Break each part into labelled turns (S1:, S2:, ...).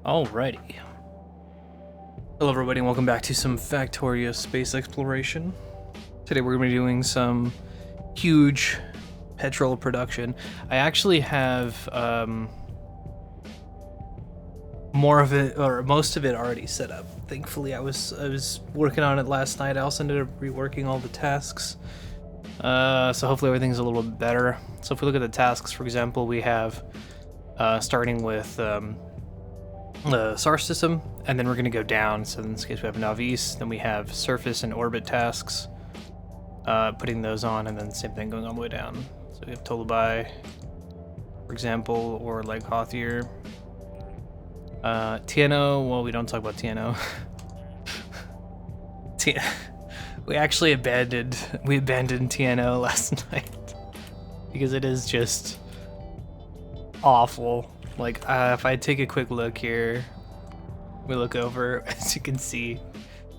S1: Alrighty. Hello everybody and welcome back to some Factorio space exploration. Today we're going to be doing some huge petrol production. I actually have more of it, or most of it already set up. Thankfully I was working on it last night. I also ended up reworking all the tasks. So hopefully everything's a little bit better. So if we look at the tasks, for example, we have starting with the SAR system, and then we're going to go down. So in this case we have Navis, then we have surface and orbit tasks, putting those on, and then same thing going all the way down. So we have Tolubai, for example, or like Hothier. TNO, well, we don't talk about TNO. We actually abandoned TNO last night because it is just awful. Like, if I take a quick look here, we look over, as you can see,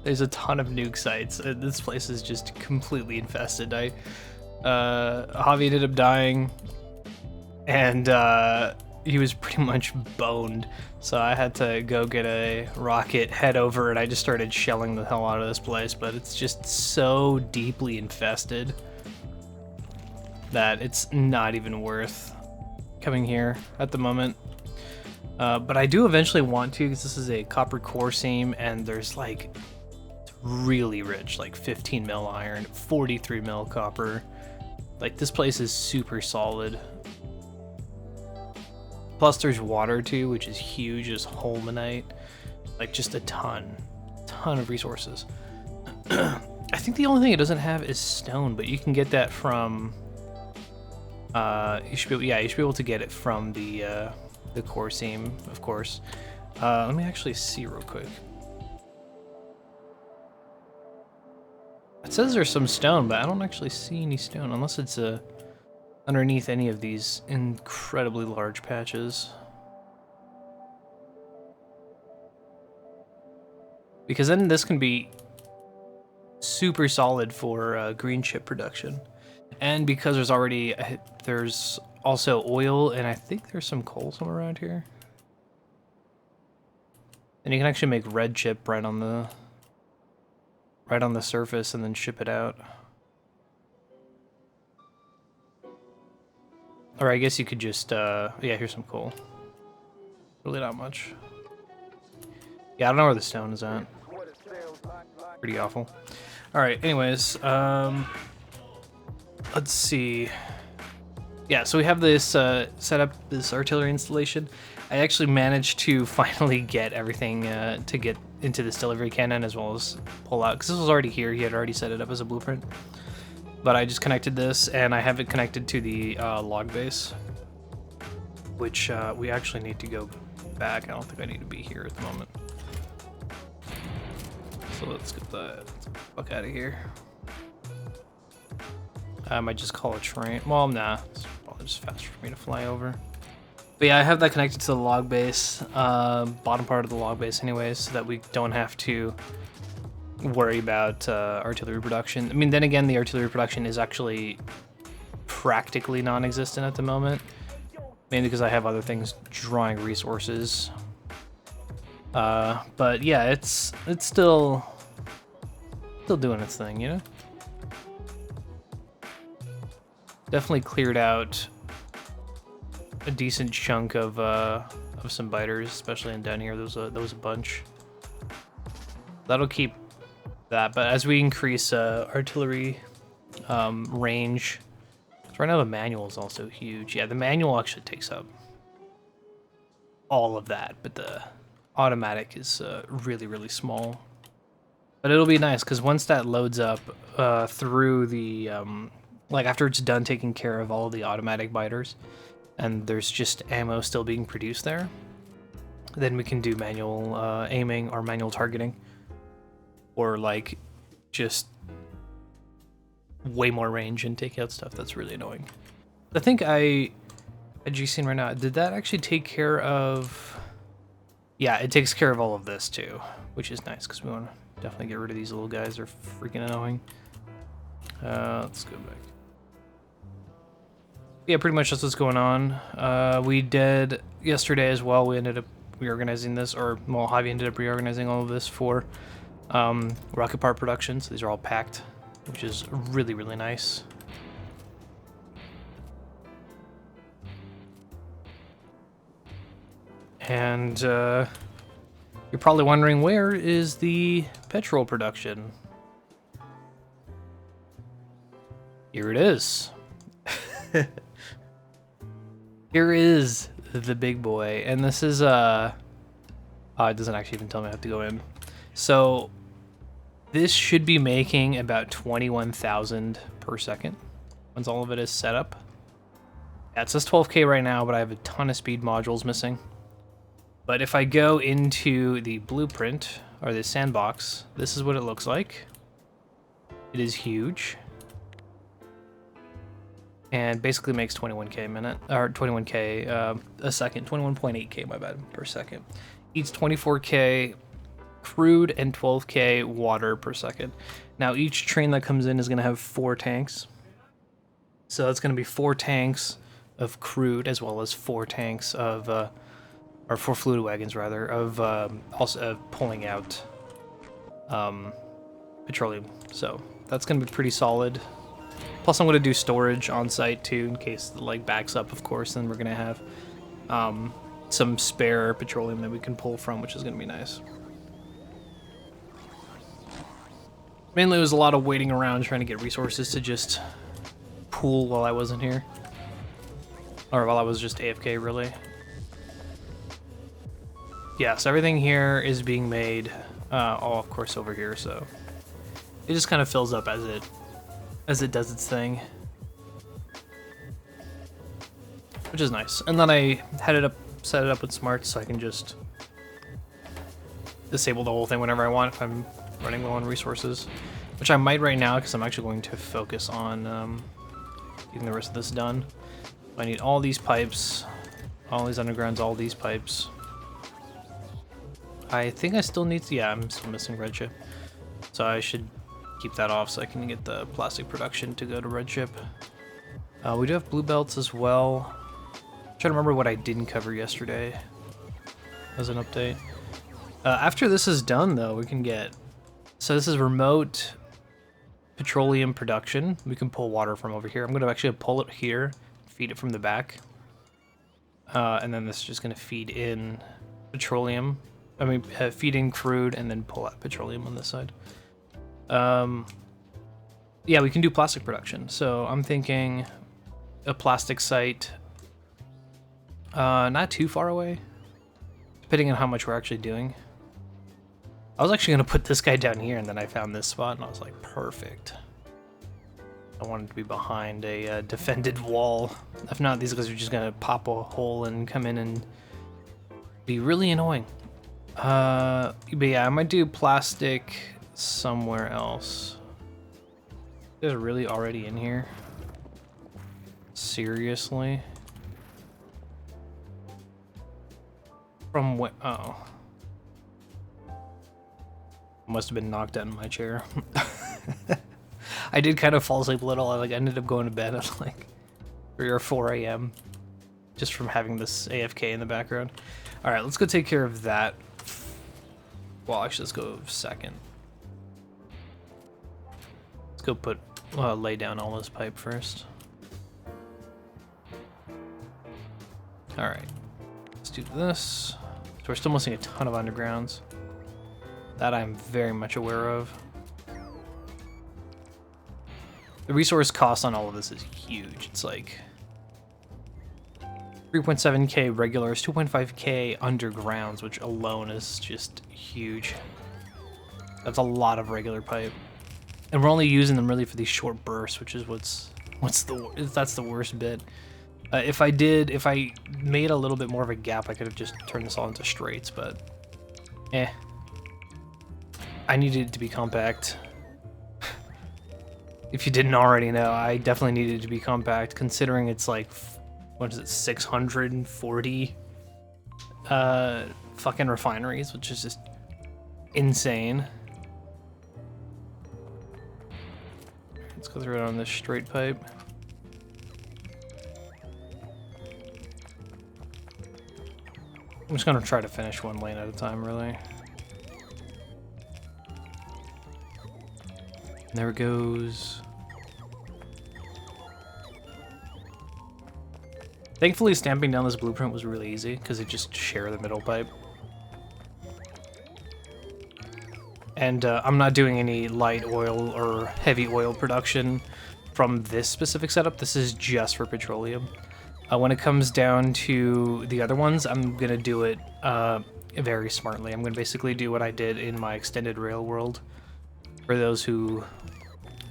S1: there's a ton of nuke sites. This place is just completely infested. Javi ended up dying, and he was pretty much boned. So I had to go get a rocket, head over, and I just started shelling the hell out of this place. But it's just so deeply infested that it's not even worth coming here at the moment. But I do eventually want to, because this is a copper core seam, and there's like, it's really rich, like 15 mil iron, 43 mil copper. Like, this place is super solid. Plus there's water too, which is huge, just holmanite, like just a ton of resources. I think the only thing it doesn't have is stone, but you can get that from, you should be able to get it from the core seam, of course. Let me actually see real quick. It says there's some stone, but I don't actually see any stone, unless it's underneath any of these incredibly large patches. Because then this can be super solid for green chip production. And because there's also oil, and I think there's some coal somewhere around here. And you can actually make red chip right on the surface and then ship it out. Or I guess you could just yeah, here's some coal. Really not much. Yeah, I don't know where the stone is at. Pretty awful. Alright, anyways, let's see. Yeah, so we have this set up, this artillery installation. I actually managed to finally get everything to get into this delivery cannon, as well as pull out, because this was already here. He had already set it up as a blueprint. But I just connected this, and I have it connected to the log base, which we actually need to go back. I don't think I need to be here at the moment. So let's get the fuck out of here. I might just call a train. Well, nah, it's probably just faster for me to fly over. But yeah, I have that connected to the log base, bottom part of the log base anyways, so that we don't have to worry about artillery production. I mean, then again, the artillery production is actually practically non-existent at the moment, mainly because I have other things drawing resources. But yeah, it's still doing its thing, you know? Definitely cleared out a decent chunk of some biters, especially in down here. There was a bunch. That'll keep that, but as we increase artillery range, so right now the manual is also huge. Yeah, the manual actually takes up all of that, but the automatic is really small. But it'll be nice, because once that loads up through the like after it's done taking care of all the automatic biters, and there's just ammo still being produced there, then we can do manual aiming or manual targeting, or like just way more range and take out stuff that's really annoying. I think a G-Scene right now, did that actually take care of... Yeah, it takes care of all of this too, which is nice, because we want to definitely get rid of these little guys. They're freaking annoying. Let's go back. Yeah, pretty much that's what's going on. We did yesterday as well. We ended up reorganizing this, or well, Javi ended up reorganizing all of this for rocket part production. So these are all packed, which is really, really nice. And you're probably wondering, where is the petrol production? Here it is. Here is the big boy, and this is it doesn't actually even tell me I have to go in. So this should be making about 21,000 per second once all of it is set up. Yeah, it says 12K right now, but I have a ton of speed modules missing. But if I go into the blueprint or the sandbox, this is what it looks like. It is huge. And basically makes 21K a minute, or 21K a second, 21.8K, my bad, per second. Eats 24K crude and 12K water per second. Now each train that comes in is going to have 4 tanks. So that's going to be 4 tanks of crude as well as 4 tanks of, or 4 fluid wagons rather, of also pulling out petroleum. So that's going to be pretty solid. Plus, I'm going to do storage on site too, in case the leg backs up, of course. Then we're going to have some spare petroleum that we can pull from, which is going to be nice. Mainly, it was a lot of waiting around trying to get resources to just pool while I wasn't here. Or while I was just AFK, really. Yeah, so everything here is being made, all, of course, over here, so it just kind of fills up as it does its thing, which is nice. And then I set it up with smarts, so I can just disable the whole thing whenever I want if I'm running low on resources, which I might right now because I'm actually going to focus on getting the rest of this done. I need all these pipes, all these undergrounds, all these pipes. I think I still need to, yeah, I'm still missing red chip, so I should keep that off so I can get the plastic production to go to red chip. We do have blue belts as well. I'm trying to remember what I didn't cover yesterday as an update. After this is done, though, we can get... So this is remote petroleum production. We can pull water from over here. I'm going to actually pull it here, feed it from the back. And then this is just going to feed in petroleum. I mean, feed in crude and then pull out petroleum on this side. Yeah, we can do plastic production. So I'm thinking a plastic site, not too far away, depending on how much we're actually doing. I was actually going to put this guy down here, and then I found this spot, and I was like, perfect. I wanted to be behind a defended wall. If not, these guys are just going to pop a hole and come in and be really annoying. But yeah, I might do plastic somewhere else. They're really already in here? Seriously? From what? Oh. Must have been knocked out in my chair. I did kind of fall asleep a little. I ended up going to bed at like 3 or 4 a.m. just from having this AFK in the background. All right, let's go take care of that. Well, actually, let's go second. Let's go lay down all this pipe first. All right, let's do this. So we're still missing a ton of undergrounds. That I'm very much aware of. The resource cost on all of this is huge. It's like 3.7k regulars, 2.5k undergrounds, which alone is just huge. That's a lot of regular pipe, and we're only using them really for these short bursts, which is that's the worst bit. If I made a little bit more of a gap, I could have just turned this all into straights, but I needed it to be compact. If you didn't already know, I definitely needed it to be compact, considering it's like, what is it, 640 fucking refineries, which is just insane. Let's go through it on this straight pipe. I'm just gonna try to finish one lane at a time, really. There it goes. Thankfully, stamping down this blueprint was really easy, because it just shared the middle pipe. And I'm not doing any light oil or heavy oil production from this specific setup. This is just for petroleum. When it comes down to the other ones, I'm going to do it very smartly. I'm going to basically do what I did in my extended rail world. For those who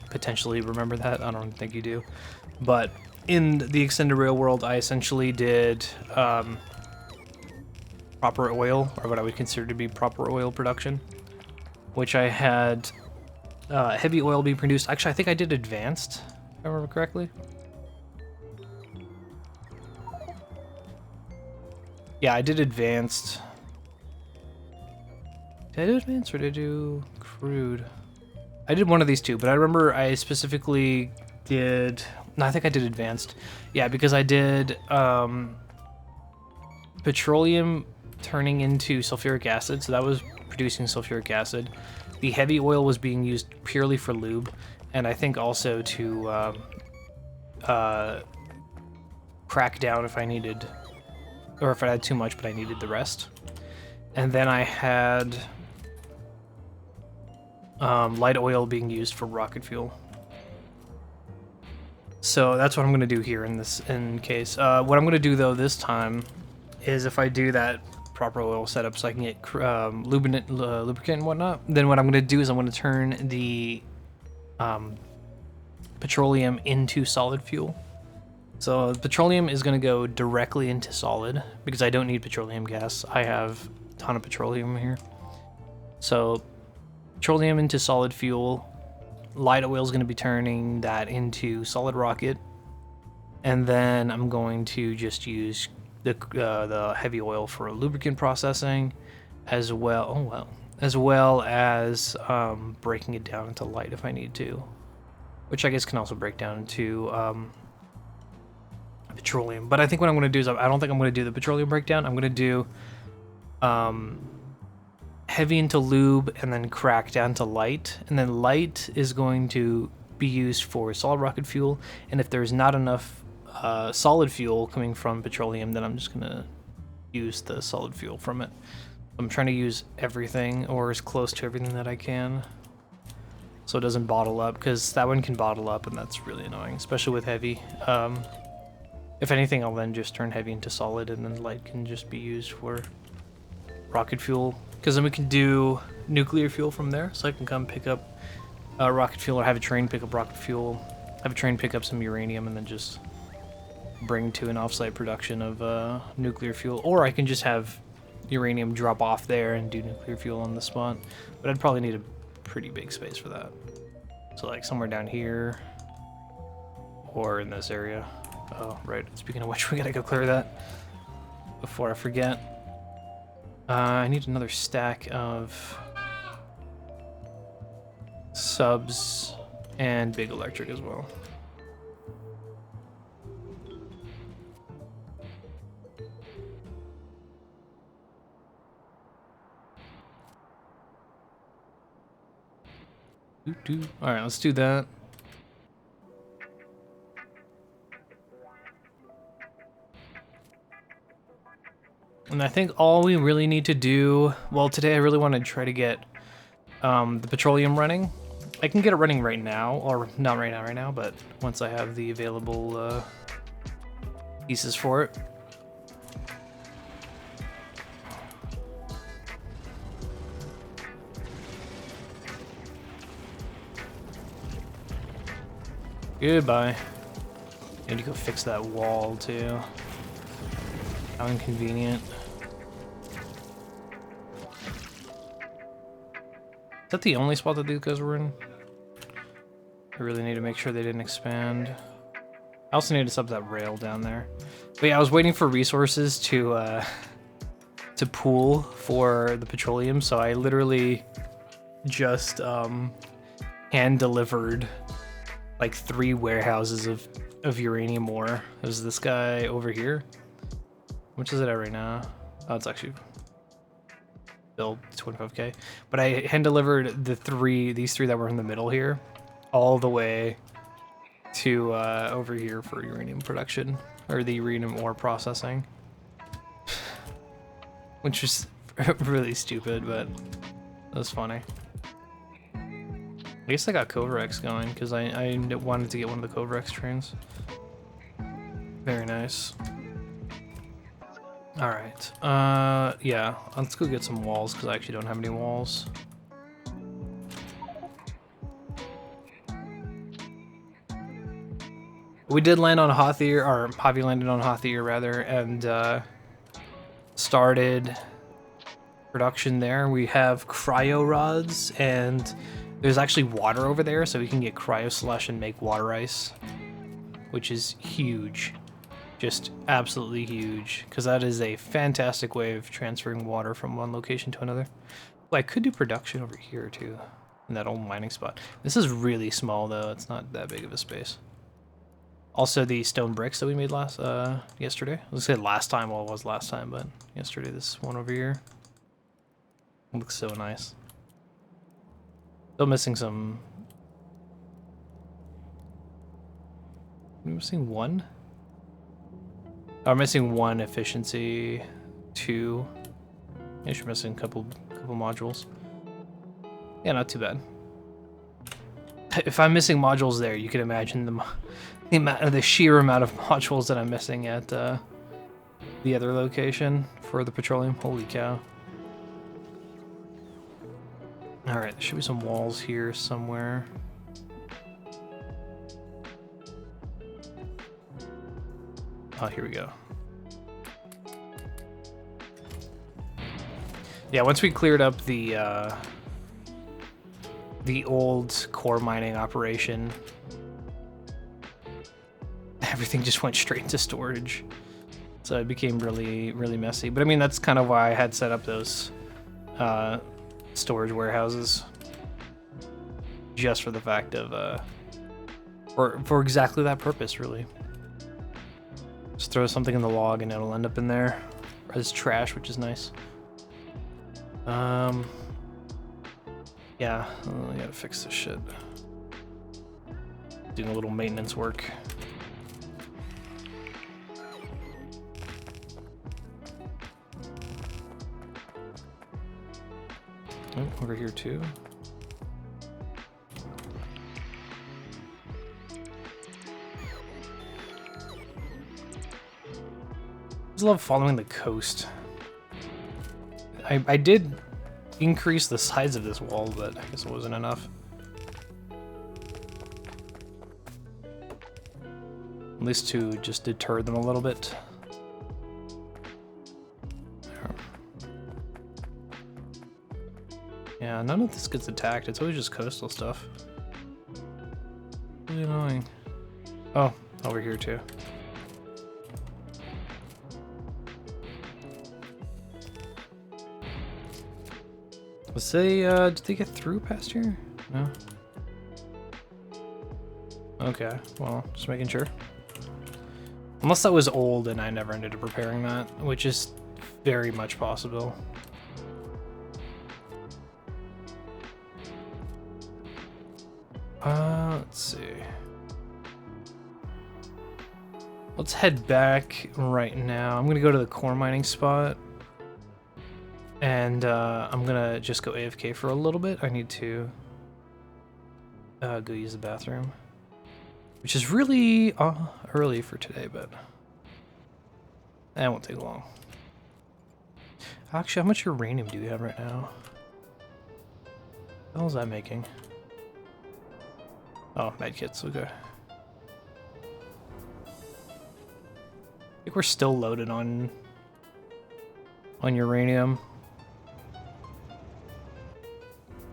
S1: potentially remember that, I don't think you do. But in the extended rail world, I essentially did proper oil, or what I would consider to be proper oil production, which I had heavy oil being produced. Actually, I think I did advanced, if I remember correctly. Yeah, I did advanced. Did I do advanced or did I do crude? I did one of these two, but I remember I specifically did... No, I think I did advanced. Yeah, because I did petroleum turning into sulfuric acid, so that was producing sulfuric acid. The heavy oil was being used purely for lube, and I think also to crack down if I needed, or if I had too much but I needed the rest. And then I had light oil being used for rocket fuel. So that's what I'm going to do here in this case. What I'm going to do though this time is if I do that proper oil setup so I can get lubricant and whatnot, then what I'm going to do is I'm going to turn the petroleum into solid fuel. So petroleum is going to go directly into solid because I don't need petroleum gas. I have a ton of petroleum here. So petroleum into solid fuel. Light oil is going to be turning that into solid rocket, and then I'm going to just use the heavy oil for lubricant processing, as well. As well as breaking it down into light if I need to, which I guess can also break down into petroleum. But I think what I'm going to do is I don't think I'm going to do the petroleum breakdown. I'm going to do heavy into lube and then crack down to light, and then light is going to be used for solid rocket fuel, and if there's not enough solid fuel coming from petroleum, then I'm just gonna use the solid fuel from it. I'm trying to use everything, or as close to everything that I can, so it doesn't bottle up, because that one can bottle up and that's really annoying, especially with heavy. If anything, I'll then just turn heavy into solid, and then light can just be used for rocket fuel, because then we can do nuclear fuel from there. So I can come pick up rocket fuel, or have a train pick up rocket fuel, have a train pick up some uranium, and then just bring to an offsite production of nuclear fuel. Or I can just have uranium drop off there and do nuclear fuel on the spot, but I'd probably need a pretty big space for that. So like somewhere down here, or in this area. Oh, right, speaking of which, we gotta go clear that before I forget. I need another stack of subs and big electric as well. All right, let's do that. And I think all we really need to do, well, today I really want to try to get the petroleum running. I can get it running right now, or not right now, but once I have the available pieces for it. Goodbye. I need to go fix that wall too. How inconvenient. Is that the only spot that these guys were in? I really need to make sure they didn't expand. I also need to sub that rail down there. But yeah, I was waiting for resources to pool for the petroleum, so I literally just hand delivered like 3 warehouses of uranium ore. There's this guy over here. How much is it at right now? Oh, it's actually billed 25k. But I hand delivered these three that were in the middle here, all the way to over here for uranium production, or the uranium ore processing. Which is really stupid, but it was funny. I guess I got Covrex going, because I wanted to get one of the Covrex trains. Very nice. Alright, yeah, let's go get some walls, because I actually don't have any walls. We did land on Hothier, or Javi landed on Hothier rather, and started production there. We have cryo rods, and there's actually water over there, so we can get cryo slush and make water ice, which is huge. Just absolutely huge, because that is a fantastic way of transferring water from one location to another. Well, I could do production over here too, in that old mining spot. This is really small though, it's not that big of a space. Also the stone bricks that we made yesterday. I was gonna say last time, well it was last time, but yesterday, this one over here. It looks so nice. Still missing some... I'm missing one? Oh, I'm missing one efficiency, 2. I should missing a couple modules. Yeah, not too bad. If I'm missing modules there, you can imagine the sheer amount of modules that I'm missing at the other location for the petroleum. Holy cow. Alright, there should be some walls here somewhere. Oh, here we go. Yeah, once we cleared up the old core mining operation, everything just went straight into storage. So it became really, really messy. But I mean, that's kind of why I had set up those storage warehouses. Just for the fact of, for exactly that purpose, really. Just throw something in the log and it'll end up in there as trash, which is nice. Yeah, I gotta fix this shit. Doing a little maintenance work. Oh, over here too. I just love following the coast. I did increase the size of this wall, but I guess it wasn't enough. At least to just deter them a little bit. Yeah, none of this gets attacked. It's always just coastal stuff. Really annoying. Oh, over here too. Let's say, did they get through past here? No? Okay, well, just making sure. Unless that was old and I never ended up repairing that, which is very much possible. Let's see. Let's head back right now. I'm gonna go to the core mining spot. And I'm gonna just go AFK for a little bit. I need to go use the bathroom, which is really early for today, but that won't take long. Actually, how much uranium do you have right now? What the hell is that making? Oh, medkits, okay. I think we're still loaded on uranium.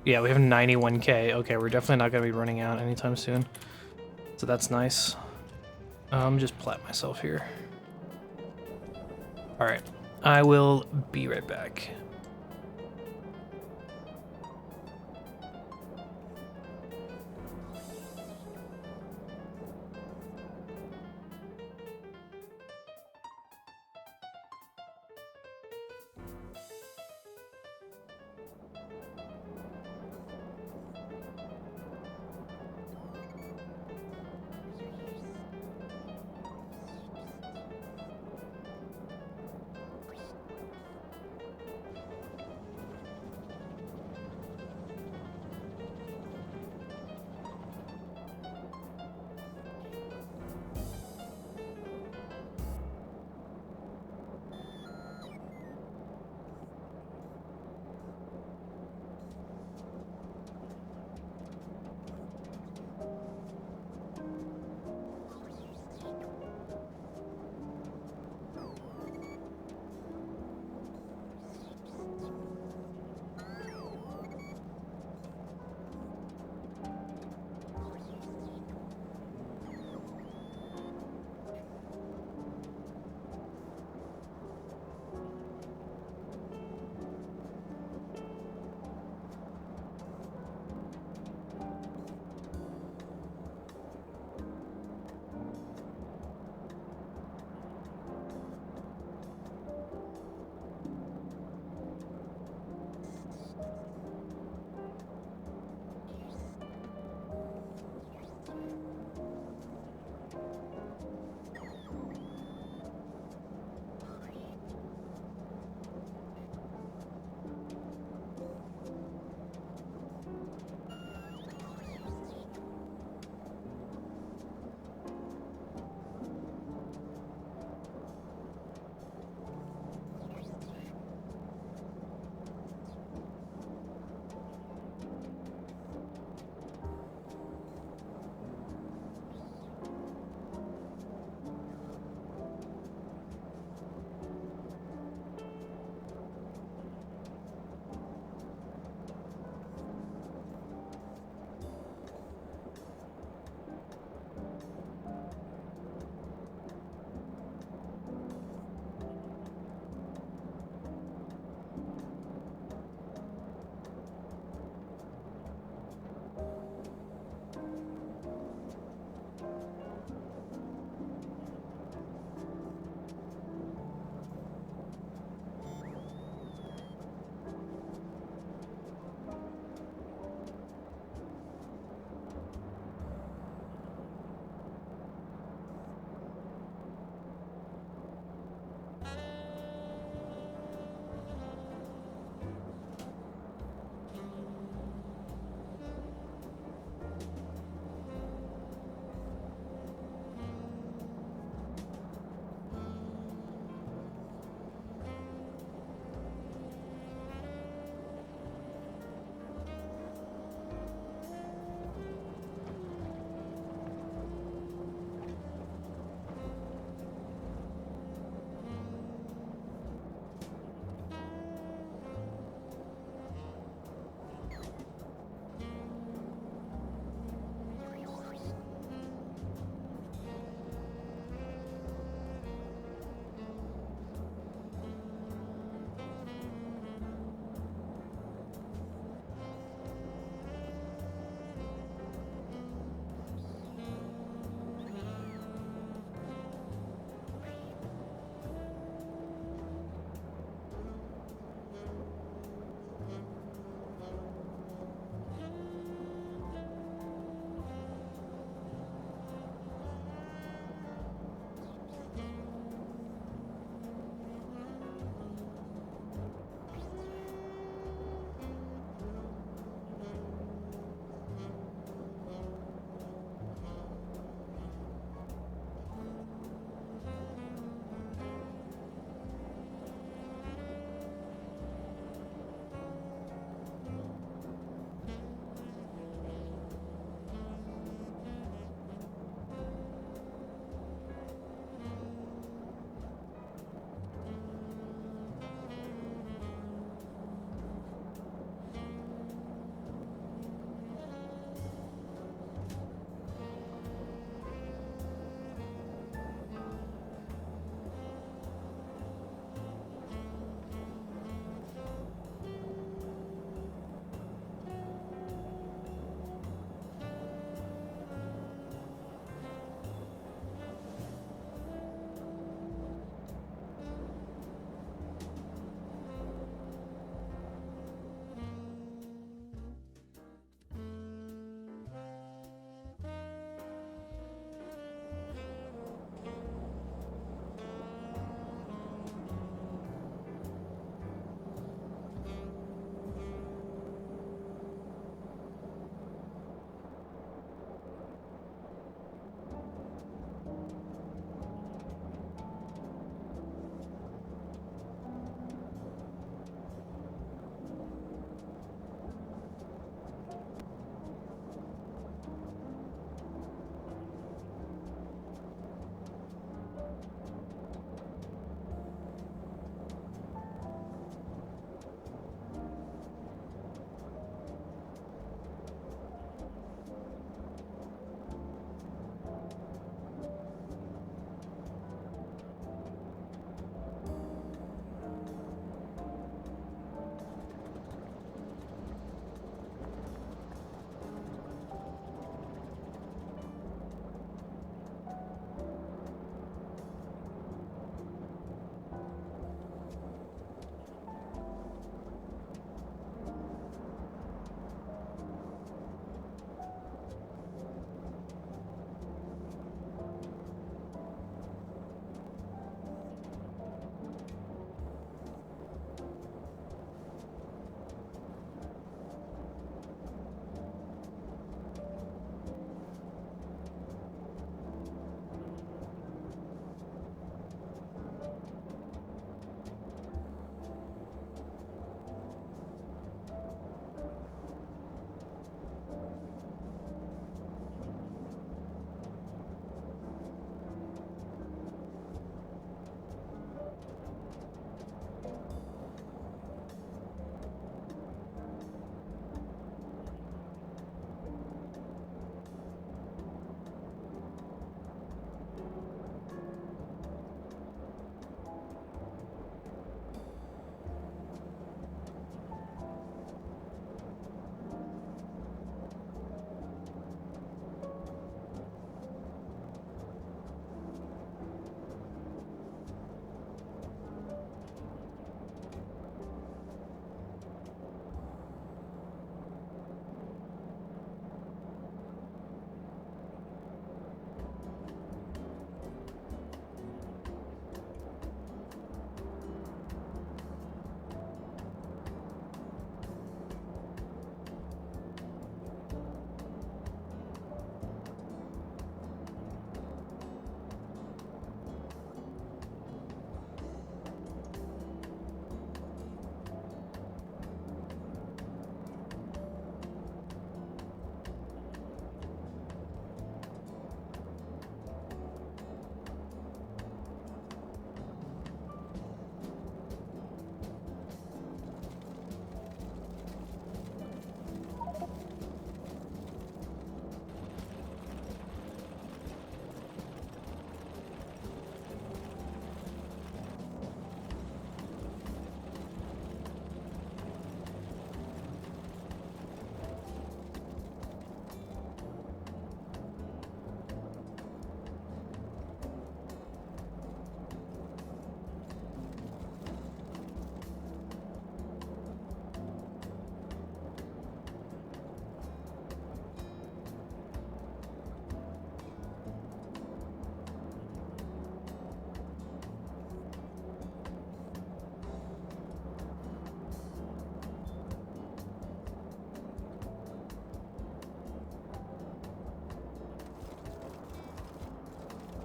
S1: Yeah, we have 91k. Okay, we're definitely not gonna be running out anytime soon. So that's nice. Just plat myself here. Alright, I will be right back.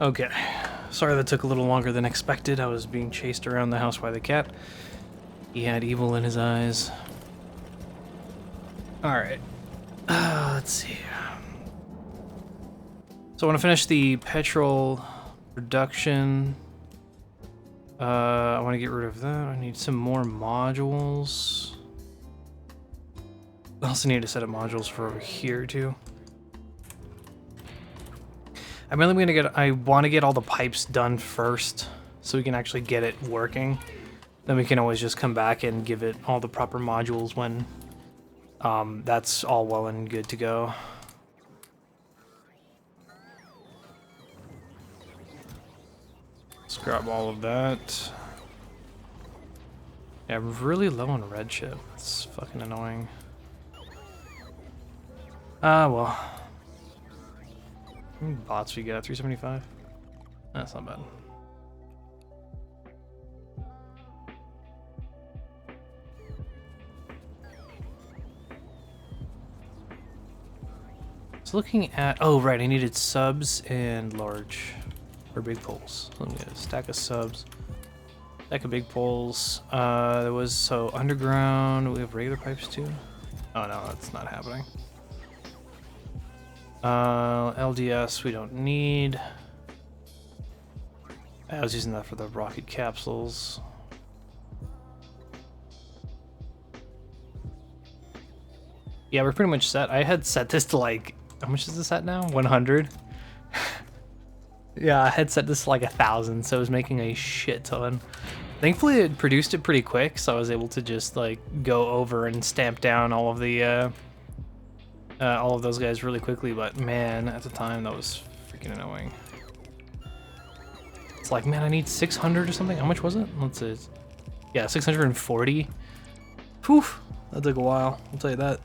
S1: Okay. Sorry that took a little longer than expected. I was being chased around the house by the cat. He had evil in his eyes. Alright. Let's see. So I want to finish the petrol production. I want to get rid of that. I need some more modules. I also need a set of modules for over here too. I'm really gonna get. I want to get all the pipes done first, so we can actually get it working. Then we can always just come back and give it all the proper modules when that's all well and good to go. Let's grab all of that. Yeah, I'm really low on red chip. It's fucking annoying. Well. How many bots we got? 375? That's not bad. So looking at... Oh, right. I needed subs and large. Or big poles. So let me get a stack of subs. Stack of big poles. There was... So underground. We have regular pipes too? Oh, no. That's not happening. LDS we don't need. I was using that for the rocket capsules. Yeah, we're pretty much set. I had set this to like, how much is this at now? 100? Yeah, I had set this to like 1,000, so it was making a shit ton. Thankfully it produced it pretty quick, so I was able to just like go over and stamp down all of those guys really quickly, but man, at the time that was freaking annoying. It's like, man, I need 600 or something. How much was it? Let's see. Yeah, 640. Whew, that took a while, I'll tell you that.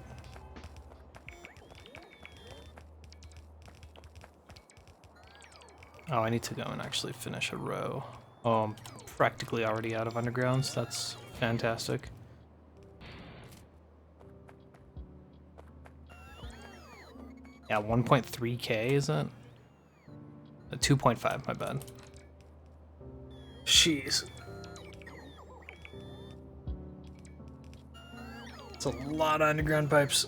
S1: Oh, I need to go and actually finish a row. Oh, I'm practically already out of undergrounds. That's fantastic. Yeah, 1.3k, is it? 2.5, my bad. Jeez. It's a lot of underground pipes.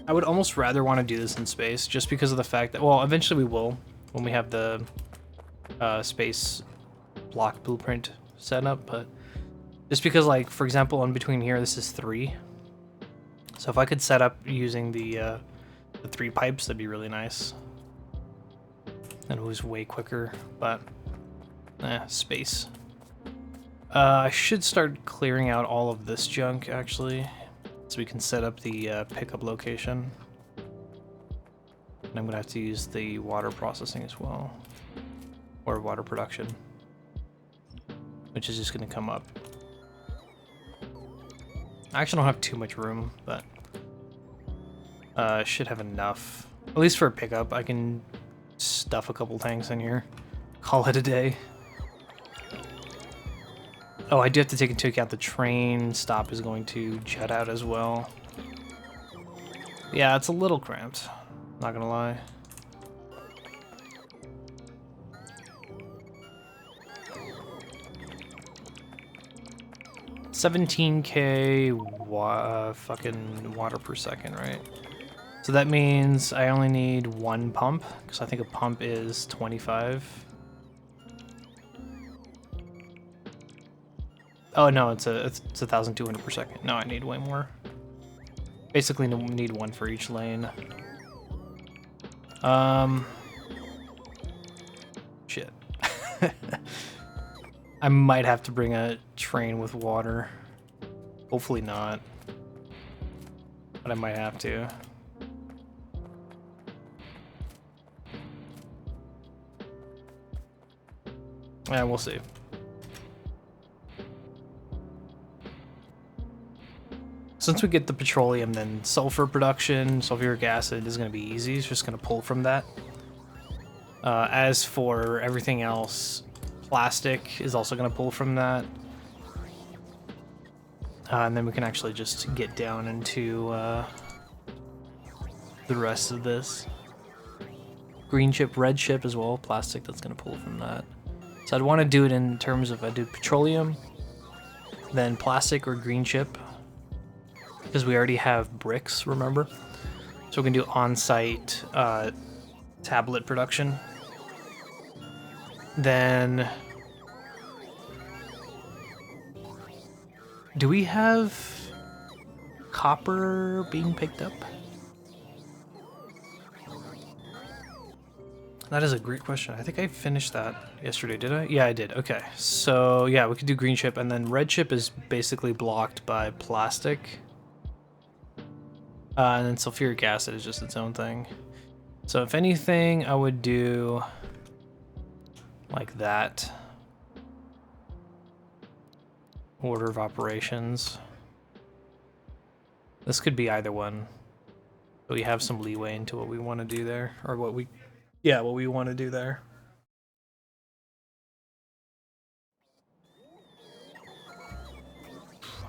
S1: I would almost rather want to do this in space, just because of the fact that, well, eventually we will, when we have the space block blueprint set up, but just because, like, for example, in between here, this is 3. So if I could set up using the 3 pipes, that'd be really nice. And it was way quicker, but space. I should start clearing out all of this junk, actually, so we can set up the pickup location. And I'm gonna have to use the water processing as well, or water production, which is just gonna come up. I actually don't have too much room, but I should have enough, at least for a pickup. I can stuff a couple tanks in here, call it a day. Oh, I do have to take into account the train stop is going to jet out as well. Yeah, it's a little cramped, not gonna lie. $17K fucking water per second, right? So that means I only need 1 pump, because I think a pump is 25. Oh no, it's 1,200 per second. No, I need way more. Basically, need 1 for each lane. Shit. I might have to bring a train with water. Hopefully not. But I might have to. Yeah, we'll see. Since we get the petroleum, then sulfur production, sulfuric acid is going to be easy. It's just going to pull from that. As for everything else, plastic is also going to pull from that. And then we can actually just get down into the rest of this. Green chip, red chip as well, plastic that's going to pull from that. So I'd want to do it in terms of I do petroleum, then plastic or green chip, because we already have bricks, remember? So we can do on-site tablet production. Then, do we have copper being picked up? That is a great question. I think I finished that yesterday, did I? Yeah, I did. Okay, so yeah, we could do green chip, and then red chip is basically blocked by plastic. And then sulfuric acid is just its own thing. So if anything, I would do like that. Order of operations. This could be either one. But we have some leeway into what we want to do there, or what we want to do there.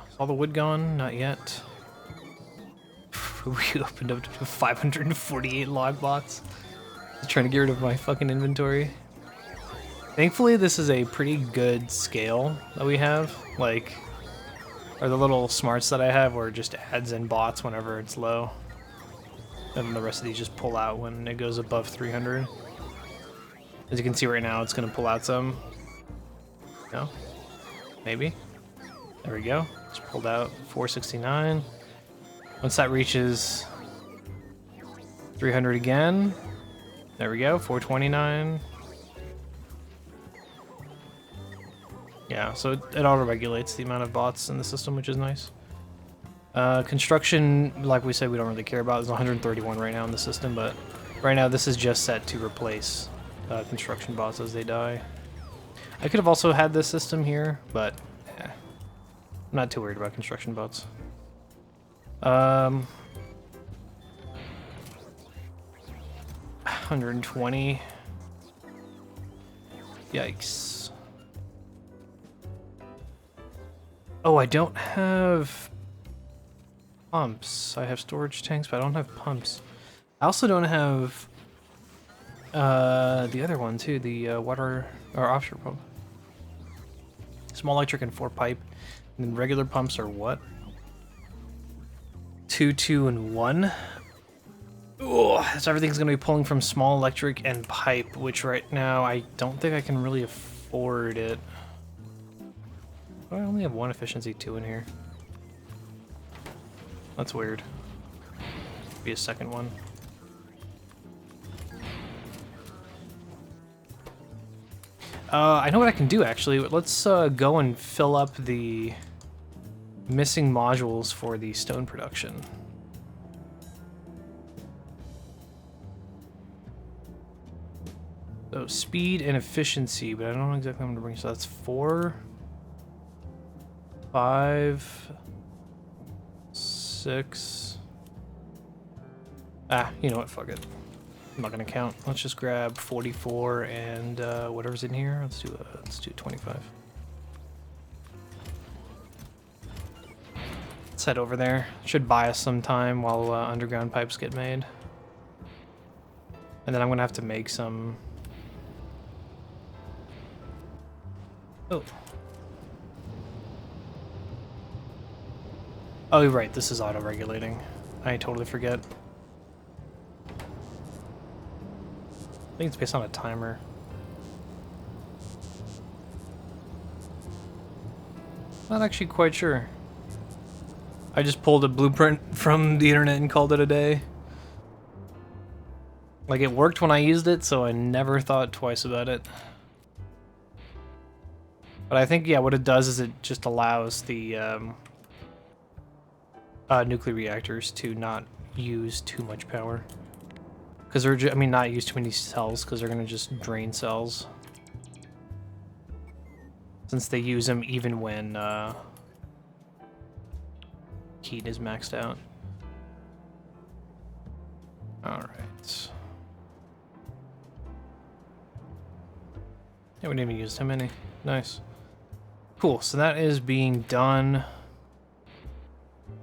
S1: Is all the wood gone? Not yet. We opened up to 548 log bots. I'm trying to get rid of my fucking inventory. Thankfully, this is a pretty good scale that we have. Like, or the little smarts that I have where it just adds in bots whenever it's low. And then the rest of these just pull out when it goes above 300. As you can see right now, it's going to pull out some. No? Maybe? There we go. Just pulled out 469. Once that reaches 300 again, there we go, 429. Yeah, so it auto-regulates the amount of bots in the system, which is nice. Construction, like we said, we don't really care about. There's 131 right now in the system, but right now this is just set to replace construction bots as they die. I could have also had this system here, but I'm not too worried about construction bots. 120. Yikes. Oh, I don't have pumps. I have storage tanks, but I don't have pumps. I also don't have the other one too, the water or offshore pump. Small electric and 4 pipe. And then regular pumps are what? 2, 2, and 1. Oh, so everything's gonna be pulling from small electric and pipe, which right now I don't think I can really afford it. I only have 1 efficiency 2 in here. That's weird. Be a second one. I know what I can do actually. Let's go and fill up the missing modules for the stone production. So speed and efficiency, but I don't know exactly what I'm gonna bring. So that's 4, 5, 6. You know what? Fuck it. I'm not gonna count. Let's just grab 44 and whatever's in here. Let's do 25. Let's head over there. Should buy us some time while underground pipes get made. And then I'm gonna have to make some. Oh. Oh, you're right. This is auto-regulating. I totally forget. I think it's based on a timer. Not actually quite sure. I just pulled a blueprint from the internet and called it a day. Like, it worked when I used it, so I never thought twice about it. But I think, yeah, what it does is it just allows the nuclear reactors to not use too much power. Because they're, I mean, not use too many cells, because they're going to just drain cells. Since they use them even when heat is maxed out. Alright. Yeah, we didn't even use too many. Nice. Cool, so that is being done.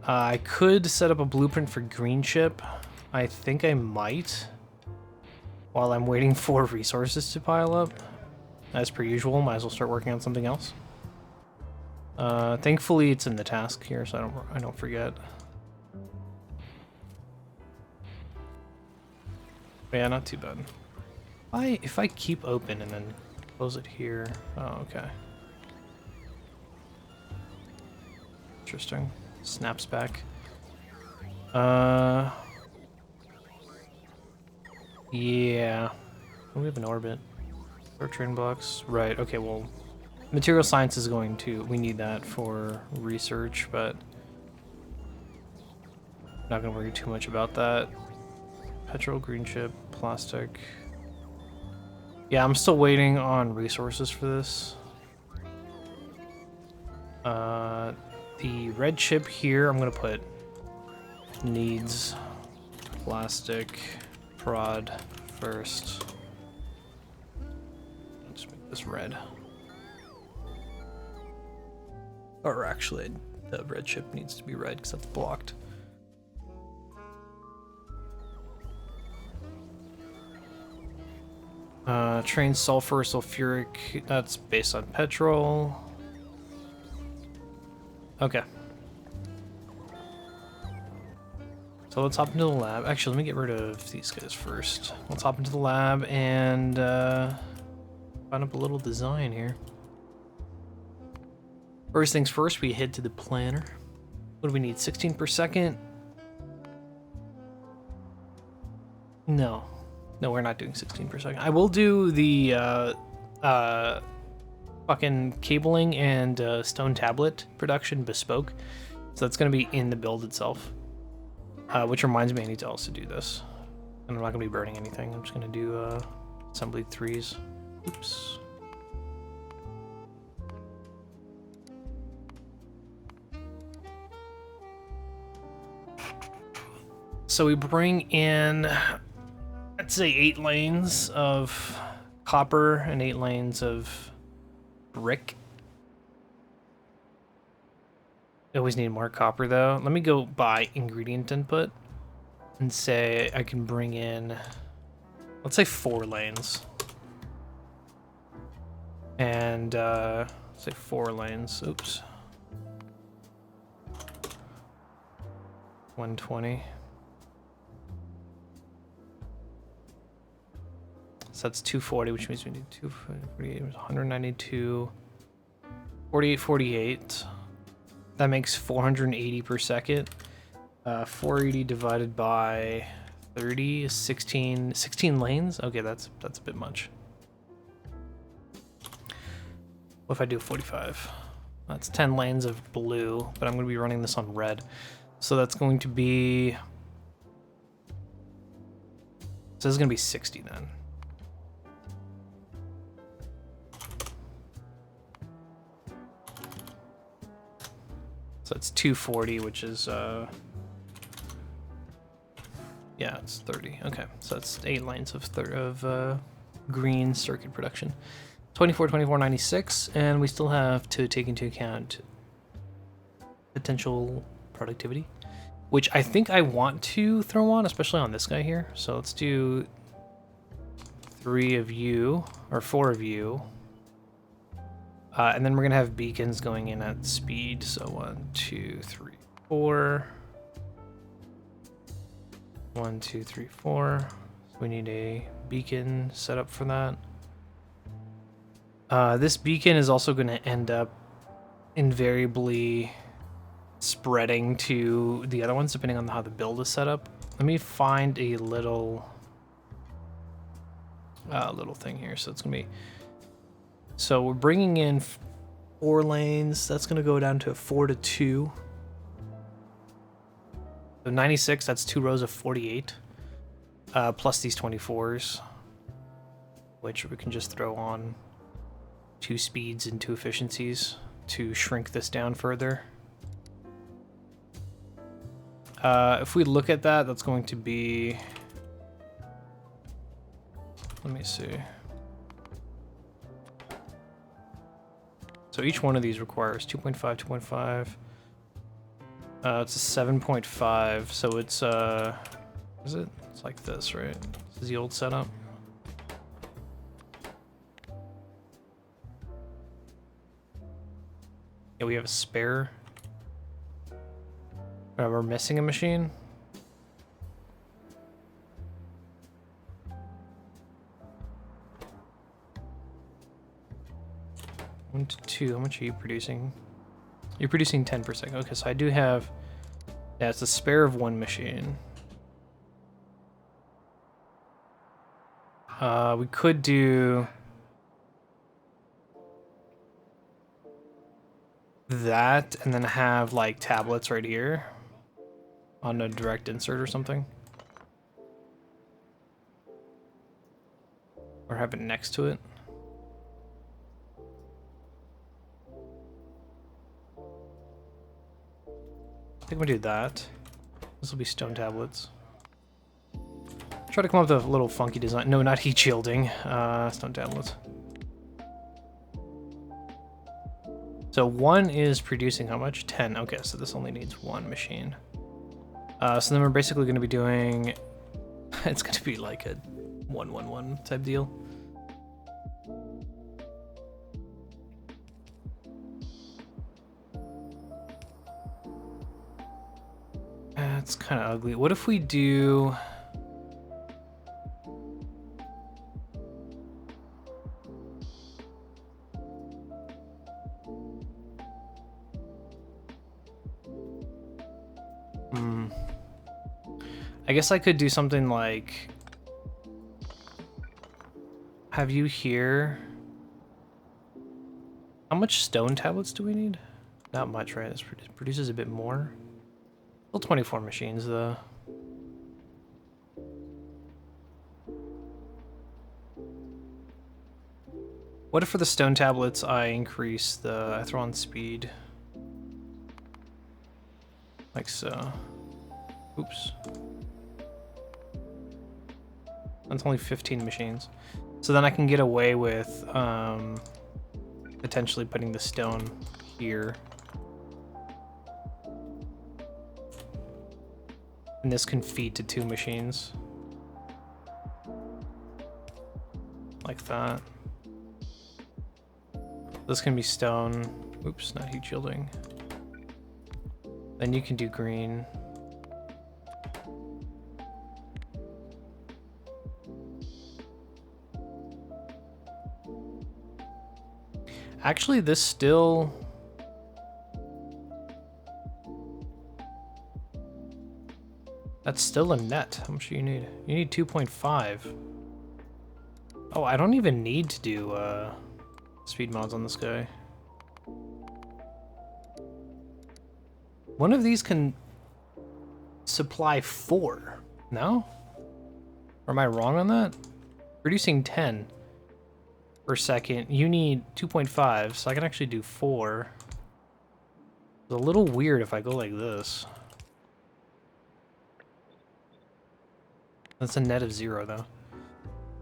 S1: I could set up a blueprint for green chip. I think I might. While I'm waiting for resources to pile up. As per usual, might as well start working on something else. Thankfully it's in the task here, so I don't forget. But yeah, not too bad. If I keep open and then close it here. Oh, okay. Interesting. Snaps back. Yeah. We have an orbit. Or train blocks. Right, okay, well, material science is going to, we need that for research, but not gonna worry too much about that. Petrol, green chip, plastic. Yeah, I'm still waiting on resources for this. The red chip here, I'm gonna put needs plastic prod first. Let's make this red. Or actually, the red chip needs to be red because that's blocked. Train sulfur, sulfuric, that's based on petrol. Okay. So let's hop into the lab. Actually, let me get rid of these guys first. Let's hop into the lab and find up a little design here. First things first, we head to the planner. What do we need? 16 per second? No. No, we're not doing 16 per second. I will do the fucking cabling and stone tablet production bespoke. So that's going to be in the build itself. Which reminds me I need to also do this. And I'm not going to be burning anything. I'm just going to do assembly 3s. Oops. So we bring in, let's say 8 lanes of copper and 8 lanes of brick. I always need more copper though. Let me go by ingredient input and say I can bring in, let's say 4 lanes. And say 4 lanes, oops. 120. So that's 240, which means we need 248, 192, 48, 48. That makes 480 per second. 480 divided by 30 is 16 lanes. Okay, that's a bit much. What if I do 45? That's 10 lanes of blue, but I'm going to be running this on red. So that's going to be, so this is going to be 60 then. So it's 240, which is, yeah, it's 30. Okay, so that's 8 lanes of green circuit production. 24, 24, 96, and we still have to take into account potential productivity, which I think I want to throw on, especially on this guy here. So let's do 3 of you, or 4 of you. And then we're gonna have beacons going in at speed. So 1, 2, 3, 4. 1, 2, 3, 4. So we need a beacon set up for that. This beacon is also gonna end up invariably spreading to the other ones depending on how the build is set up. Let me find a little thing here. So it's gonna be, so we're bringing in 4 lanes. That's going to go down to 4 to 2. So 96, that's 2 rows of 48. Plus these 24s, which we can just throw on 2 speeds and 2 efficiencies to shrink this down further. If we look at that, that's going to be, let me see. So each one of these requires 2.5, 2.5. It's a 7.5, so it's is it? It's like this, right? This is the old setup. Yeah, we have a spare. We're missing a machine. One to two. How much are you producing? You're producing 10%. Okay, so I do have. Yeah, it's a spare of one machine. We could do that and then have like tablets right here on a direct insert or something. Or have it next to it. I think we'll do that. This will be stone tablets. Try to come up with a little funky design. No, not heat shielding. Stone tablets. So one is producing how much? 10. Okay, so this only needs one machine. So then we're basically going to be doing... it's going to be like a 1-1-1 type deal. That's kind of ugly. What if we do... I guess I could do something like have you here. How much stone tablets do we need? Not much, right? This produces a bit more. Still 24 machines though. What if for the stone tablets I increase the I throw on speed? Like so. Oops. That's only 15 machines. So then I can get away with potentially putting the stone here. And this can feed to 2 machines. Like that. This can be stone. Oops, not heat shielding. Then you can do green. Actually, this still... That's still a net. How much do you need? You need 2.5. Oh, I don't even need to do speed mods on this guy. One of these can supply 4. No? Or am I wrong on that? Producing 10 per second. You need 2.5, so I can actually do 4. It's a little weird if I go like this. That's a net of 0 though.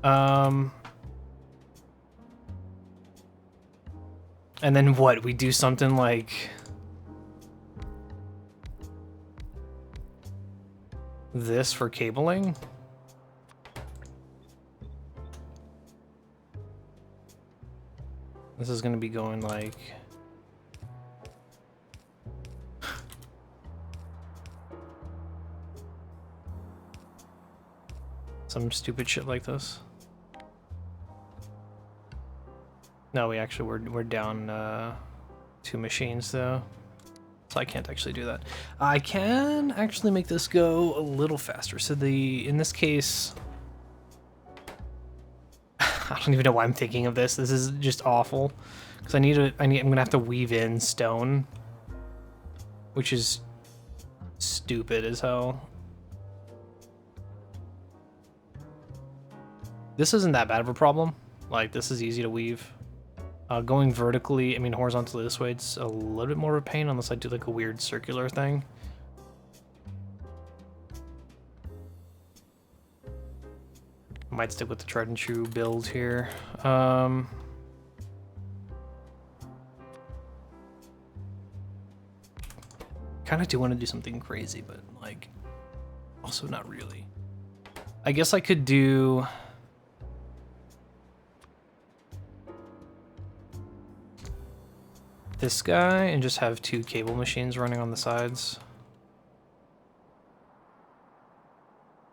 S1: And then what? We do something like this for cabling? This is gonna be going like... some stupid shit like this. No, we're down 2 machines though. So I can't actually do that. I can actually make this go a little faster. So in this case, I don't even know why I'm thinking of this. This is just awful. Because I'm gonna have to weave in stone, which is stupid as hell. This isn't that bad of a problem. Like, this is easy to weave. Going vertically, I mean horizontally this way, it's a little bit more of a pain unless I do like a weird circular thing. Might stick with the tried and true build here. Kind of do want to do something crazy, but like also not really. I guess I could do this guy and just have 2 cable machines running on the sides.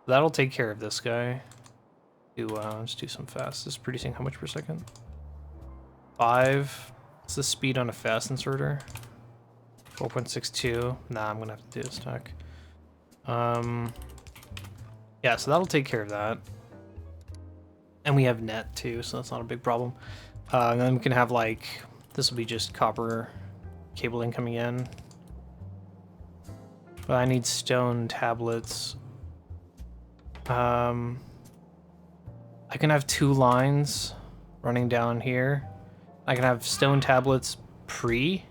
S1: That'll take care of this guy. Let's do some fast. This is producing how much per second? 5. What's the speed on a fast inserter? 4.62. Nah, I'm gonna have to do a stack. Yeah, so that'll take care of that. And we have net too, so that's not a big problem. And then we can have like, this will be just copper cabling coming in. But I need stone tablets. I can have 2 lines running down here. I can have stone tablets pre.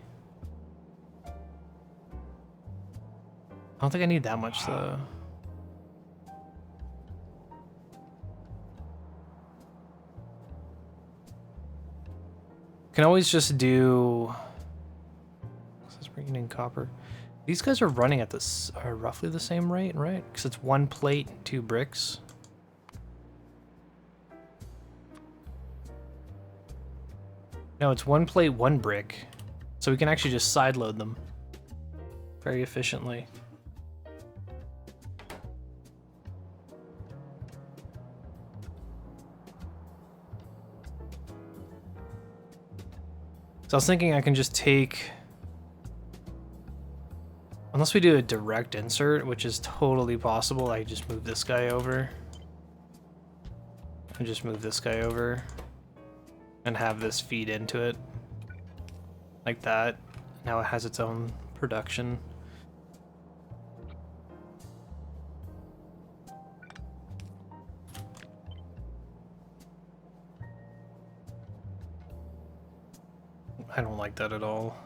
S1: I don't think I need that much though. Can always just do. This is bringing in copper. These guys are running at this are roughly the same rate, right? Because it's 1 plate, 2 bricks. No, it's 1 plate, 1 brick. So we can actually just side load them very efficiently. So I was thinking I can just take, unless we do a direct insert, which is totally possible, I just move this guy over. And just move this guy over. And have this feed into it. Like that. Now it has its own production. I don't like that at all.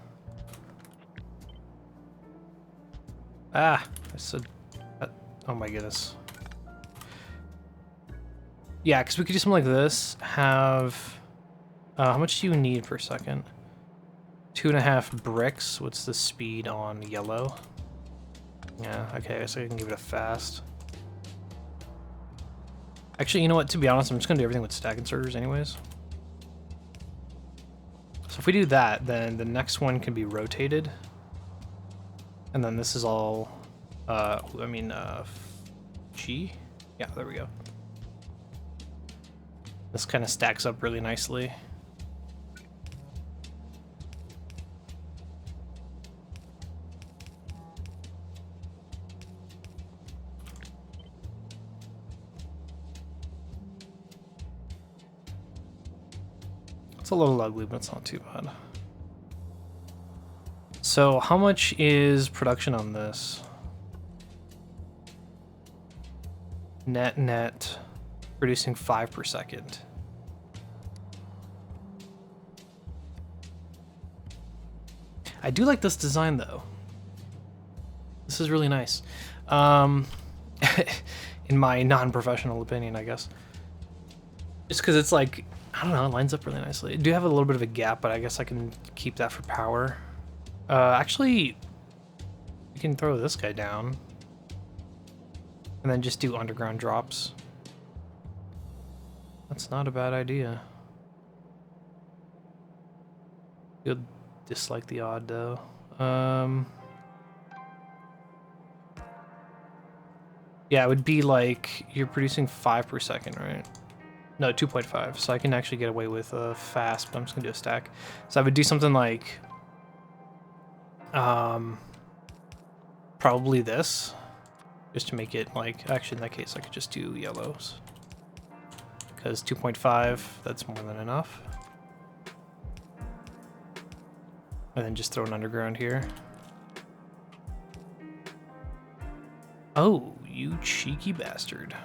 S1: Ah, I said, oh my goodness. Yeah, because we could do something like this. Have, how much do you need per second? 2.5 bricks. What's the speed on yellow? Yeah, okay, so I can give it a fast. Actually, you know what? To be honest, I'm just gonna do everything with stack inserters anyways. So if we do that, then the next one can be rotated. And then this is all, G? Yeah, there we go. This kind of stacks up really nicely. It's a little ugly, but it's not too bad. So how much is production on this? Net, producing 5 per second. I do like this design though. This is really nice. In my non-professional opinion, I guess. Just because it's like, I don't know, it lines up really nicely. I do have a little bit of a gap, but I guess I can keep that for power. Actually, we can throw this guy down. And then just do underground drops. That's not a bad idea. You'll dislike the odd, though. Yeah, it would be like, you're producing 5 per second, right? No, 2.5, so I can actually get away with fast, but I'm just gonna do a stack. So I would do something like, probably this, just to make it like, actually in that case I could just do yellows. Because 2.5, that's more than enough. And then just throw an underground here. Oh, you cheeky bastard.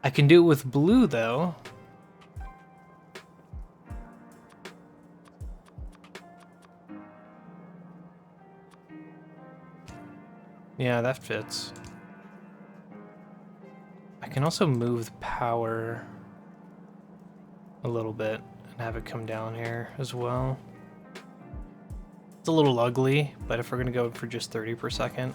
S1: I can do it with blue, though. Yeah, that fits. I can also move the power a little bit and have it come down here as well. It's a little ugly, but if we're gonna go for just 30 per second,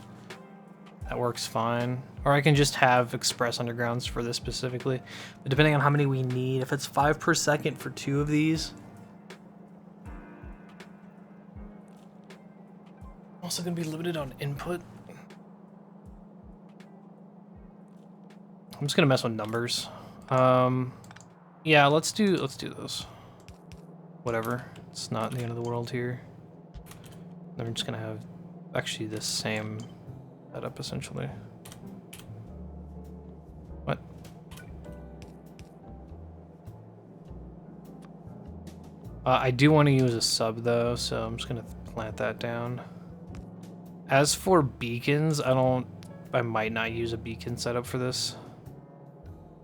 S1: that works fine. Or I can just have express undergrounds for this specifically. But depending on how many we need, if it's 5 per second for 2 of these. Also gonna be limited on input. I'm just gonna mess with numbers. Yeah, let's do this. Whatever. It's not the end of the world here. Then we're just gonna have actually this same setup essentially. What? I do want to use a sub though, so I'm just gonna plant that down. As for beacons, I might not use a beacon setup for this.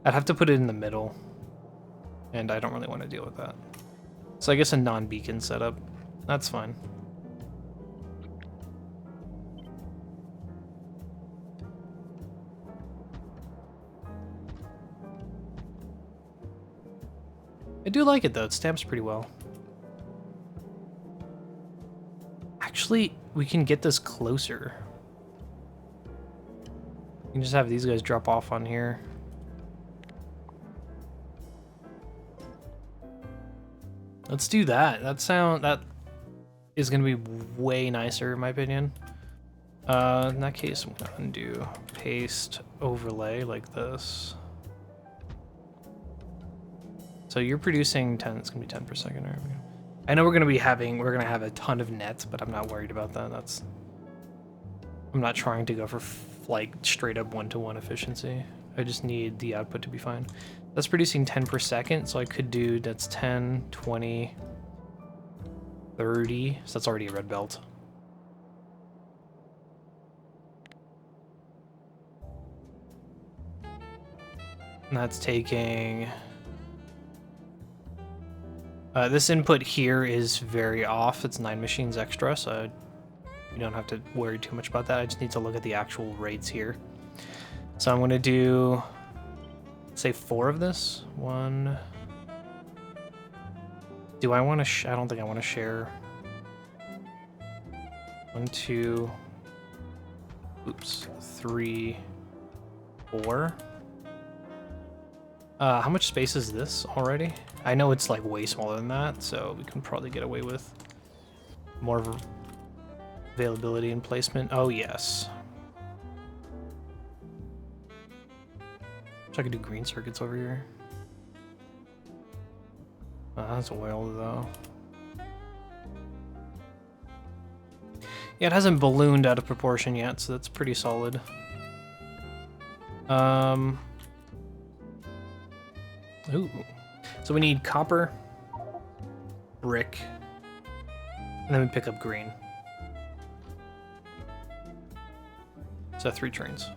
S1: I'd have to put it in the middle, and I don't really want to deal with that. So I guess a non-beacon setup, that's fine. I do like it though, it stamps pretty well. Actually, we can get this closer. We can just have these guys drop off on here. Let's do that. That is gonna be way nicer in my opinion. In that case, I'm gonna undo, paste, overlay like this. So you're producing 10, it's gonna be 10 per second. Right? I know we're gonna have a ton of nets, but I'm not worried about that. I'm not trying to go for like straight up 1-to-1 efficiency. I just need the output to be fine. That's producing 10 per second, so I could do, that's 10, 20, 30, so that's already a red belt. And that's taking... this input here is very off. It's 9 machines extra, so you don't have to worry too much about that. I just need to look at the actual rates here. So I'm going to do, say 4 of this. 1. Do I want to? I don't think I want to share. 1, 2. Oops. 3, 4. How much space is this already? I know it's like way smaller than that, so we can probably get away with more availability and placement. Oh yes. So I could do green circuits over here. That's oil though. Yeah, it hasn't ballooned out of proportion yet, so that's pretty solid. Ooh. So we need copper, brick, and then we pick up green. So 3 trains.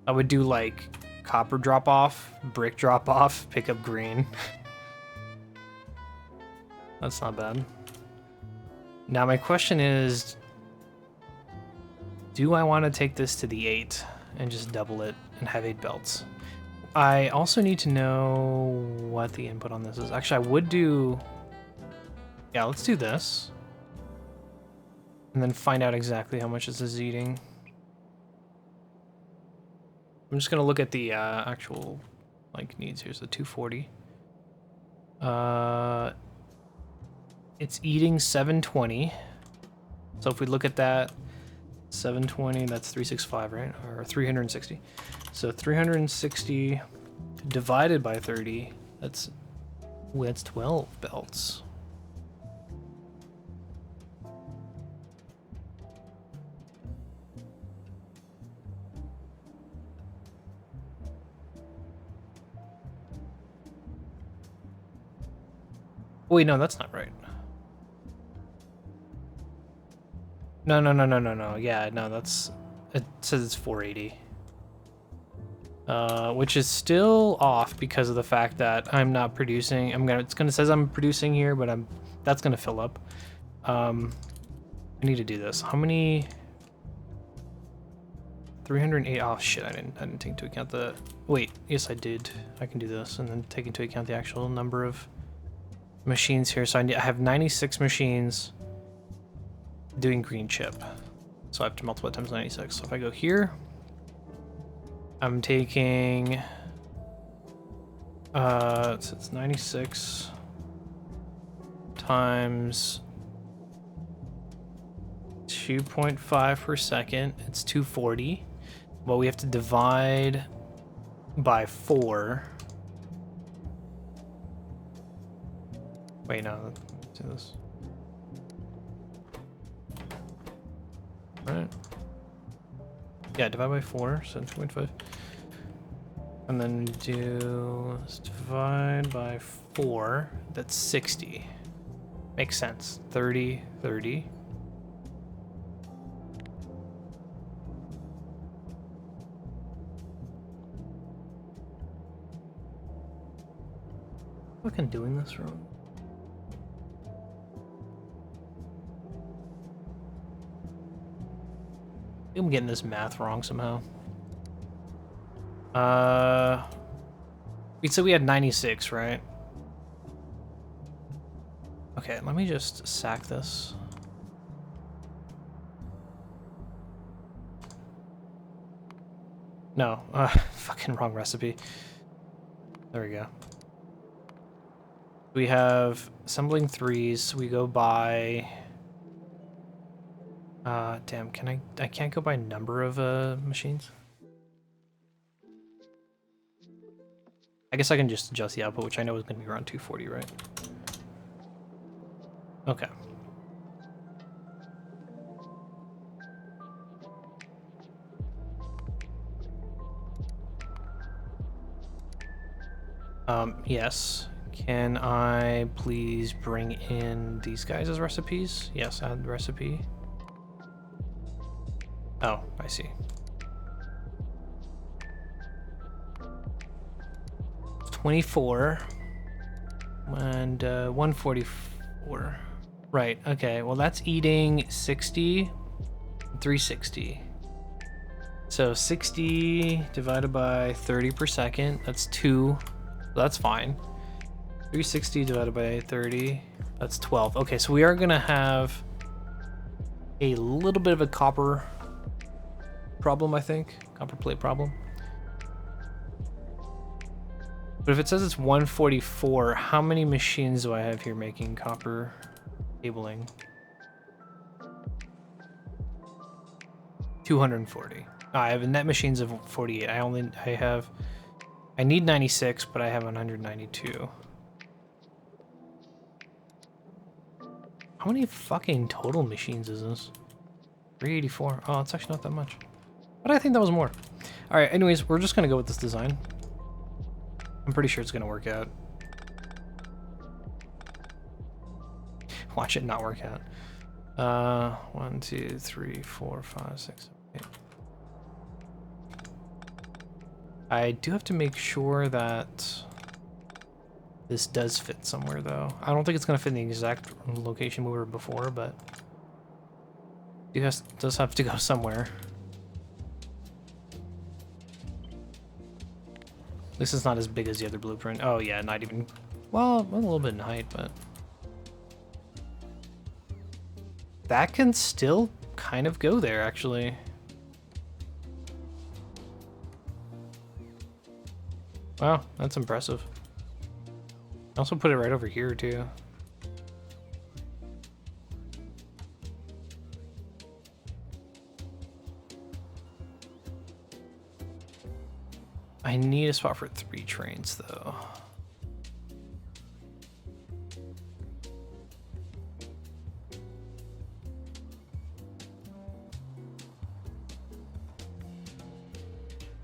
S1: I would do like copper drop off, brick drop off, pick up green. That's not bad. Now my question is, do I want to take this to the 8 and just double it and have 8 belts? I also need to know what the input on this is. Actually, I would do... Yeah, let's do this. And then find out exactly how much this is eating. I'm just going to look at the actual like needs here. So 240. It's eating 720. So if we look at that, 720, that's 365, right? Or 360. So 360 divided by 30, that's 12 belts. Wait, no, that's not right. No. Yeah, no, that's... It says it's 480. Which is still off because of the fact that I'm not producing. It's gonna says I'm producing here, but that's gonna fill up. I need to do this. How many? 308. Oh shit, I didn't take into account the. Wait, yes I did. I can do this and then take into account the actual number of machines here. So I have 96 machines doing green chip. So I have to multiply times 96. So if I go here, I'm taking so it's 96 times 2.5 per second. It's 240. Well, we have to divide by 4. Wait, no, let's do this. Right. Yeah, divide by 4, so 2.5. And then let's divide by 4. That's 60. Makes sense. 30, 30. I'm fucking doing this wrong. I'm getting this math wrong somehow. We said we had 96, right? Okay, let me just sack this. No, fucking wrong recipe. There we go. We have assembling 3s. We go by. Damn, I can't go by number of machines? I guess I can just adjust the output, which I know is going to be around 240, right? Okay. Yes. Can I please bring in these guys as recipes? Yes, add recipe. Oh, I see. $24 and 144. Right, okay, well that's eating 60, 360. So 60 divided by 30 per second, that's 2, so that's fine. 360 divided by 30, that's 12. Okay, so we are gonna have a little bit of a copper problem, I think. Copper plate problem. But if it says it's 144, how many machines do I have here making copper cabling? 240. I have net machines of 48. I need 96, but I have 192. How many fucking total machines is this? 384. Oh, it's actually not that much. But I think that was more. All right, anyways, we're just gonna go with this design. I'm pretty sure it's gonna work out. Watch it not work out. 1, 2, 3, 4, 5, 6, 7, 8. I do have to make sure that this does fit somewhere, though. I don't think it's gonna fit in the exact location we were before, but it does have to go somewhere. This is not as big as the other blueprint. Oh yeah, not even, well, a little bit in height, but that can still kind of go there, actually. Wow, that's impressive. I also put it right over here, too. I need a spot for 3 trains, though.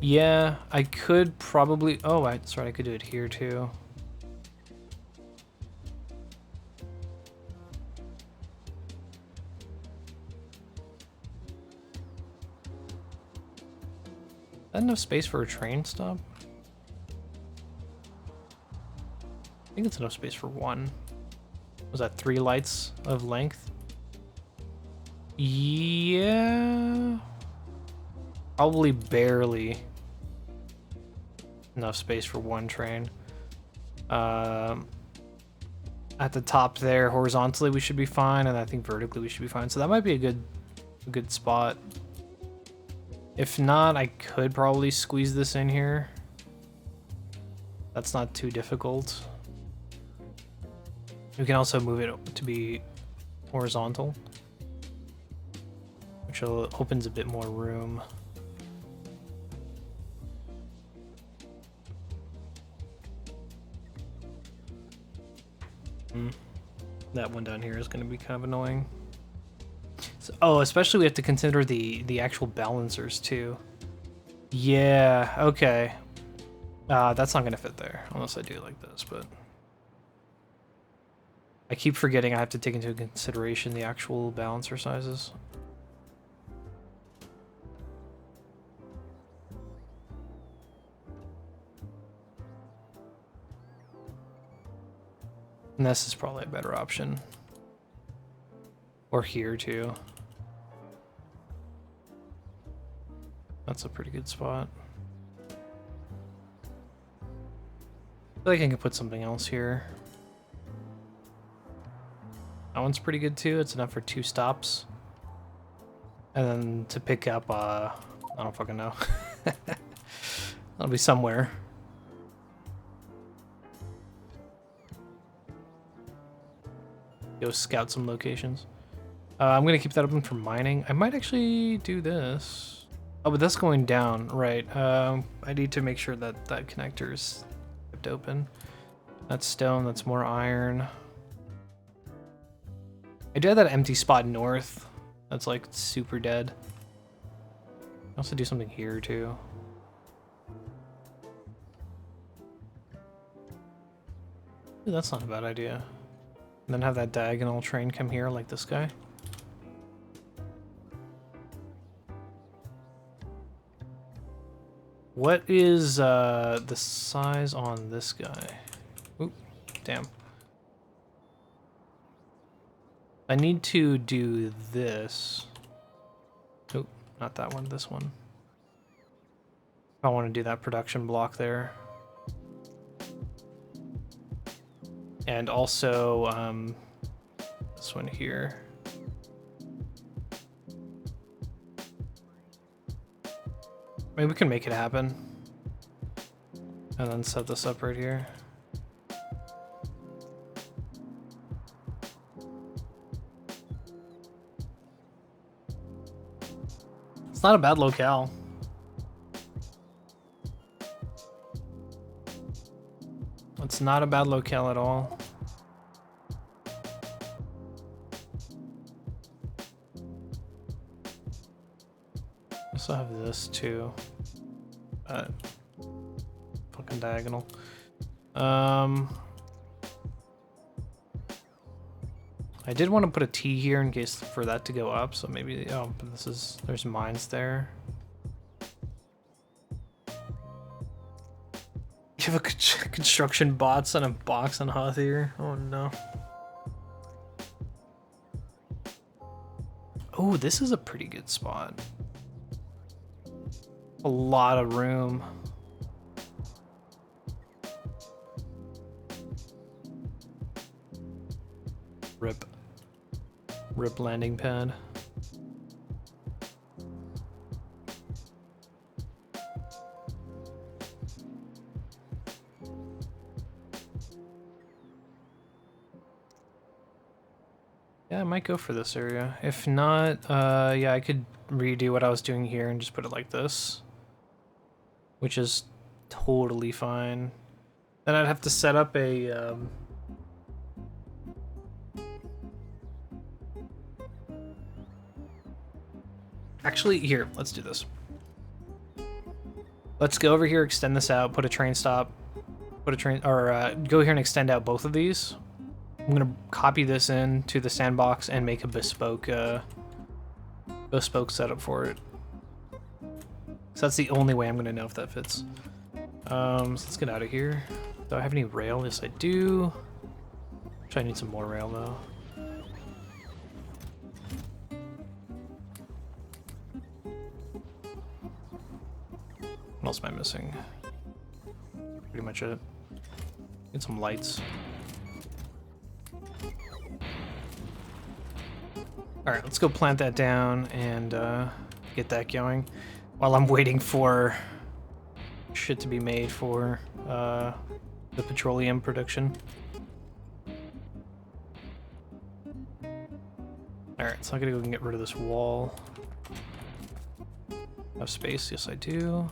S1: Yeah, I could probably... Oh, that's right, I could do it here, too. Is that enough space for a train stop? I think it's enough space for 1. Was that 3 lights of length? Yeah. Probably barely enough space for one train. At the top there, horizontally we should be fine, and I think vertically we should be fine. So that might be a good spot. If not, I could probably squeeze this in here. That's not too difficult. We can also move it to be horizontal, which opens a bit more room. That one down here is going to be kind of annoying. So, oh, especially we have to consider the actual balancers too. Yeah, okay. That's not going to fit there unless I do it like this, but I keep forgetting I have to take into consideration the actual balancer sizes. And this is probably a better option. Or here too. That's a pretty good spot. I feel like I can put something else here. That one's pretty good too. It's enough for 2 stops. And then to pick up, I don't fucking know. That'll be somewhere. Go scout some locations. I'm gonna keep that open for mining. I might actually do this. Oh, but that's going down, right? I need to make sure that that connector is kept open. That's stone. That's more iron. I do have that empty spot north. That's like super dead. I also do something here too. Ooh, that's not a bad idea. And then have that diagonal train come here like this guy. What is the size on this guy? Oop, damn. I need to do this. Oop, not that one, this one. I want to do that production block there. And also this one here. Maybe we can make it happen. And then set this up right here. It's not a bad locale. It's not a bad locale at all. I also have this too. Fucking diagonal. I did want to put a T here in case for that to go up, so maybe, oh, but this is, there's mines there. You have a construction bots on a box on Hoth here? Oh no. Oh, this is a pretty good spot. A lot of room. Rip landing pad. Yeah, I might go for this area. If not, yeah, I could redo what I was doing here and just put it like this, which is totally fine. Then I'd have to set up a actually, here, let's do this. Let's go over here, extend this out, put a train stop, put a train, or go here and extend out both of these. I'm gonna copy this in to the sandbox and make a bespoke setup for it. So that's the only way I'm gonna know if that fits. So let's get out of here. Do I have any rail? Yes, I do. Actually, I need some more rail though. else am I missing? Pretty much it. Get some lights. Alright, let's go plant that down and get that going. While I'm waiting for shit to be made for the petroleum production. Alright, so I'm gonna go and get rid of this wall. Have space? Yes, I do.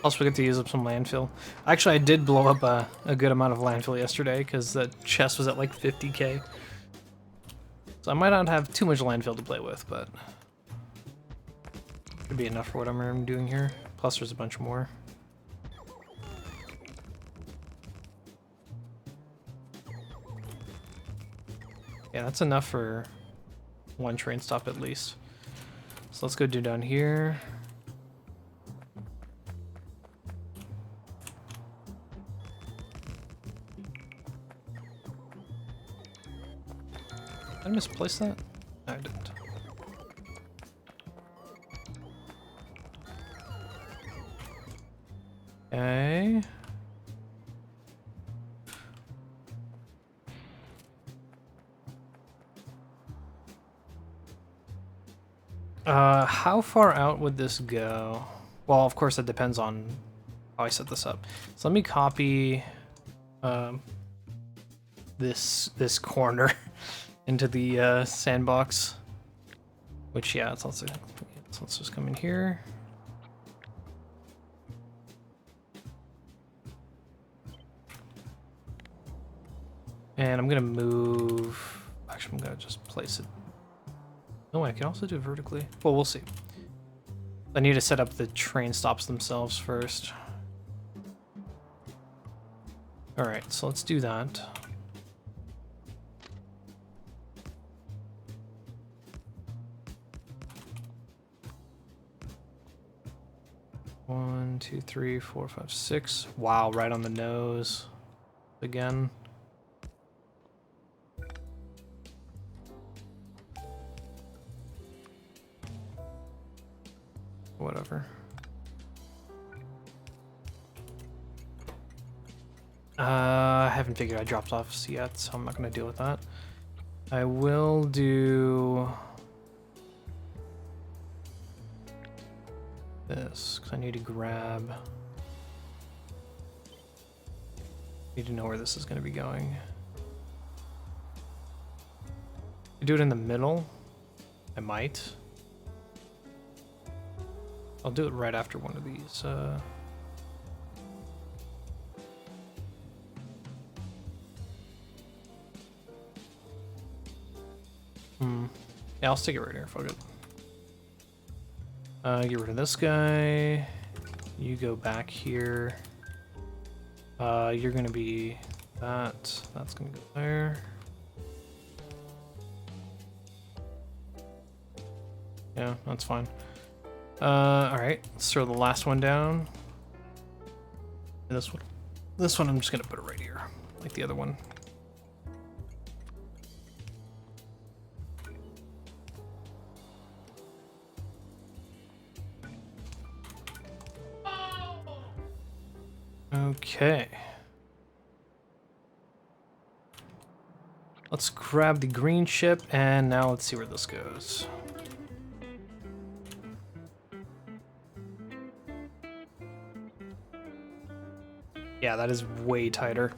S1: Also, we get to use up some landfill. Actually, I did blow up a good amount of landfill yesterday because the chest was at like 50k. So I might not have too much landfill to play with, but should be enough for what I'm doing here. Plus, there's a bunch more. Yeah, that's enough for one train stop at least. So let's go do down here. Did I misplace that? No, I didn't. Okay. How far out would this go? Well, of course, it depends on how I set this up. So let me copy this corner into the sandbox. Which, yeah, so let's just come in here. And I'm gonna move. Actually, I'm gonna just place it. Oh, I can also do it vertically. Well, we'll see. I need to set up the train stops themselves first. All right, so let's do that. One, two, three, four, five, six. Wow, right on the nose. Again. Whatever. I haven't figured I dropped off yet, so I'm not gonna deal with that. I will do this because I need to grab. Need to know where this is gonna be going. Do it in the middle. I might. I'll do it right after one of these. Yeah, I'll stick it right here. Fuck it. Get rid of this guy. You go back here. You're gonna be that. That's gonna go there. Yeah, that's fine. Alright, let's throw the last one down. And this one I'm just gonna put it right here, like the other one. Okay. Let's grab the green ship, and now let's see where this goes. Yeah, that is way tighter.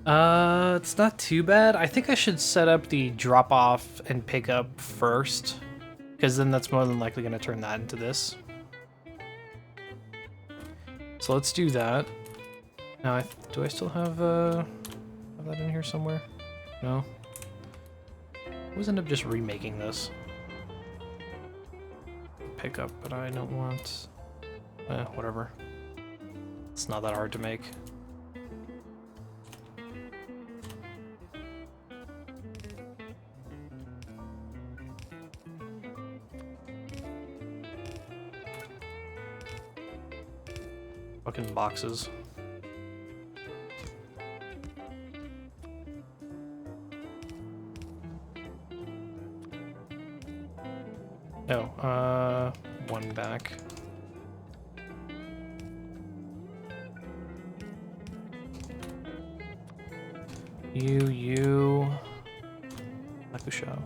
S1: It's not too bad. I think I should set up the drop off and pick up first, because then that's more than likely going to turn that into this. So let's do that. Now, do I still have that in here somewhere? No. I always end up just remaking this. Pick up, but I don't want. Whatever. It's not that hard to make. Fucking boxes. Oh, one back. You. Like a show.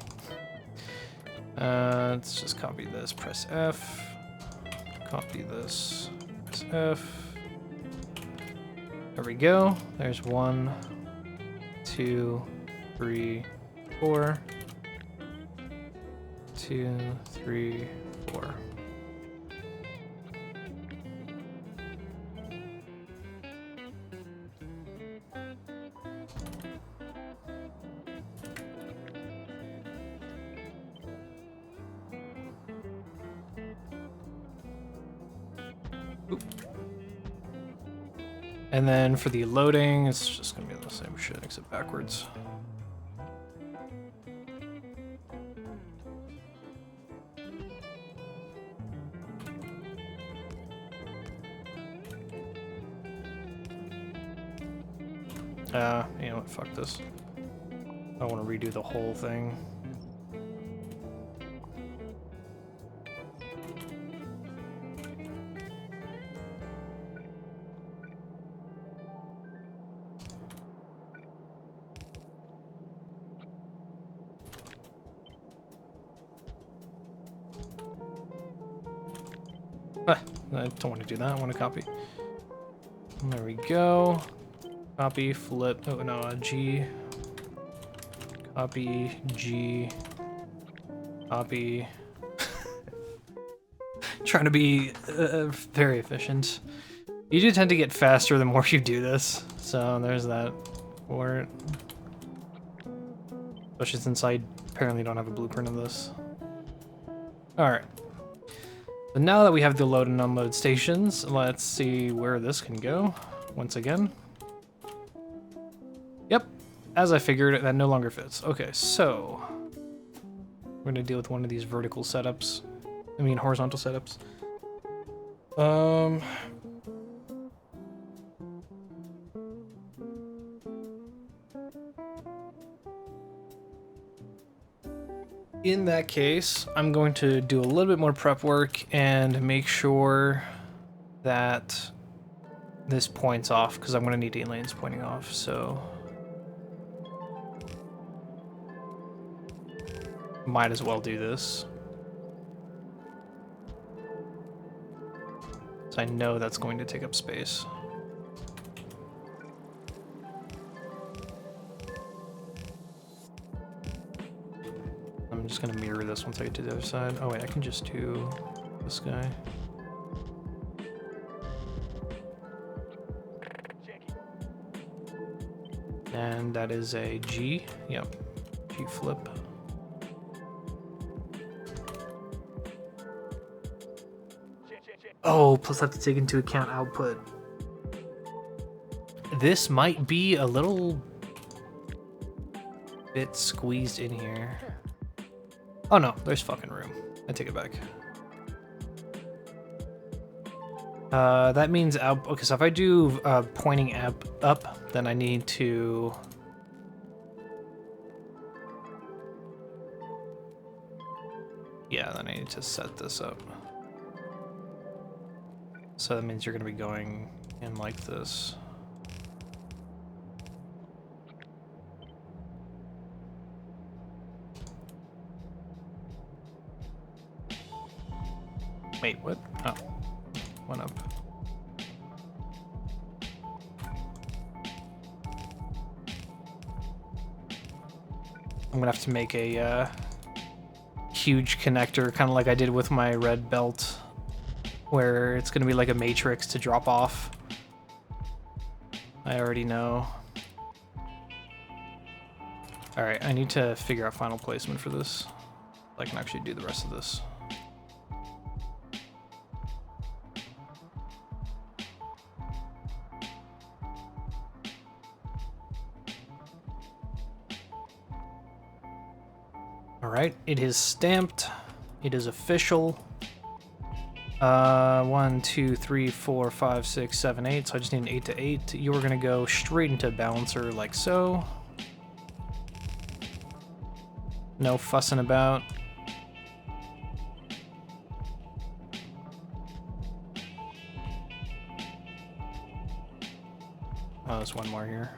S1: Let's just copy this, press F. Copy this, press F. There we go. There's 1, 2, 3, 4. 2, 3, 4. Oop. And then for the loading, it's just gonna be the same shit except backwards. You know what, fuck this. I want to redo the whole thing. I don't want to do that, I want to copy. There we go. Copy, flip, oh no, G. Copy, G. Copy. Trying to be very efficient. You do tend to get faster the more you do this, so there's that for it. Especially since I apparently don't have a blueprint of this. Alright. So now that we have the load and unload stations, let's see where this can go once again. Yep, as I figured, that no longer fits. Okay, so we're gonna deal with one of these vertical setups. I mean horizontal setups. In that case, I'm going to do a little bit more prep work and make sure that this points off, because I'm going to need 8 lanes pointing off, so might as well do this. So I know that's going to take up space. I'm just gonna mirror this once I get to the other side. Oh wait, I can just do this guy. And that is a G. Yep, G flip. Oh, plus I have to take into account output. This might be a little bit squeezed in here. Oh no, there's fucking room. I take it back. That means out. Okay, so if I do pointing up, then I need to. Yeah, then I need to set this up. So that means you're gonna be going in like this. Wait, what? Oh, one up. I'm gonna have to make a huge connector, kind of like I did with my red belt, where it's gonna be like a matrix to drop off. I already know. All right, I need to figure out final placement for this, so I can actually do the rest of this. All right, it is stamped. It is official. 1, 2, 3, 4, 5, 6, 7, 8. So I just need an 8 to 8. You are gonna go straight into balancer like so. No fussing about. Oh, there's one more here.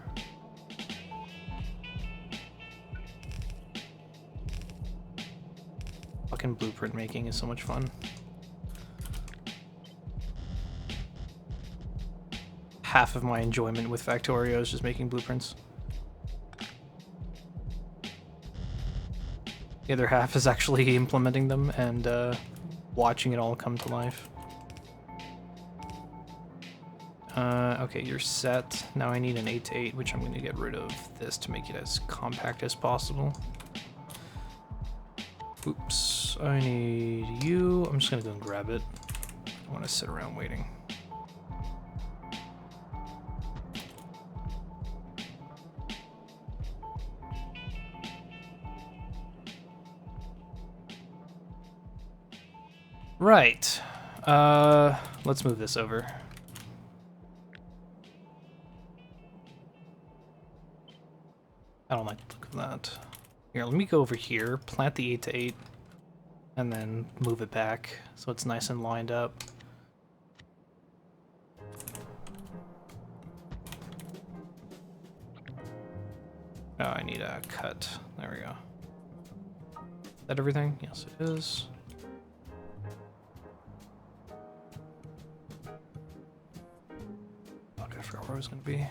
S1: Fucking blueprint making is so much fun. Half of my enjoyment with Factorio is just making blueprints. The other half is actually implementing them and watching it all come to life. Okay, you're set. Now I need an 8 to 8, which I'm going to get rid of this to make it as compact as possible. Oops, I need you. I'm just going to go and grab it. I don't want to sit around waiting. Right. Let's move this over. I don't like the look of that. Here, let me go over here, plant the 8 to 8, and then move it back so it's nice and lined up. Oh, I need a cut. There we go. Is that everything? Yes, it is. Okay, I forgot where I was going to be.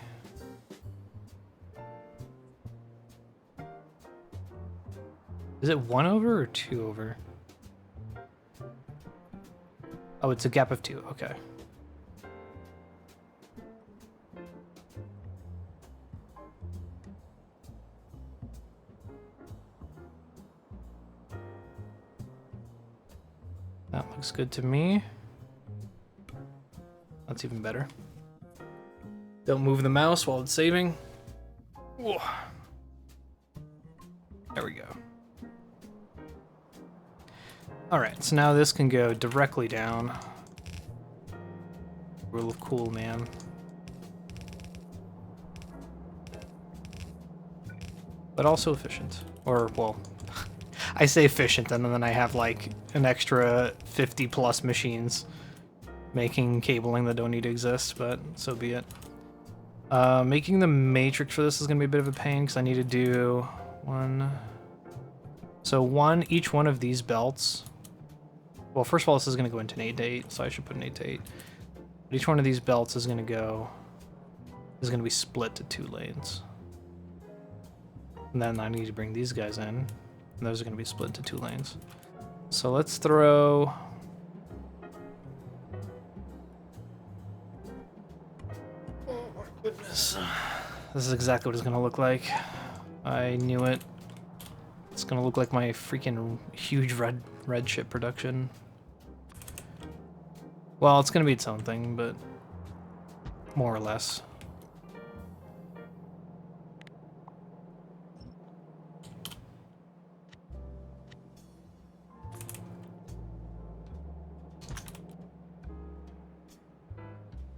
S1: Is it 1 over or 2 over? Oh, it's a gap of 2. Okay. That looks good to me. That's even better. Don't move the mouse while it's saving. Whoa. There we go. Alright, so now this can go directly down. Real cool, man. But also efficient. Or, well, I say efficient, and then I have like an extra 50 plus machines making cabling that don't need to exist, but so be it. Making the matrix for this is going to be a bit of a pain because I need to do one. So each one of these belts. Well, first of all, this is going to go into an 8 to 8, so I should put an 8 to 8. But each one of these belts is going to be split to 2 lanes. And then I need to bring these guys in, and those are going to be split to 2 lanes. So let's throw... Oh my goodness. This is exactly what it's going to look like. I knew it. It's going to look like my freaking huge red chip production. Well, it's going to be its own thing, but more or less.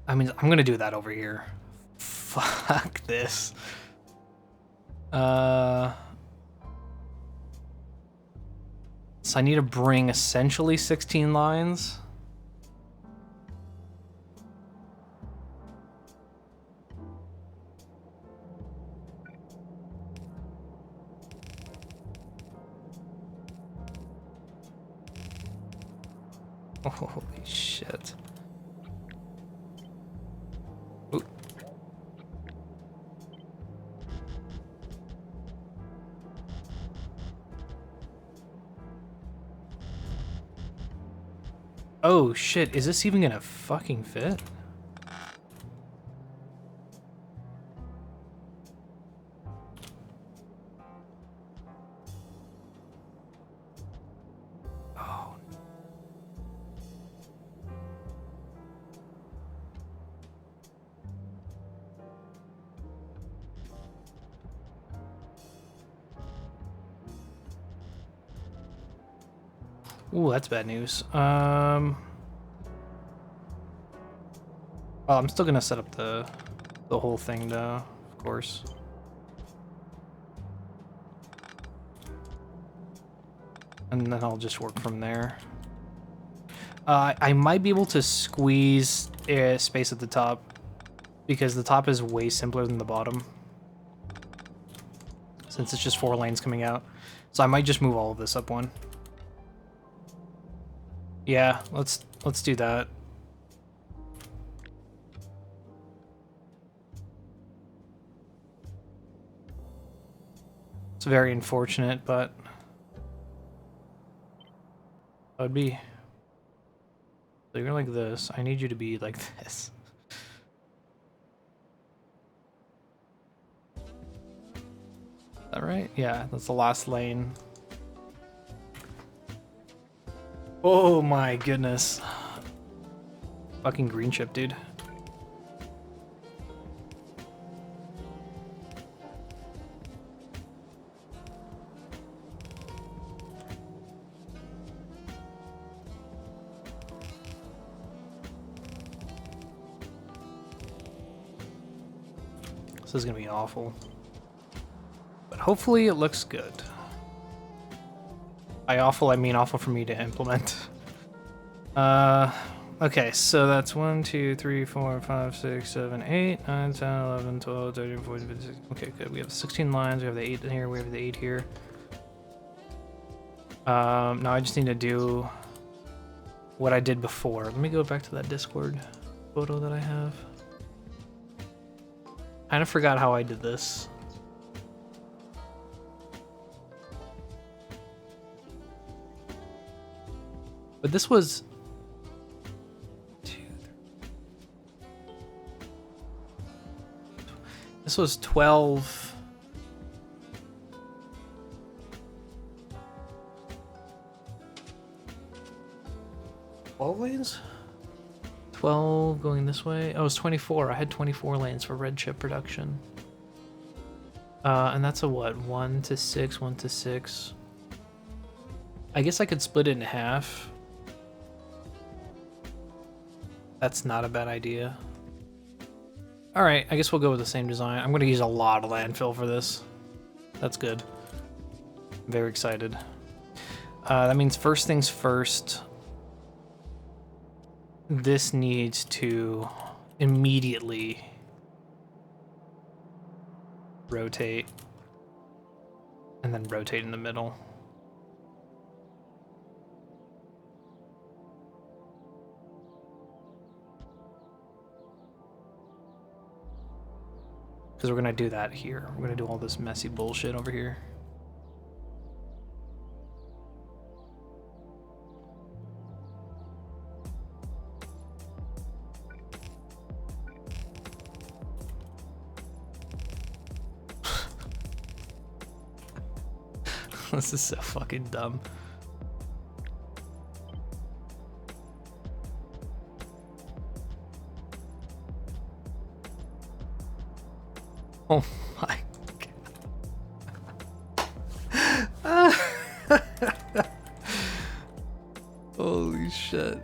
S1: I mean, I'm going to do that over here. Fuck this. So I need to bring essentially 16 lines. Holy shit. Ooh. Oh shit, is this even gonna fucking fit? Ooh, that's bad news. Well, I'm still gonna set up the whole thing though, of course. And then I'll just work from there. I might be able to squeeze space at the top because the top is way simpler than the bottom, since it's just 4 lanes coming out. So I might just move all of this up one. Yeah, let's do that. It's very unfortunate, but that would be. So you're like this. I need you to be like this. Is that right? Yeah, that's the last lane. Oh my goodness. Fucking green chip, dude. This is gonna be awful. But hopefully it looks good. By awful, I mean awful for me to implement. Okay, so that's 1, 2, 3, 4, 5, 6, 7, 8, 9, 10, 11, 12, 13, 14, 15, 16. Okay, good. We have 16 lines, we have the 8 in here, we have the 8 here. Now I just need to do what I did before. Let me go back to that Discord photo that I have. Kind of forgot how I did this. But this was 2, 3. This was 12. Lanes? 12 going this way. Oh, it's 24. I had 24 lanes for red chip production. And that's a what? 1 to 6, 1 to 6. I guess I could split it in half. That's not a bad idea. Alright, I guess we'll go with the same design. I'm going to use a lot of landfill for this. That's good. I'm very excited. That means first things first. This needs to immediately rotate and then rotate in the middle. Because we're going to do that here. We're going to do all this messy bullshit over here. This is so fucking dumb. Oh my god. Holy shit.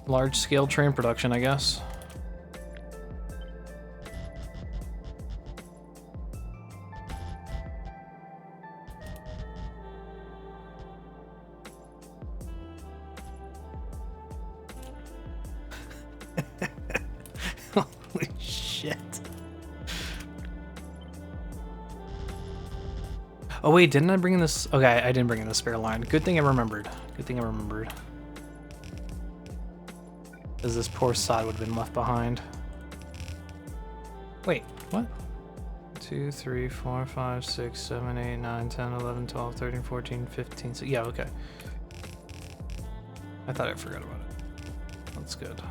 S1: Large-scale train production, I guess. Holy shit. Oh wait, didn't I bring in this? Okay, I didn't bring in the spare line. Good thing I remembered. Good thing I remembered. Because this poor side would have been left behind. Wait, what? 2, 3, 4, 5, 6, 7, 8, 9, 10, 11, 12, 13, 14, 15. So yeah, okay. I thought I forgot about it. That's good.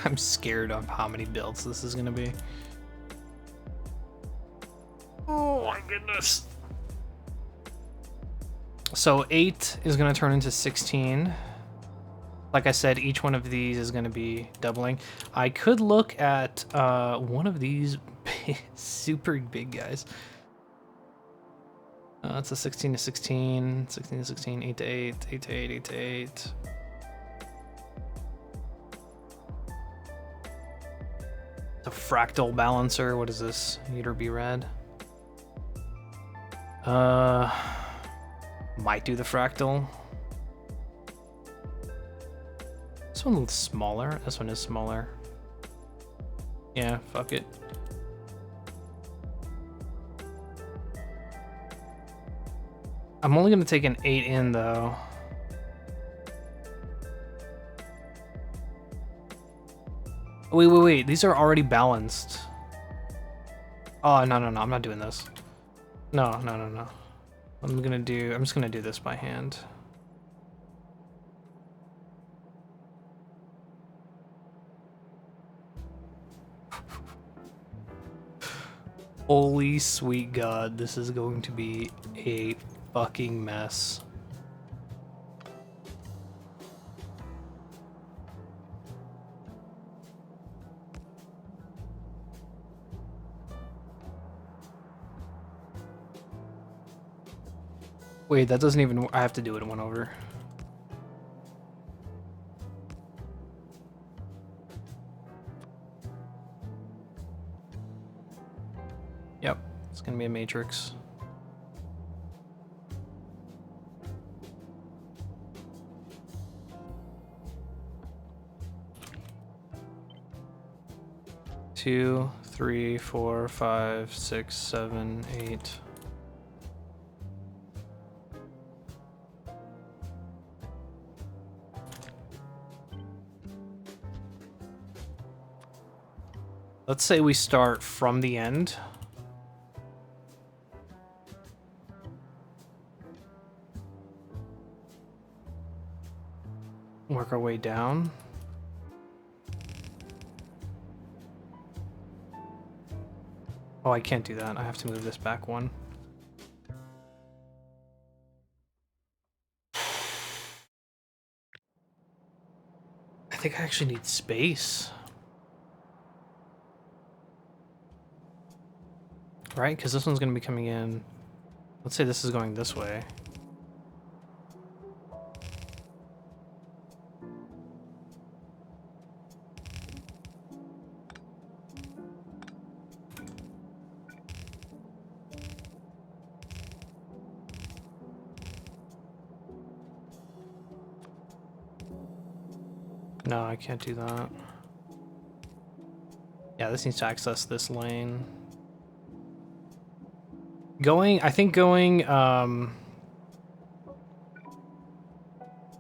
S1: I'm scared of how many builds this is gonna be. Oh my goodness. So 8 is gonna turn into 16. Like I said, each one of these is gonna be doubling. I could look at one of these super big guys. It's a 16 to 16, 16 to 16, 8 to 8, 8 to 8, 8 to 8. It's a fractal balancer. What is this? Need or be read? Might do the fractal. This one's smaller. This one is smaller. Yeah, fuck it. I'm only gonna take an 8 in though. Wait. These are already balanced. Oh, no. I'm not doing this. No. I'm just gonna do this by hand. Holy sweet God, this is going to be a fucking mess. Wait, that doesn't even... I have to do it in 1 over. Yep, it's gonna be a matrix. Two, 3, 4, 5, 6, 7, 8. Let's say we start from the end. Work our way down. Oh, I can't do that. I have to move this back 1. I think I actually need space. Right? Because this one's going to be coming in. Let's say this is going this way. No, I can't do that. Yeah, this needs to access this lane. I think going, fuck.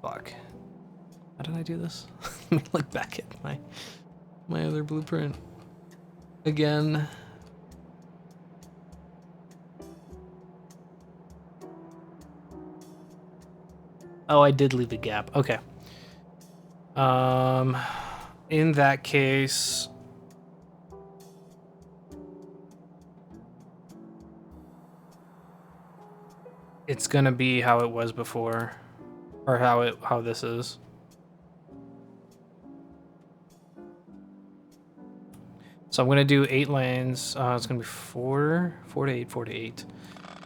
S1: How did I do this? Let me look back at my other blueprint. Again. Oh, I did leave a gap. Okay. In that case... It's gonna be how it was before. Or how this is. So I'm gonna do 8 lanes. It's gonna be 4 to 8, 4 to 8.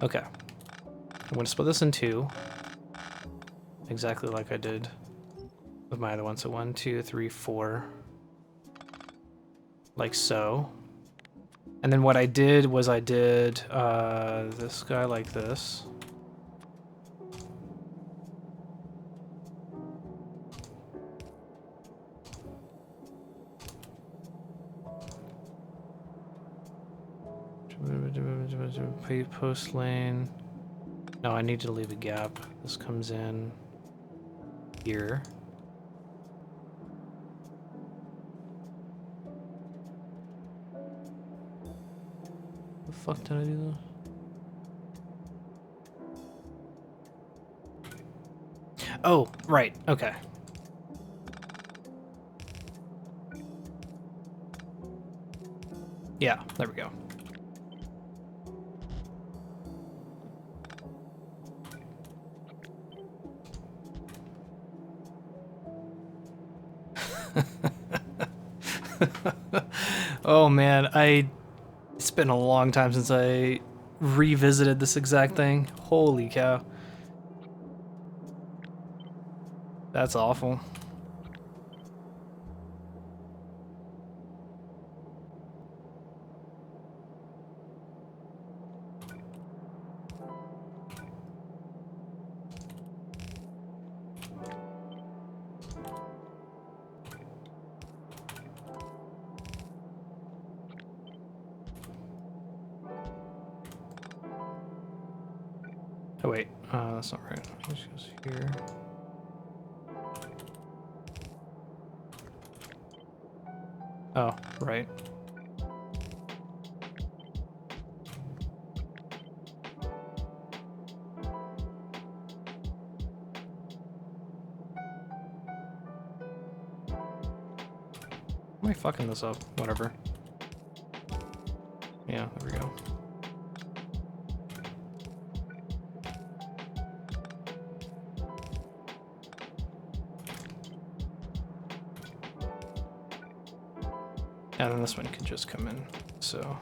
S1: Okay. I'm gonna split this in 2. Exactly like I did with my other one. So 1, 2, 3, 4. Like so. And then what I did was I did this guy like this. Post lane. No, I need to leave a gap. This comes in here. The fuck did I do that? Oh, right. Okay. Yeah, there we go. Oh man, it's been a long time since I revisited this exact thing. Holy cow. That's awful. Oh wait, that's not right. It goes here. Oh, right. Am I fucking this up? Whatever. Yeah, there we go. And then this one can just come in, so.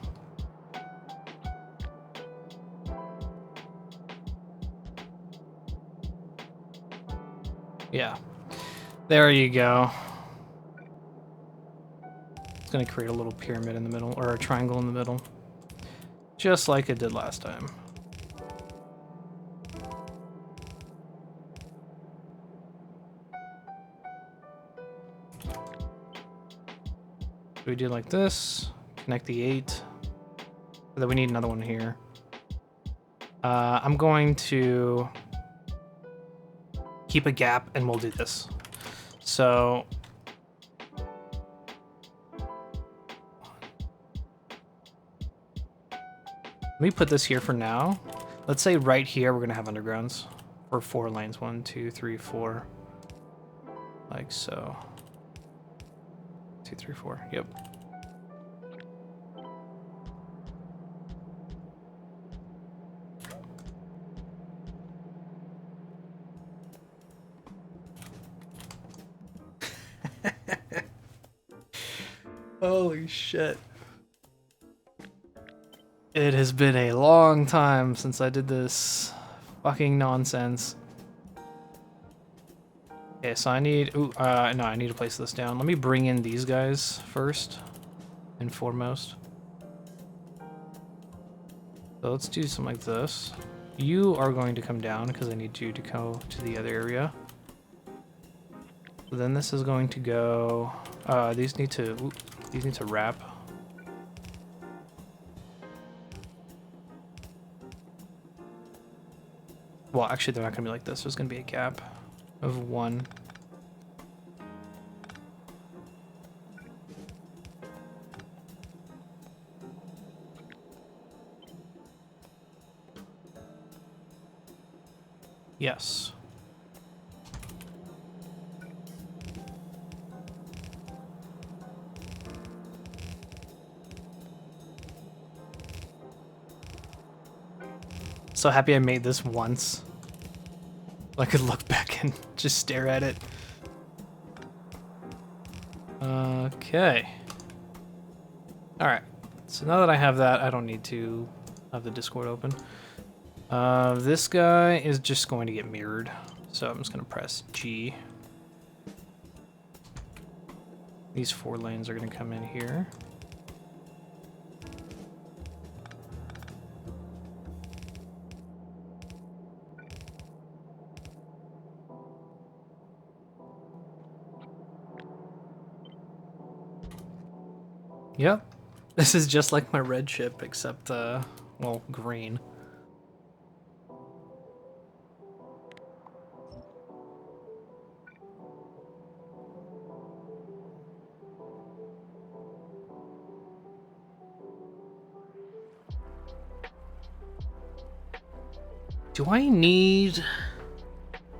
S1: Yeah, there you go. It's gonna create a little pyramid in the middle, or a triangle in the middle. Just like it did last time. We do like this, connect the 8, and then we need another one here. I'm going to keep a gap and we'll do this. So let me put this here for now. Let's say right here we're gonna have undergrounds for 4 lanes. 1, 2, 3, 4. Like so. 2, 3, 4. Yep. Holy shit. It has been a long time since I did this fucking nonsense. Okay, so I need... Ooh, no, I need to place this down. Let me bring in these guys first and foremost. So let's do something like this. You are going to come down because I need you to go to the other area. So then this is going to go... these need to wrap. Well, actually, they're not going to be like this. There's going to be a gap of 1. Yes. So happy I made this once. I could look back and just stare at it. Okay. Alright. So now that I have that, I don't need to have the Discord open. This guy is just going to get mirrored. So I'm just going to press G. These 4 lanes are going to come in here. Yep. This is just like my red ship, except, well, green. Do I need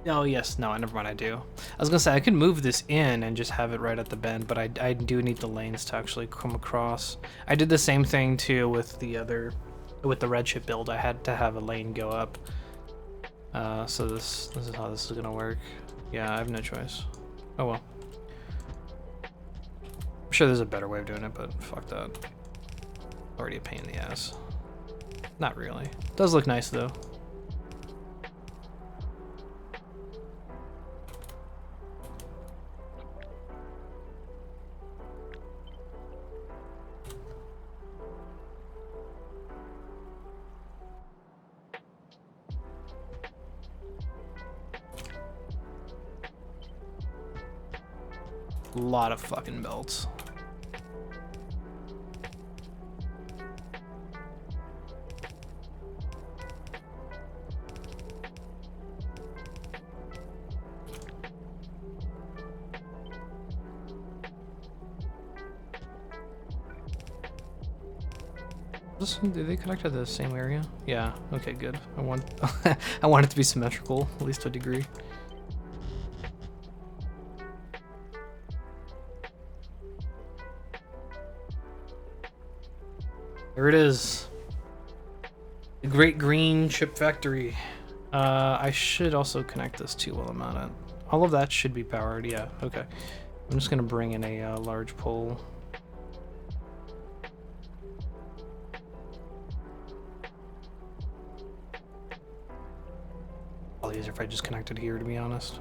S1: Oh, yes. No, never mind. I do. I was going to say, I could move this in and just have it right at the bend, but I do need the lanes to actually come across. I did the same thing, too, with the red chip build. I had to have a lane go up. So this is how this is going to work. Yeah, I have no choice. Oh, well. I'm sure there's a better way of doing it, but fuck that. Already a pain in the ass. Not really. Does look nice, though. A lot of fucking belts. Do they connect to the same area? Yeah. Okay, good. I want I want it to be symmetrical, at least to a degree. There it is. The Great Green Chip Factory. I should also connect this too while I'm at it. All of that should be powered. Yeah. Okay. I'm just gonna bring in a large pole. Probably easier if I just connected here, to be honest.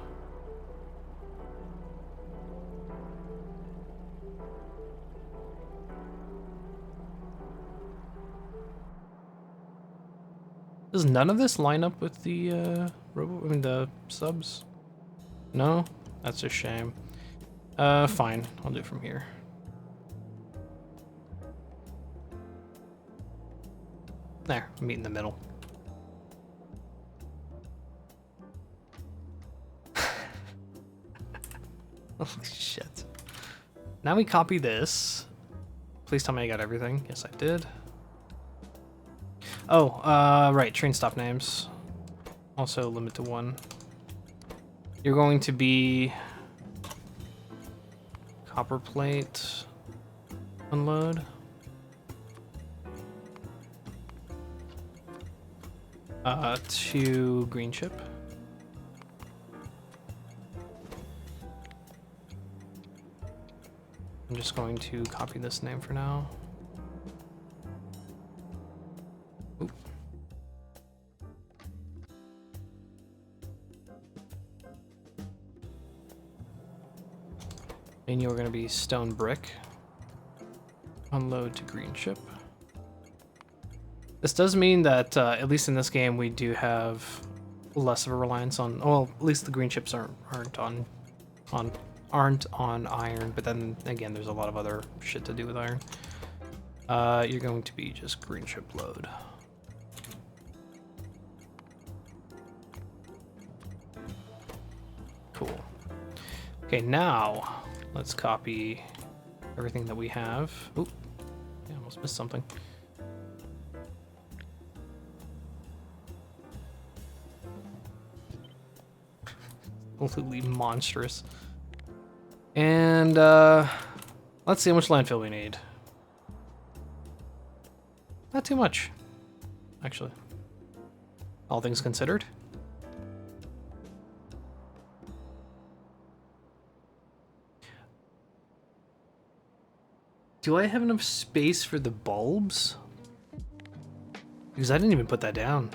S1: Does none of this line up with the the subs? No? That's a shame. Fine. I'll do it from here. There, meet in the middle. Holy shit. Now we copy this. Please tell me I got everything. Yes, I did. Oh, right, train stop names. Also limit to 1. You're going to be copper plate unload. To green chip. I'm just going to copy this name for now. Oop. And you're going to be stone brick. Unload to green chip. This does mean that, at least in this game, we do have less of a reliance on, well, at least the green chips aren't on iron, but then again, there's a lot of other shit to do with iron. You're going to be just green chip load. Cool. Okay, now let's copy everything that we have. Oop, yeah, almost missed something. Absolutely monstrous. And let's see how much landfill we need. Not too much, actually. All things considered. Do I have enough space for the bulbs? Because I didn't even put that down.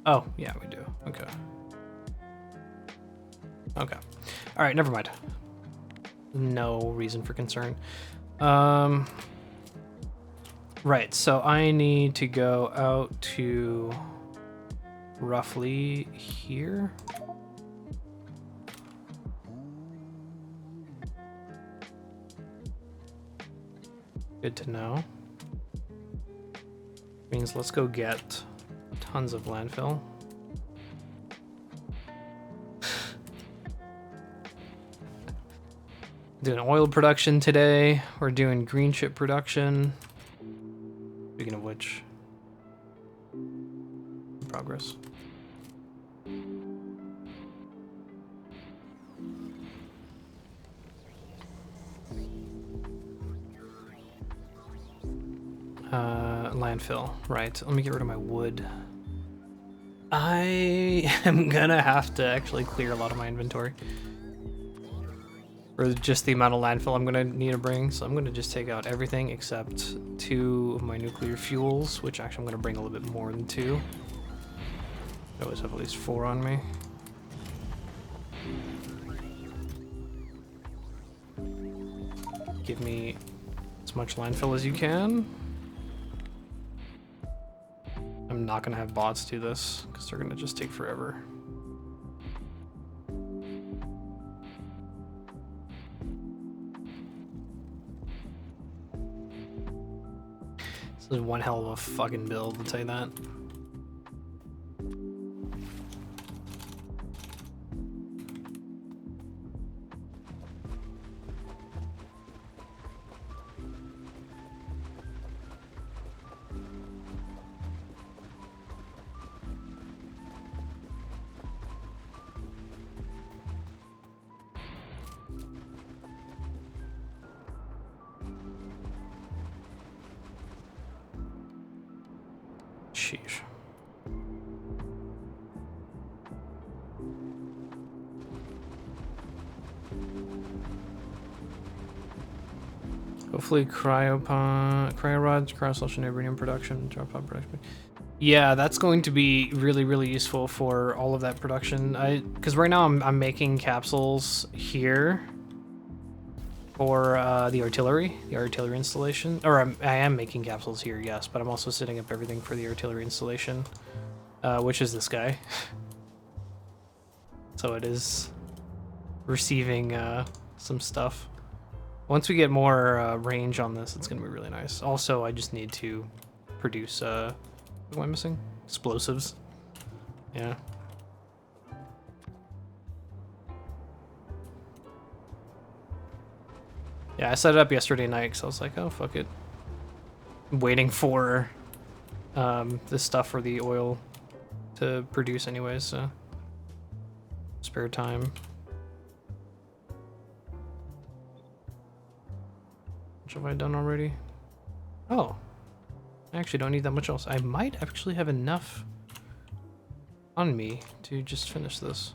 S1: Oh, yeah, we do. Okay. Okay. All right, never mind. No reason for concern. Right, so I need to go out to roughly here. Good to know. Means let's go get tons of landfill. Doing oil production today. We're doing green chip production. Speaking of which, progress. Landfill. Right. Let me get rid of my wood. I am gonna have to actually clear a lot of my inventory. For just the amount of landfill I'm gonna need to bring. So I'm gonna just take out everything except 2 of my nuclear fuels, which actually I'm gonna bring a little bit more than 2. I always have at least 4 on me. Give me as much landfill as you can. I'm not gonna have bots do this because they're gonna just take forever. This is one hell of a fucking build, I'll tell you that. Sheesh. Hopefully cryo rods, cryo-solution Iberian production, drop pod production. Yeah, that's going to be really, really useful for all of that production. Because right now I'm making capsules here for the artillery installation. Or I am making capsules here, yes, but I'm also setting up everything for the artillery installation, which is this guy. So it is receiving some stuff. Once we get more range on this, it's going to be really nice. Also, I just need to produce, what am I missing? Explosives. Yeah. Yeah, I set it up yesterday night because I was like, oh, fuck it. I'm waiting for this stuff for the oil to produce anyways, so spare time. Which have I done already? Oh, I actually don't need that much else. I might actually have enough on me to just finish this.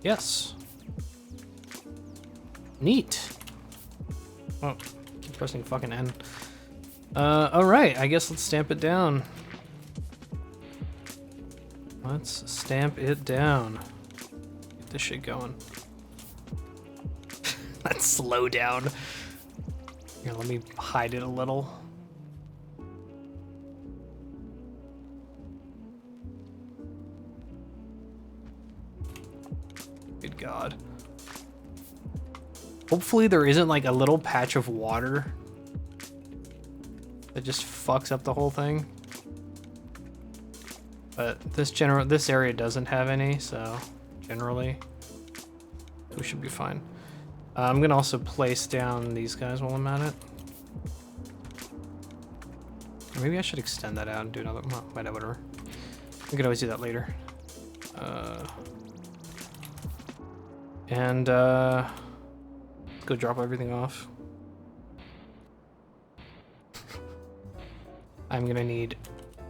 S1: Yes. Neat. Oh, keep pressing fucking N. Alright, I guess let's stamp it down. Let's stamp it down. Get this shit going. Let's slow down. Here, let me hide it a little. Good God. Hopefully there isn't like a little patch of water that just fucks up the whole thing. But this area doesn't have any, so generally we should be fine. I'm gonna also place down these guys while I'm at it. Or maybe I should extend that out and do another, well, whatever. We could always do that later. Let's go drop everything off. I'm gonna need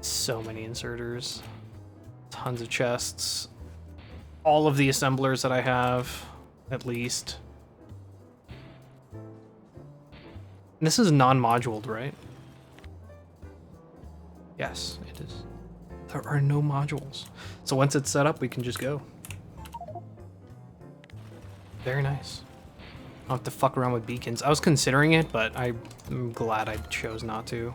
S1: so many inserters, tons of chests, all of the assemblers that I have, at least. And this is non-moduled, right? Yes, it is. There are no modules. So once it's set up, we can just go. Very nice. I don't have to fuck around with beacons. I was considering it, but I'm glad I chose not to.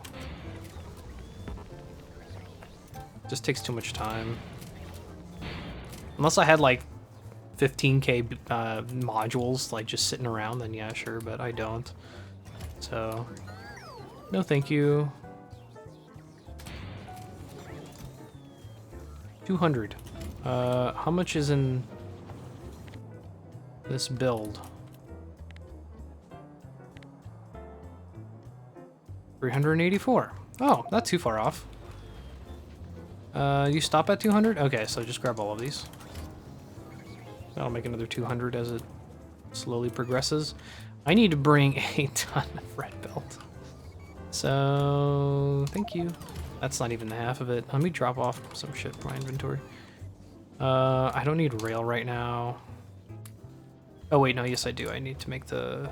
S1: Just takes too much time. Unless I had like 15k modules like just sitting around, then yeah, sure, but I don't. So, no thank you. 200. How much is in this build? 384. Oh, not too far off. You stop at 200? Okay, so just grab all of these. That'll make another 200 as it slowly progresses. I need to bring a ton of red belt. So, thank you. That's not even the half of it. Let me drop off some shit from my inventory. I don't need rail right now. Oh wait, no, yes I do. I need to make the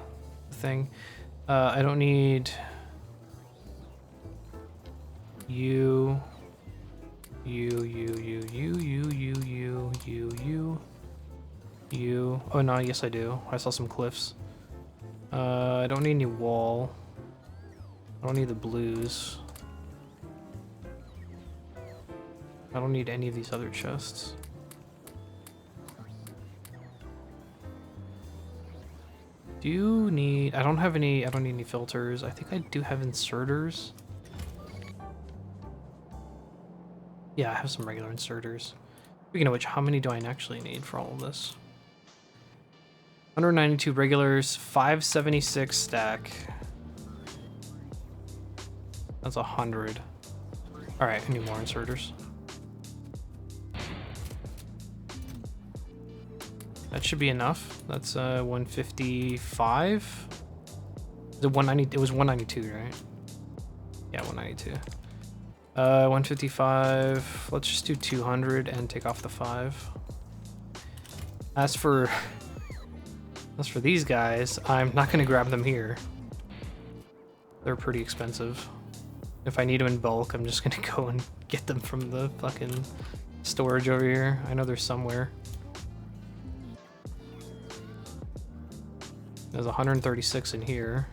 S1: thing. I don't need you. Oh no, yes I do. I saw some cliffs. I don't need any wall. I don't need the blues. I don't need any of these other chests. Do you need... I don't need any filters. I think I do have inserters. Yeah, I have some regular inserters. Speaking of which, how many do I actually need for all of this? 192 regulars, 576 stack. That's 100. Alright, I need more inserters. That should be enough. That's 155. Is it 190? It was 192, right? Yeah, 192. 155. Let's just do 200 and take off the 5. As for these guys, I'm not gonna grab them here. They're pretty expensive. If I need them in bulk, I'm just gonna go and get them from the fucking storage over here. I know they're somewhere. There's 136 in here.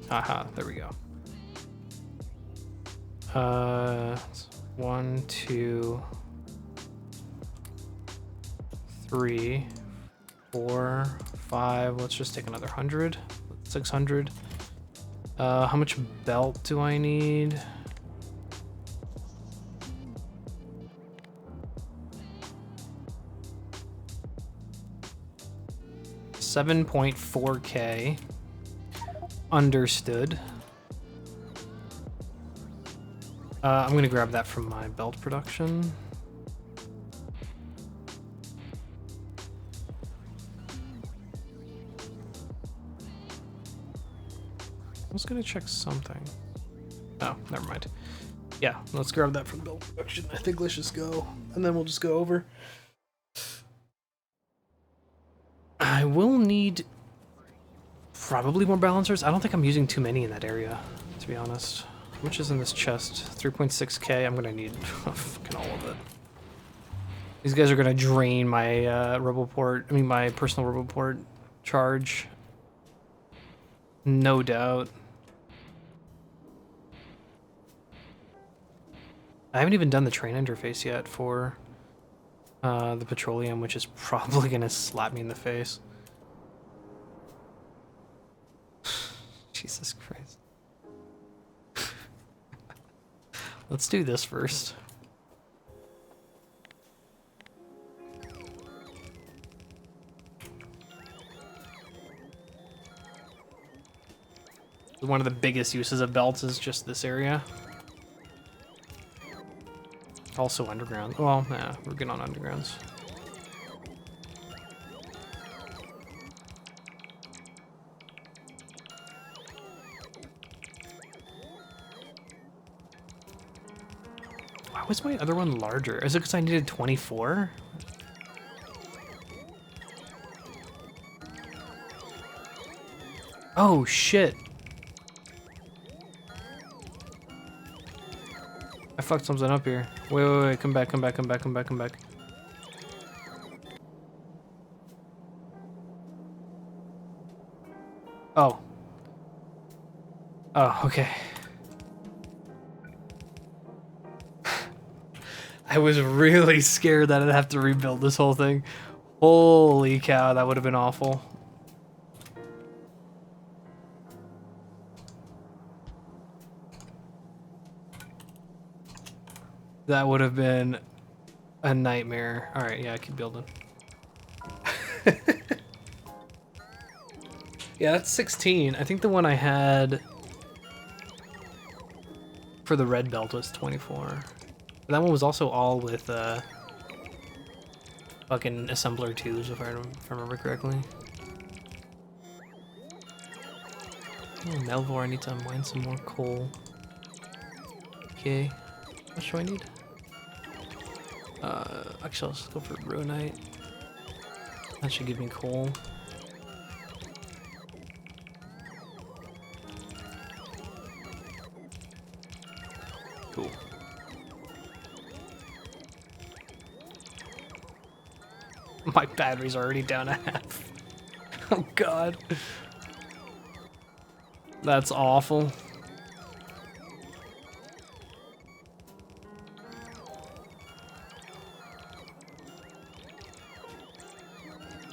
S1: Aha, there we go. 1, 2, 3, 4, 5. Let's just take another 100. 600. How much belt do I need? $7.4K. Understood. I'm gonna grab that from my belt production. I was gonna check something. Oh, never mind. Yeah, let's grab that from belt production. I think let's just go, and then we'll just go over. I will need probably more balancers. I don't think I'm using too many in that area, to be honest. How much is in this chest? 3.6K. I'm gonna need fucking all of it. These guys are gonna drain my my personal roboport charge. No doubt. I haven't even done the train interface yet for the petroleum, which is probably gonna slap me in the face. Jesus Christ. Let's do this first. One of the biggest uses of belts is just this area. Also underground. Well, nah, we're good on undergrounds. Why was my other one larger? Is it because I needed 24? Oh, shit. I fucked something up here. Wait, come back. Oh. Oh, okay. I was really scared that I'd have to rebuild this whole thing. Holy cow, that would have been awful. That would have been a nightmare. All right, yeah, keep building. Yeah, that's 16. I think the one I had for the red belt was 24. But that one was also all with fucking assembler 2s, if I remember correctly. Oh, Melvor, I need to mine some more coal. Okay, how much do I need? Actually, let's go for Ruinite. That should give me coal. Cool. My battery's already down a half. Oh god. That's awful.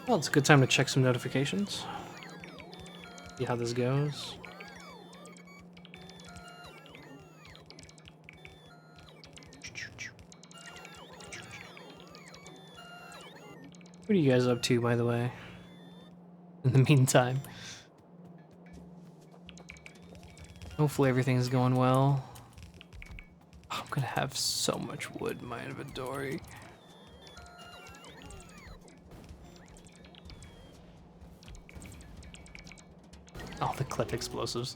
S1: Well, it's a good time to check some notifications. See how this goes. What are you guys up to, by the way? In the meantime. Hopefully everything's going well. I'm gonna have so much wood in my inventory. Oh, the clip explosives.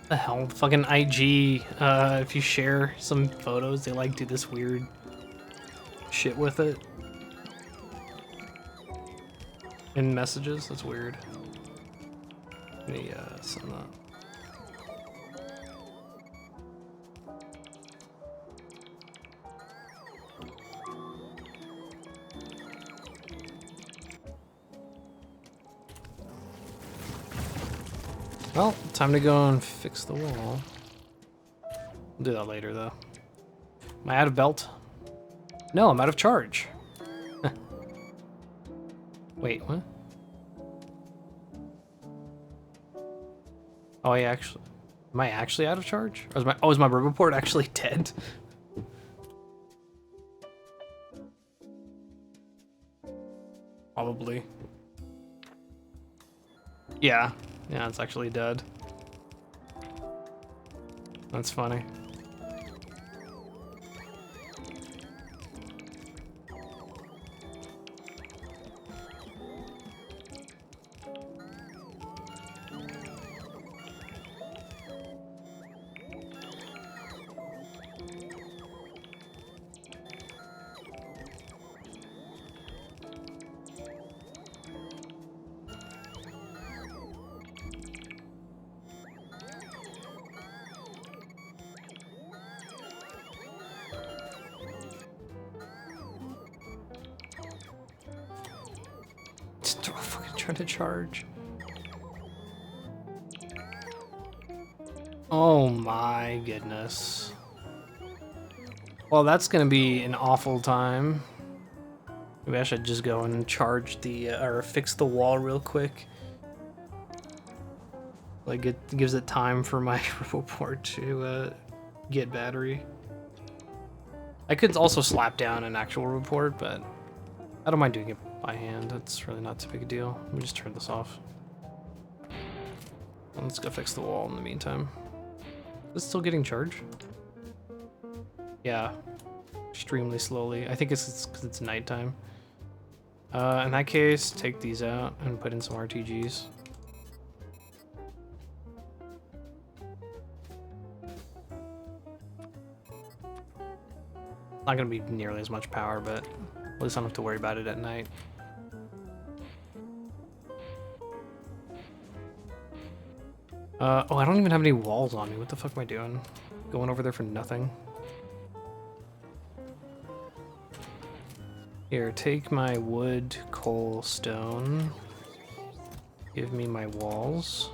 S1: The hell, fucking IG, if you share some photos, they like do this weird shit with it. In messages, that's weird. Let me, send that. Well, time to go and fix the wall. We'll do that later, though. Am I out of belt? No, I'm out of charge. Wait, what? Oh, I actually... Am I actually out of charge? Or is my report actually dead? Probably. Yeah. Yeah, it's actually dead. That's funny. Still fucking trying to charge. Oh my goodness. Well, that's gonna be an awful time. Maybe I should just go and charge the, or fix the wall real quick. Like, it gives it time for my report to get battery. I could also slap down an actual report, but I don't mind doing it by hand. That's really not too big a deal. Let me just turn this off. And let's go fix the wall in the meantime. Is it still getting charged? Yeah. Extremely slowly. I think it's because it's nighttime. In that case, take these out and put in some RTGs. Not gonna be nearly as much power, but at least I don't have to worry about it at night. Oh, I don't even have any walls on me. What the fuck am I doing? Going over there for nothing. Here, take my wood, coal, stone. Give me my walls.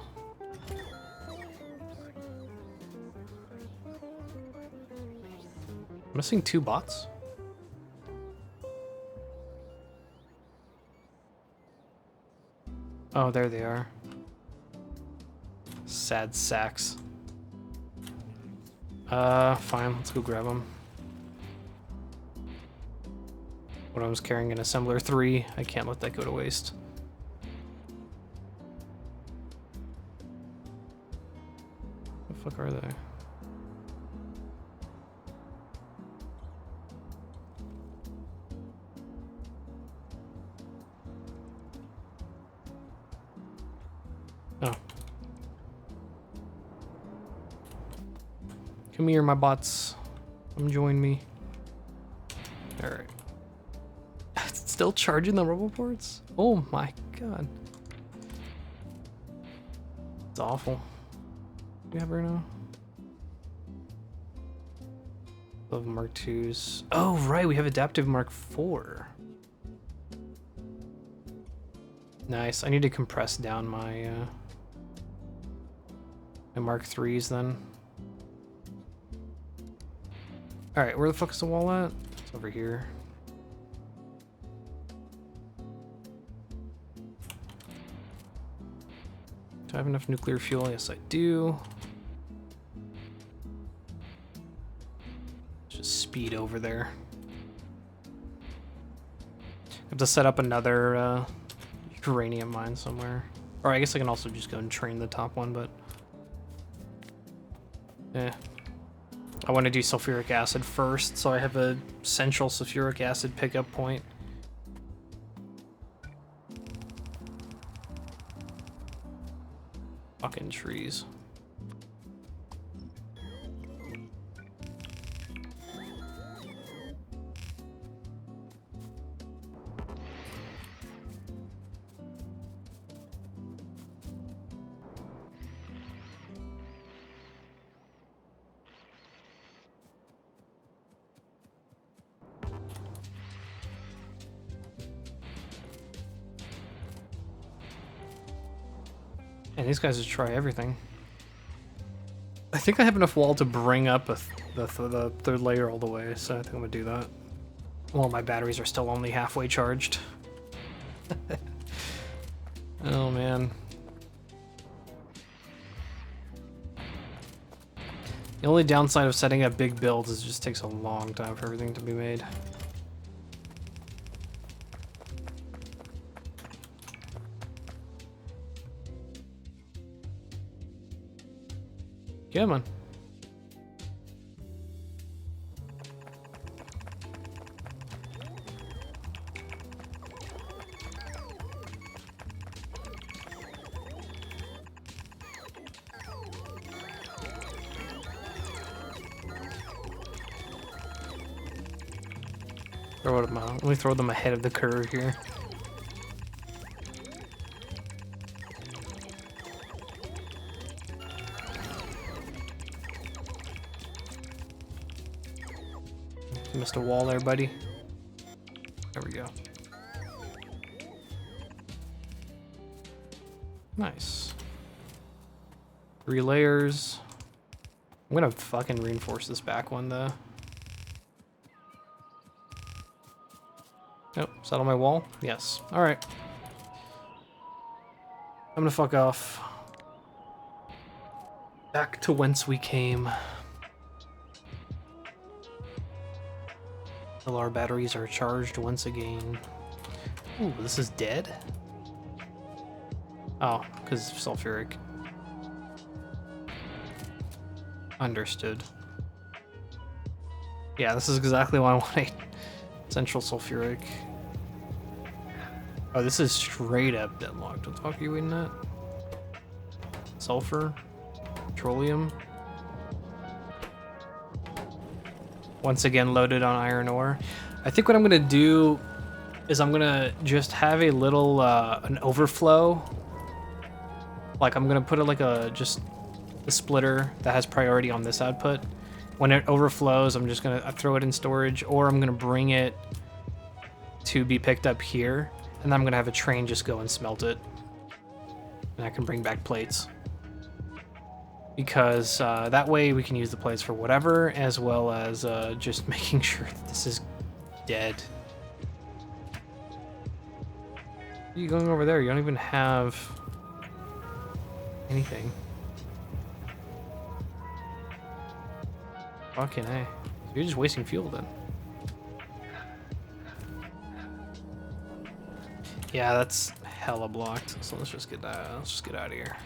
S1: Missing 2 bots? Oh, there they are. Sad sacks. Fine, let's go grab them. When I was carrying an assembler 3, I can't let that go to waste. The fuck are they? Oh. Come here, my bots. Come join me. Alright. Still charging the roboports? Oh my god. It's awful. You ever know? Love Mark 2s. Oh, right, we have Adaptive Mark 4. Nice. I need to compress down my, my Mark 3s then. Alright, where the fuck is the wall at? It's over here. Do I have enough nuclear fuel? Yes, I do. Just speed over there. I have to set up another uranium mine somewhere. Or I guess I can also just go and train the top one, but... eh. I want to do sulfuric acid first, so I have a central sulfuric acid pickup point. Fucking trees. And these guys just try everything. I think I have enough wall to bring up the third layer all the way, so I think I'm gonna do that. Well, my batteries are still only halfway charged. Oh man. The only downside of setting up big builds is it just takes a long time for everything to be made. Yeah, man. Throw them out. Let me throw them ahead of the curve here. Missed a wall there, buddy. There we go. Nice. 3 layers. I'm gonna fucking reinforce this back one though. Oh, is that on my wall? Yes. Alright. I'm gonna fuck off. Back to whence we came. All our batteries are charged once again. Ooh, this is dead? Oh, because of sulfuric. Understood. Yeah, this is exactly why I want a central sulfuric. Oh, this is straight up deadlocked. What the fuck are you waiting at? Sulfur? Petroleum? Once again loaded on iron ore. I think what I'm gonna do is I'm gonna just have a little an overflow. Like I'm gonna put it like just a splitter that has priority on this output. When it overflows, I'm just gonna throw it in storage, or I'm gonna bring it to be picked up here, and then I'm gonna have a train just go and smelt it, and I can bring back plates. Because that way we can use the plates for whatever, as well as just making sure that this is dead. Are you going over there? You don't even have anything. Fucking A. You're just wasting fuel then. Yeah, that's hella blocked. So let's just get out of here.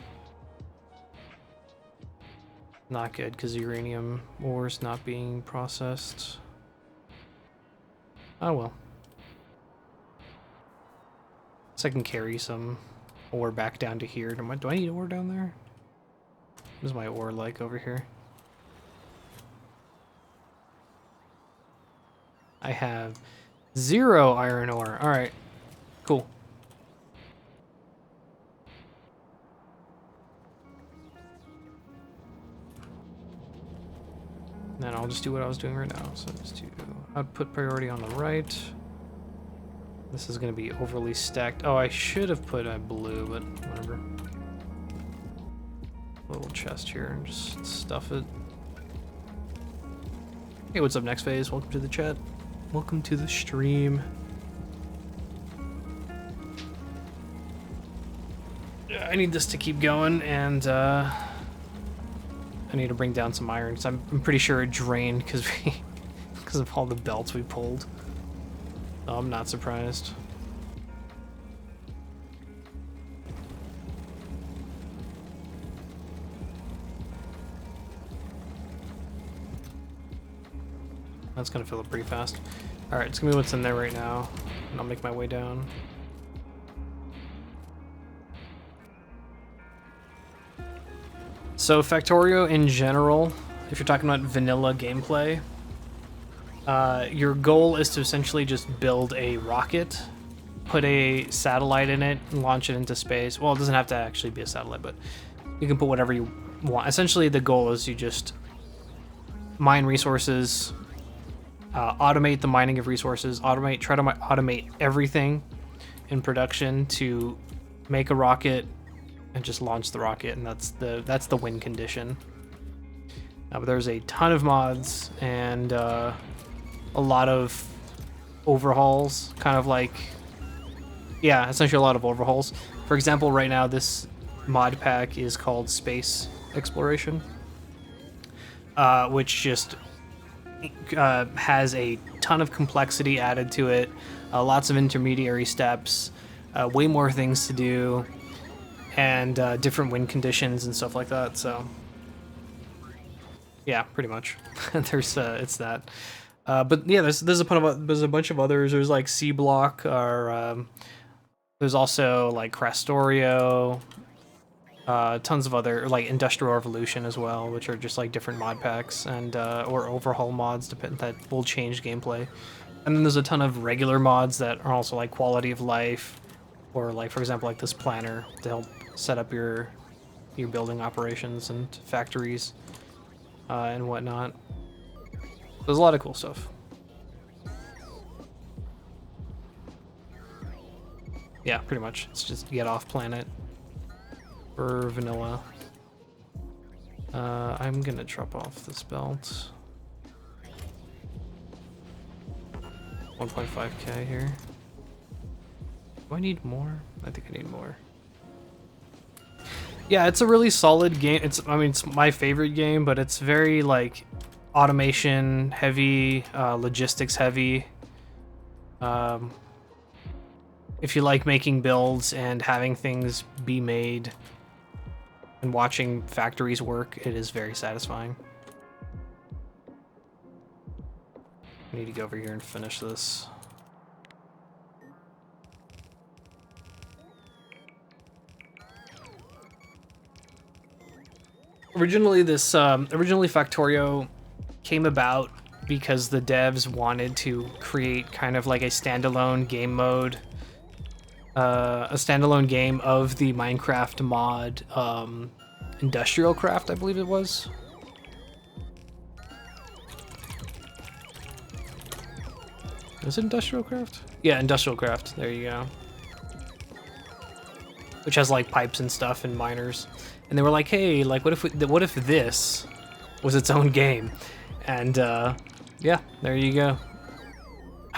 S1: Not good because uranium ore is not being processed. Oh well. So I can carry some ore back down to here. Do I need ore down there? What is my ore like over here? I have 0 iron ore. All right, cool. Then I'll just do what I was doing right now. So just do output priority on the right. This is going to be overly stacked. Oh, I should have put a blue, but whatever. Little chest here and just stuff it. Hey, what's up, next phase? Welcome to the chat. Welcome to the stream. I need this to keep going, and I need to bring down some iron, because I'm pretty sure it drained because of all the belts we pulled. Oh, I'm not surprised. That's gonna fill up pretty fast. All right, it's gonna be what's in there right now, and I'll make my way down. So Factorio in general, if you're talking about vanilla gameplay, your goal is to essentially just build a rocket, put a satellite in it, and launch it into space. Well, it doesn't have to actually be a satellite, but you can put whatever you want. Essentially, the goal is you just mine resources, automate the mining of resources, try to automate everything in production to make a rocket and just launch the rocket, and that's the win condition. But there's a ton of mods and a lot of overhauls, kind of like, yeah, essentially a lot of overhauls. For example, right now this mod pack is called Space Exploration, which just has a ton of complexity added to it, lots of intermediary steps, way more things to do, and different wind conditions and stuff like that. So yeah, pretty much. It's that. But yeah, there's a bunch of others. There's like C Block, or there's also like Crastorio, tons of other, like Industrial Revolution as well, which are just like different mod packs and or overhaul mods that will change gameplay. And then there's a ton of regular mods that are also like quality of life, or like, for example, like this planner to help set up your building operations and factories and whatnot. There's a lot of cool stuff. Yeah, pretty much. It's just get off planet for vanilla. I'm gonna drop off this belt. 1.5k here. Do I need more? I think I need more. Yeah, it's a really solid game. It's my favorite game, but it's very like automation heavy, logistics heavy. If you like making builds and having things be made and watching factories work, it is very satisfying. I need to go over here and finish this. Originally, originally Factorio came about because the devs wanted to create kind of like a standalone game mode, a standalone game of the Minecraft mod, Industrial Craft, I believe it was. Is it Industrial Craft? Yeah, Industrial Craft. There you go. Which has like pipes and stuff and miners. And they were like, hey, like what if this was its own game? And yeah, there you go.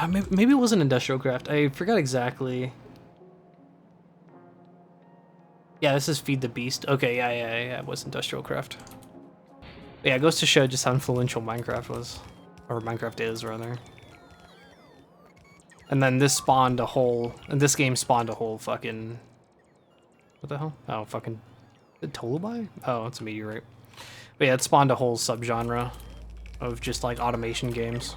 S1: Maybe it wasn't Industrial Craft. I forgot exactly. Yeah, this is Feed the Beast. Okay, yeah, it was Industrial Craft. But yeah, it goes to show just how influential Minecraft was. Or Minecraft is, rather. And then this spawned a whole... And this game spawned a whole fucking... What the hell? Oh, fucking... Did Tolubai? Oh, it's a meteorite. But yeah, it spawned a whole subgenre of just, like, automation games.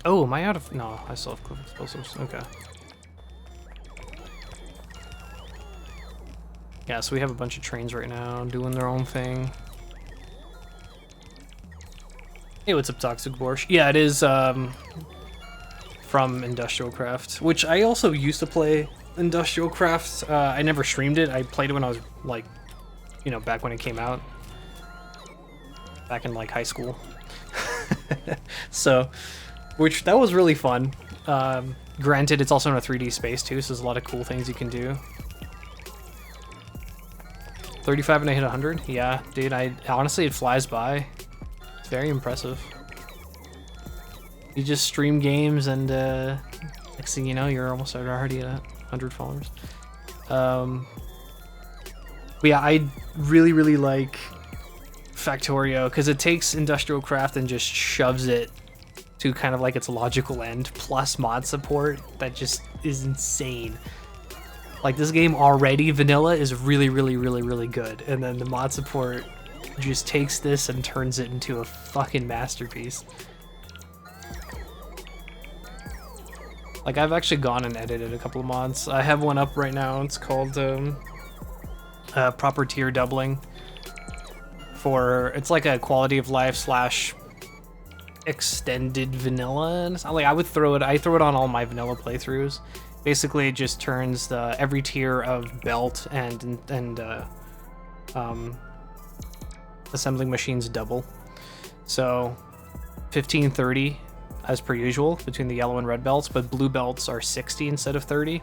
S1: Oh, am I out of... No, I still have cliff explosives. Okay. Yeah, so we have a bunch of trains right now doing their own thing. Hey, what's up, Toxic Borscht? Yeah, it is from Industrial Craft, which I also used to play Industrial Craft. I never streamed it. I played it when I was, like, you know, back when it came out. Back in, like, high school. So, which, that was really fun. Granted, it's also in a 3D space, too, so there's a lot of cool things you can do. 35 and I hit 100? Yeah, dude, honestly, it flies by. It's very impressive. You just stream games and next thing you know, you're almost already at 100 followers. But yeah, I really like Factorio because it takes Industrial Craft and just shoves it to kind of like its logical end, plus mod support that just is insane. Like, this game already, vanilla, is really good, and then the mod support just takes this and turns it into a fucking masterpiece. Like, I've actually gone and edited a couple of mods. I have one up right now. It's called proper tier doubling. It's like a quality of life slash extended vanilla. And like, I throw it on all my vanilla playthroughs. Basically, it just turns every tier of belt and assembling machines double. So 1530 as per usual between the yellow and red belts, but blue belts are 60 instead of 30.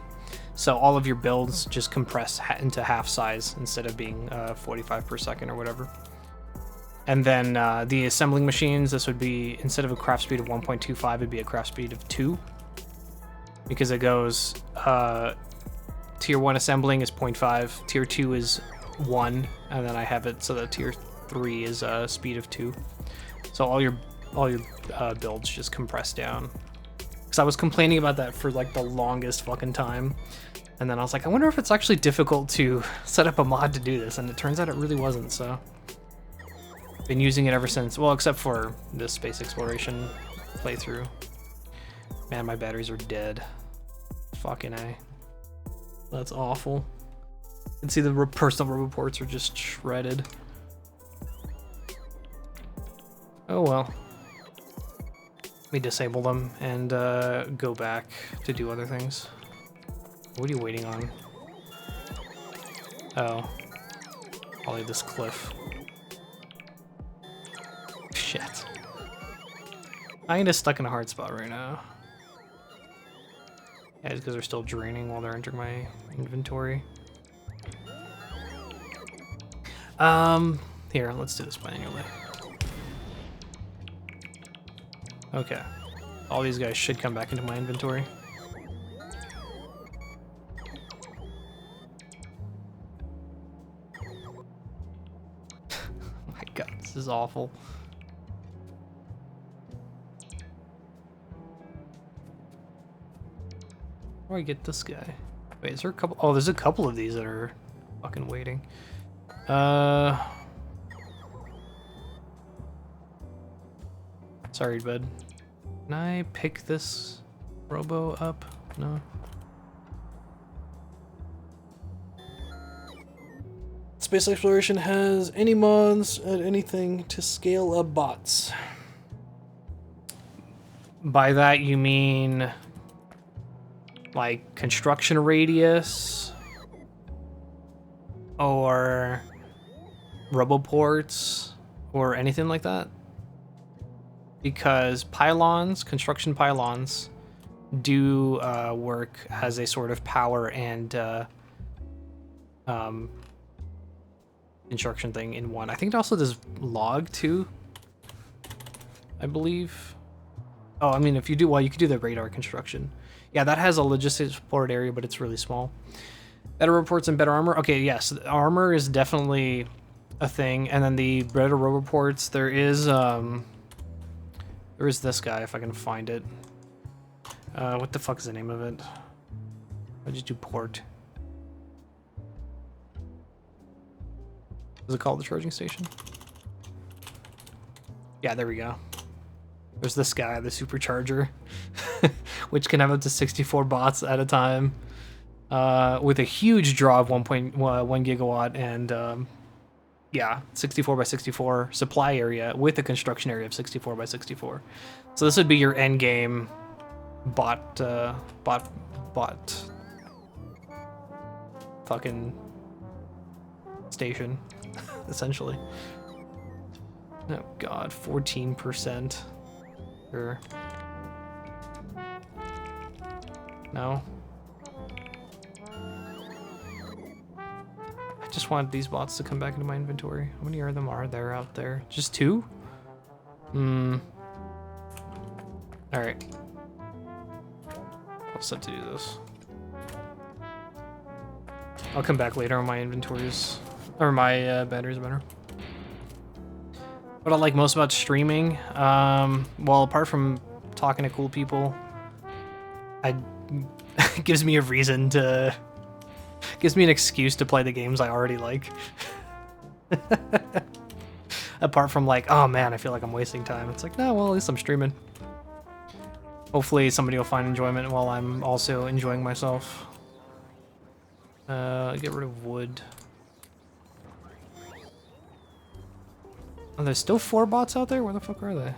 S1: So all of your builds just compress into half size instead of being 45 per second or whatever. And then the assembling machines, this would be, instead of a craft speed of 1.25, it'd be a craft speed of 2. Because it goes, tier 1 assembling is 0.5, tier 2 is 1, and then I have it so that tier 3 is a speed of 2. So all your builds just compress down. Because I was complaining about that for like the longest fucking time. And then I was like, I wonder if it's actually difficult to set up a mod to do this, and it turns out it really wasn't, so. Been using it ever since, well, except for this space exploration playthrough. Man, my batteries are dead. Fucking A. That's awful. You can see the personal reports are just shredded. Oh well. Let me disable them and go back to do other things. What are you waiting on? Oh. Probably this cliff. Shit. I'm kinda stuck in a hard spot right now. Yeah, just because they're still draining while they're entering my inventory. Here, let's do this manually. Okay. All these guys should come back into my inventory. Oh my god, this is awful. Where do I get this guy? Wait, is there a couple? Oh, there's a couple of these that are fucking waiting. Sorry, bud. Can I pick this robo up? No. space exploration has any mods at anything to scale up bots. By that you mean like construction radius or roboports or anything like that? Because pylons, construction pylons, do work as a sort of power and construction thing in one. I think it also does log too, I believe. Oh, I mean, if you do, well, you could do the radar construction. Yeah, that has a logistics support area, but it's really small. Better reports and better armor. Okay, yes, armor is definitely a thing. And then the better reports, there is this guy, if I can find it. What the fuck is the name of it? I just do port. Is it called the charging station? Yeah, there we go. There's this guy, the supercharger, which can have up to 64 bots at a time, with a huge draw of 1.1 gigawatt and yeah, 64 by 64 supply area with a construction area of 64 by 64. So this would be your end game bot fucking station, essentially. Oh god, 14%. Sure. No. I just want these bots to come back into my inventory. How many of them are there out there? Just 2? Alright. I'll set to do this. I'll come back later on my inventories. Or my batteries better. What I like most about streaming, well, apart from talking to cool people, it gives me a reason to, gives me an excuse to play the games I already like. Apart from like, oh man, I feel like I'm wasting time. It's like, no, well, at least I'm streaming. Hopefully somebody will find enjoyment while I'm also enjoying myself. Get rid of wood. Oh, there's still 4 bots out there? Where the fuck are they?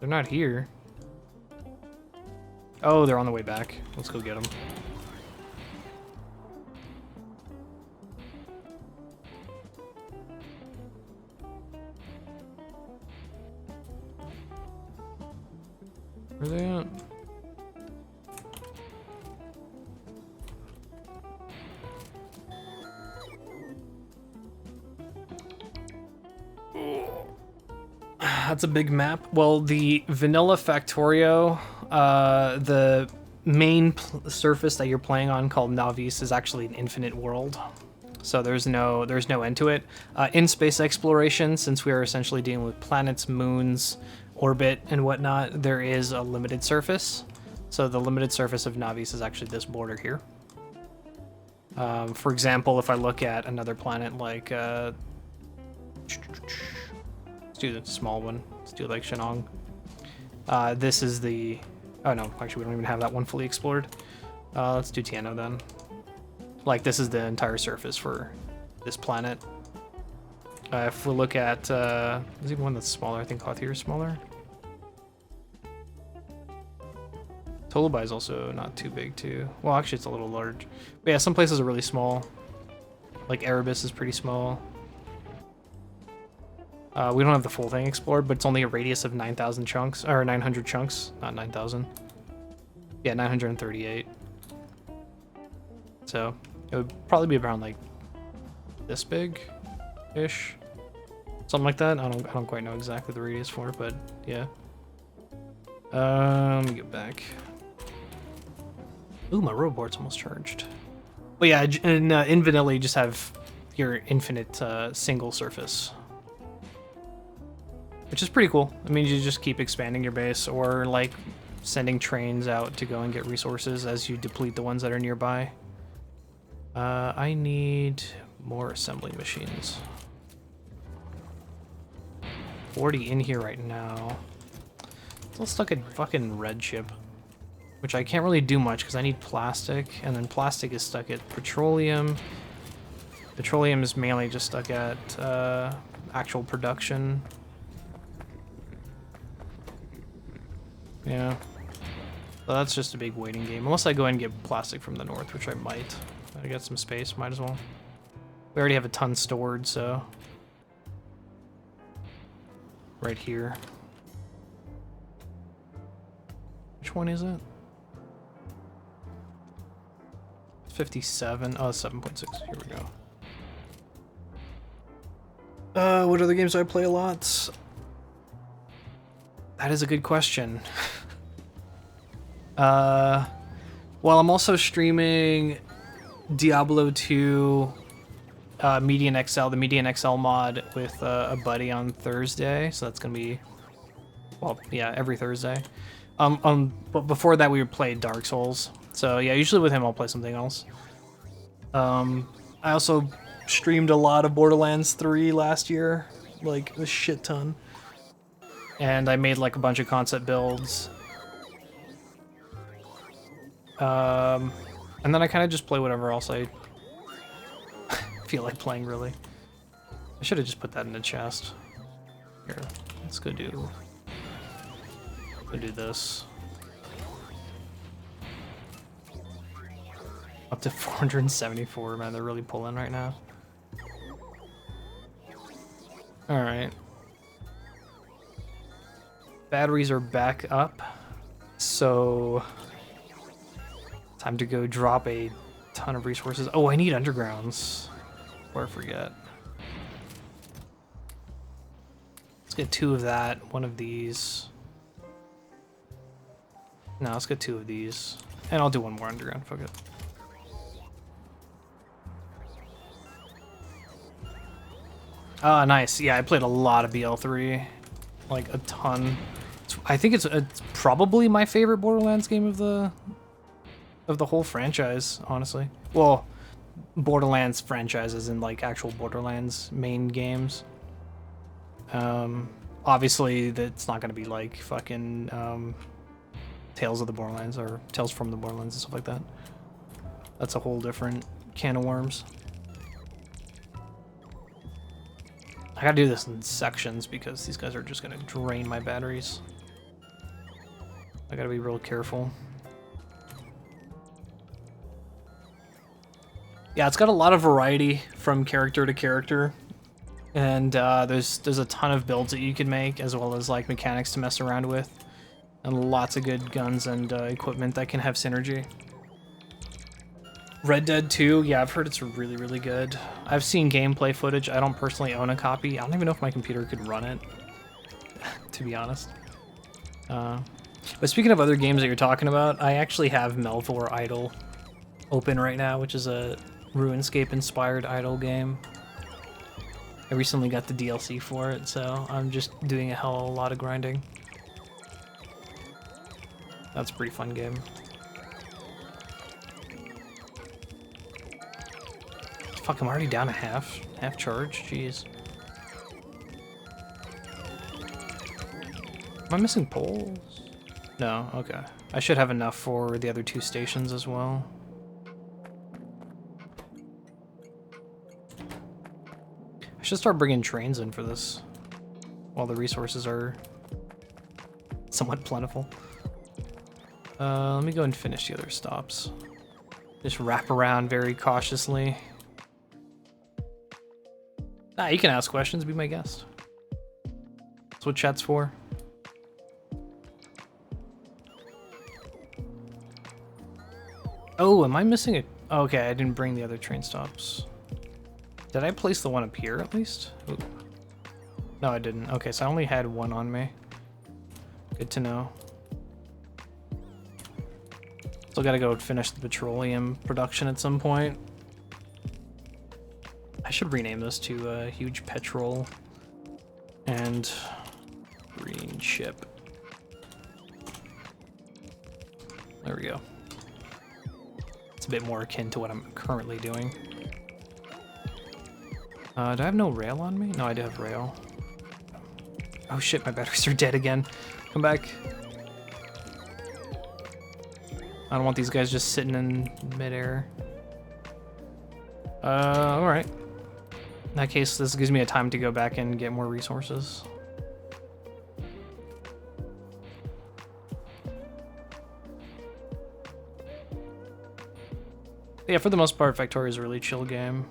S1: They're not here. Oh, they're on the way back. Let's go get them. Where are they at? That's a big map. Well, the vanilla Factorio, the main surface that you're playing on called Navis is actually an infinite world. So there's no end to it. In space exploration, since we are essentially dealing with planets, moons, orbit, and whatnot, there is a limited surface. So the limited surface of Navis is actually this border here. For example, if I look at another planet like let's do the small one. Let's do like Shenong. This is the... Oh no, actually we don't even have that one fully explored. Let's do Tiano then. Like this is the entire surface for this planet. If we look at... there's even one that's smaller. I think Hothier is smaller. Tolubai is also not too big too. Well, actually it's a little large. But yeah, some places are really small. Like Erebus is pretty small. We don't have the full thing explored, but it's only a radius of 9,000 chunks, or 900 chunks, not 9,000. Yeah, 938. So it would probably be around like this big-ish, something like that. I don't quite know exactly the radius for it, but yeah. Let me get back. Ooh, my roboport's almost charged. But yeah, in vanilla you just have your infinite single surface, which is pretty cool. I mean, you just keep expanding your base or like sending trains out to go and get resources as you deplete the ones that are nearby. I need more assembly machines. 40 in here right now. Still stuck at fucking red ship. which I can't really do much because I need plastic, and then plastic is stuck at petroleum. Petroleum is mainly just stuck at actual production. Yeah. So that's just a big waiting game. Unless I go and get plastic from the north, which I might. I got some space, might as well. We already have a ton stored, so... Right here. Which one is it? 57. Oh, 7.6. Here we go. What other games do I play a lot? That is a good question. Well, I'm also streaming Diablo 2 Median XL, the Median XL mod with a buddy on Thursday, so that's gonna be, well, yeah, every Thursday. But before that we played Dark Souls, so yeah, usually with him I'll play something else. I also streamed a lot of Borderlands 3 last year, like a shit ton, and I made like a bunch of concept builds. And then I kind of just play whatever else I feel like playing, really. I should have just put that in the chest. Here, let's go do this. Up to 474, man, they're really pulling right now. Alright. Batteries are back up, so... Time to go drop a ton of resources. Oh, I need undergrounds. Before I forget. Let's get 2 of that, 1 of these. No, let's get 2 of these. And I'll do 1 more underground, fuck it. Ah, nice. Yeah, I played a lot of BL3. Like, a ton. I think it's probably my favorite Borderlands game of the whole franchise, honestly. Well, Borderlands franchises and like actual Borderlands main games. Obviously that's not gonna be like fucking Tales of the Borderlands or Tales from the Borderlands and stuff like that. That's a whole different can of worms. I gotta do this in sections because these guys are just gonna drain my batteries. I gotta be real careful. Yeah, it's got a lot of variety from character to character, and there's a ton of builds that you can make, as well as like mechanics to mess around with, and lots of good guns and equipment that can have synergy. Red Dead 2, yeah, I've heard it's really, really good. I've seen gameplay footage. I don't personally own a copy. I don't even know if my computer could run it, to be honest. But speaking of other games that you're talking about, I actually have Melvor Idol open right now, which is a RuneScape-inspired idle game. I recently got the DLC for it, so I'm just doing a hell of a lot of grinding. That's a pretty fun game. Fuck, I'm already down a half charge, jeez. Am I missing poles? No, okay. I should have enough for the other 2 stations as well. I should start bringing trains in for this while the resources are somewhat plentiful. Let me go and finish the other stops. Just wrap around very cautiously. Ah, you can ask questions, be my guest. That's what chat's for. Oh, am I missing it? Oh, okay, I didn't bring the other train stops. Did I place the one up here at least? Ooh. No, I didn't. Okay, so I only had 1 on me. Good to know. Still gotta go finish the petroleum production at some point. I should rename this to Huge Petrol and Green Ship. There we go. It's a bit more akin to what I'm currently doing. Do I have no rail on me? No, I do have rail. Oh shit, my batteries are dead again. Come back. I don't want these guys just sitting in midair. Alright. In that case, this gives me a time to go back and get more resources. Yeah, for the most part, Factorio is a really chill game.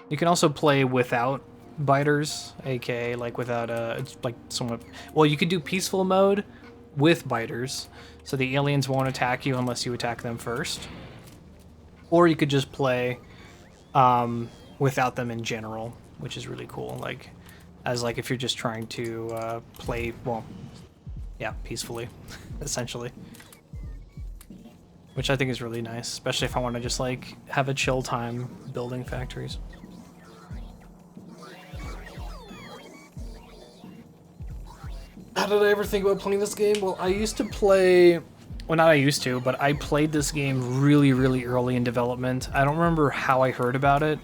S1: You can also play without biters, aka like without it's like somewhat. Well, you could do peaceful mode with biters, so the aliens won't attack you unless you attack them first. Or you could just play without them in general, which is really cool. Like, as like if you're just trying to play, well, yeah, peacefully, essentially. Which I think is really nice, especially if I want to just like have a chill time building factories. How did I ever think about playing this game? Well, I used to play, well, not I used to, but I played this game really, really early in development. I don't remember how I heard about it.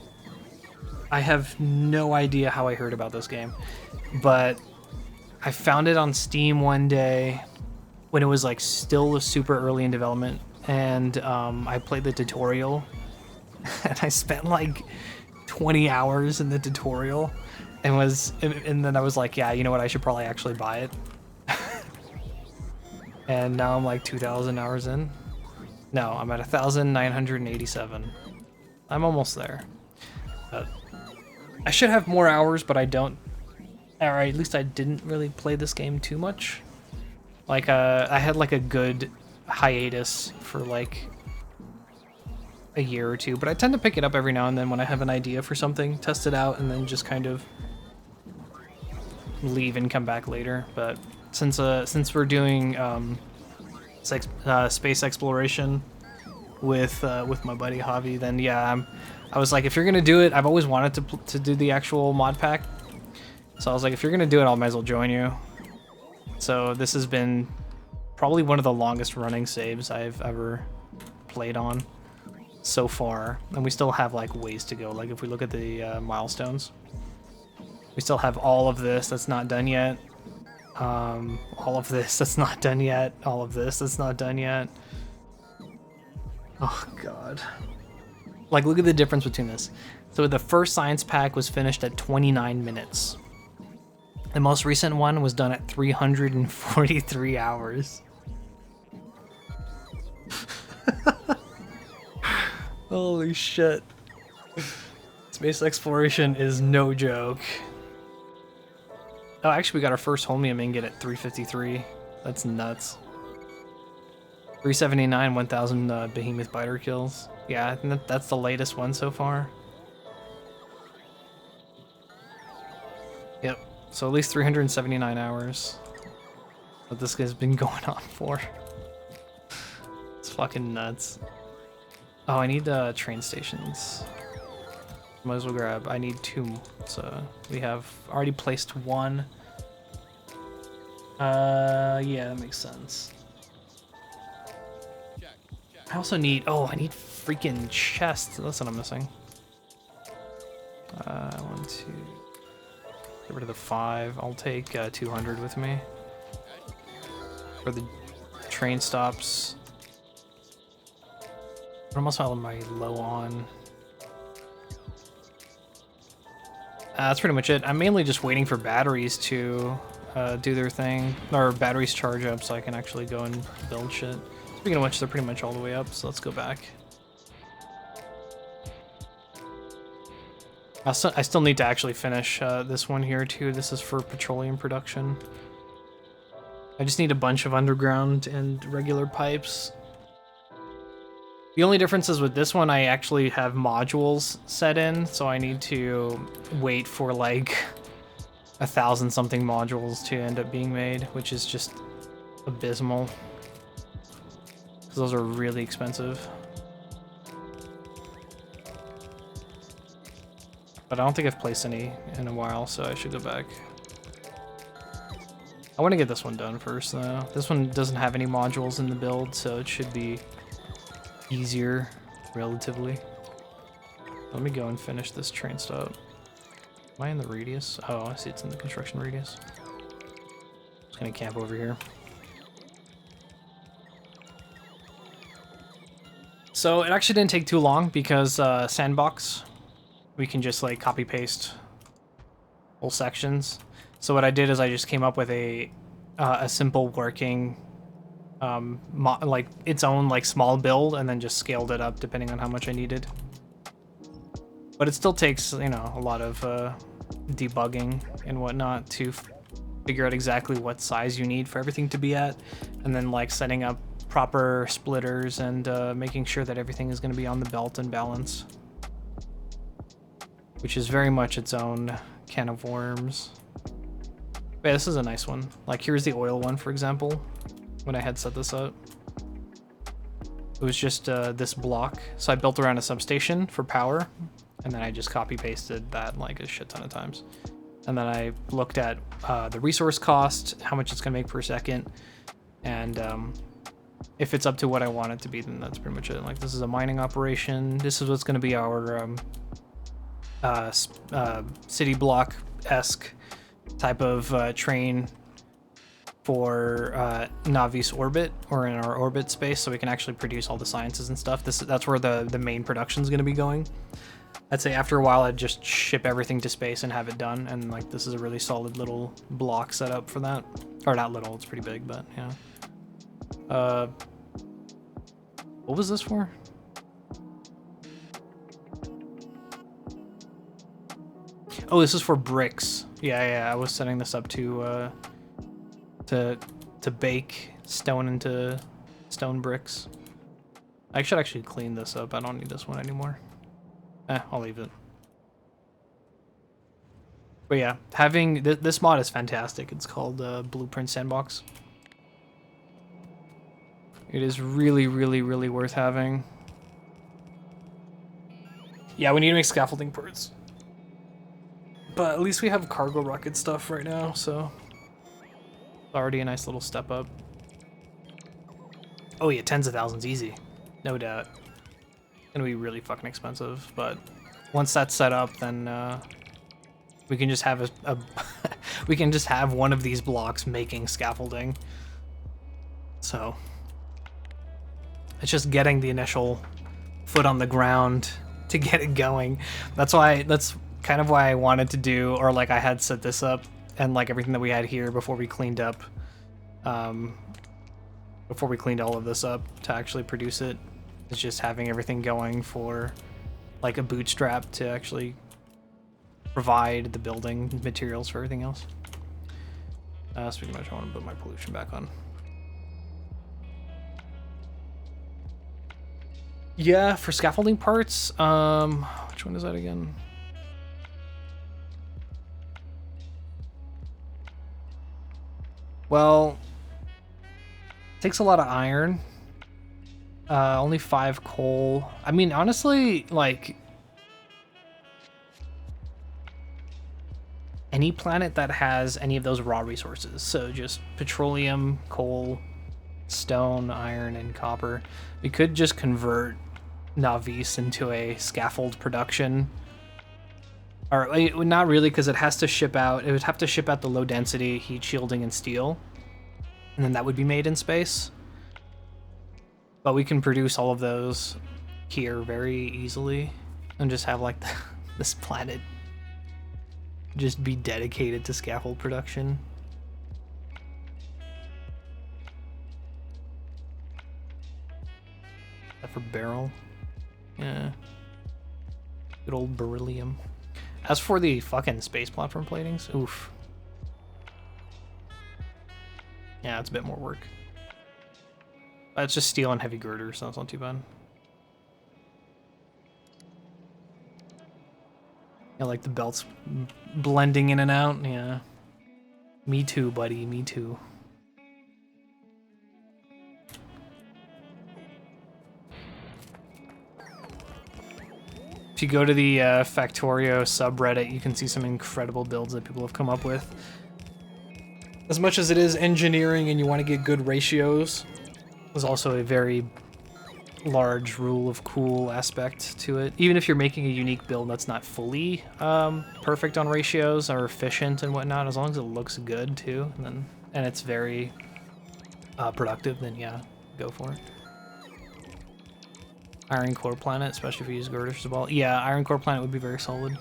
S1: I have no idea how I heard about this game, but I found it on Steam one day when it was like still super early in development, and I played the tutorial, and I spent like 20 hours in the tutorial, and then I was like, yeah, you know what, I should probably actually buy it. And now I'm like 2,000 hours in. No, I'm at 1,987. I'm almost there. I should have more hours, but I don't. Or at least I didn't really play this game too much. Like, I had like a good hiatus for like a year or two, but I tend to pick it up every now and then when I have an idea for something, test it out, and then just kind of leave and come back later. But since we're doing space exploration with my buddy Javi, then yeah, I was like, if you're gonna do it, I've always wanted to do the actual mod pack, so I was like, if you're gonna do it, I might as well join you. So this has been probably one of the longest running saves I've ever played on so far, and we still have like ways to go. Like if we look at the milestones, we still have all of this that's not done yet. All of this that's not done yet. All of this that's not done yet. Oh god. Like, look at the difference between this. So the first science pack was finished at 29 minutes. The most recent one was done at 343 hours. Holy shit. Space exploration is no joke. Oh, actually, we got our first holmium ingot at 353. That's nuts. 379, 1,000 behemoth biter kills. Yeah, I think that's the latest one so far. Yep. So at least 379 hours that this has been going on for. It's fucking nuts. Oh, I need train stations. Might as well grab. I need 2. So we have already placed 1. Yeah, that makes sense. I also need. Oh, I need freaking chests. That's what I'm missing. 1, 2. Get rid of the 5. I'll take 200 with me for the train stops. What else am I low on? That's pretty much it. I'm mainly just waiting for batteries to do their thing, or batteries charge up so I can actually go and build shit. Speaking of which, they're pretty much all the way up, so let's go back. I still need to actually finish this one here too. This is for petroleum production. I just need a bunch of underground and regular pipes. The only difference is with this one, I actually have modules set in, so I need to wait for like 1,000 something modules to end up being made, which is just abysmal. Because those are really expensive. But I don't think I've placed any in a while, so I should go back. I want to get this one done first, though. This one doesn't have any modules in the build, so it should be easier, relatively. Let me go and finish this train stop. Am I in the radius? Oh, I see it's in the construction radius. Just gonna camp over here. So it actually didn't take too long because Sandbox, we can just like copy paste whole sections. So what I did is I just came up with a simple working like its own like small build, and then just scaled it up depending on how much I needed. But it still takes, you know, a lot of debugging and whatnot to figure out exactly what size you need for everything to be at, and then like setting up proper splitters and making sure that everything is going to be on the belt and balance, which is very much its own can of worms. But yeah, this is a nice one. Like here's the oil one, for example. When I had set this up, it was just this block. So I built around a substation for power, and then I just copy pasted that like a shit ton of times. And then I looked at the resource cost, how much it's gonna make per second, and if it's up to what I want it to be, then that's pretty much it. Like this is a mining operation. This is what's gonna be our city block-esque type of train for Navis orbit, or in our orbit space, so we can actually produce all the sciences and stuff. That's where the main production is going to be going. I'd say after a while I'd just ship everything to space and have it done, and like this is a really solid little block setup for that. Or not little, it's pretty big, but yeah. What was this for? Oh, this is for bricks. Yeah, I was setting this up to bake stone into stone bricks. I should actually clean this up. I don't need this one anymore. I'll leave it. But yeah, having this mod is fantastic. It's called Blueprint Sandbox. It is really, really, really worth having. Yeah, we need to make scaffolding parts. But at least we have cargo rocket stuff right now, so already a nice little step up. Oh yeah, tens of thousands easy, no doubt. It's gonna be really fucking expensive, but once that's set up, then we can just have we can just have one of these blocks making scaffolding. So it's just getting the initial foot on the ground to get it going. That's kind of why I wanted to do, or like I had set this up and like everything that we had here before we cleaned up, before we cleaned all of this up to actually produce it. It's just having everything going for like a bootstrap to actually provide the building materials for everything else. Speaking of which, I want to put my pollution back on. Yeah, for scaffolding parts, which one is that again? Well, it takes a lot of iron. Only 5 coal. I mean, honestly, like any planet that has any of those raw resources, so just petroleum, coal, stone, iron, and copper, we could just convert Navis into a scaffold production. Or not really, because it has to ship out. It would have to ship out the low density heat shielding and steel, and then that would be made in space. But we can produce all of those here very easily, and just have like this planet just be dedicated to scaffold production. That for barrel, yeah. Good old beryllium. As for the fucking space platform platings, oof. Yeah, it's a bit more work. It's just steel and heavy girders, so it's not too bad. Yeah, like the belts blending in and out, yeah. Me too, buddy, me too. If you go to the Factorio subreddit, you can see some incredible builds that people have come up with. As much as it is engineering and you want to get good ratios, there's also a very large rule of cool aspect to it. Even if you're making a unique build that's not fully perfect on ratios or efficient and whatnot, as long as it looks good too, and it's very productive, then yeah, go for it. Iron core planet, especially if you use girders as well. Yeah, iron core planet would be very solid.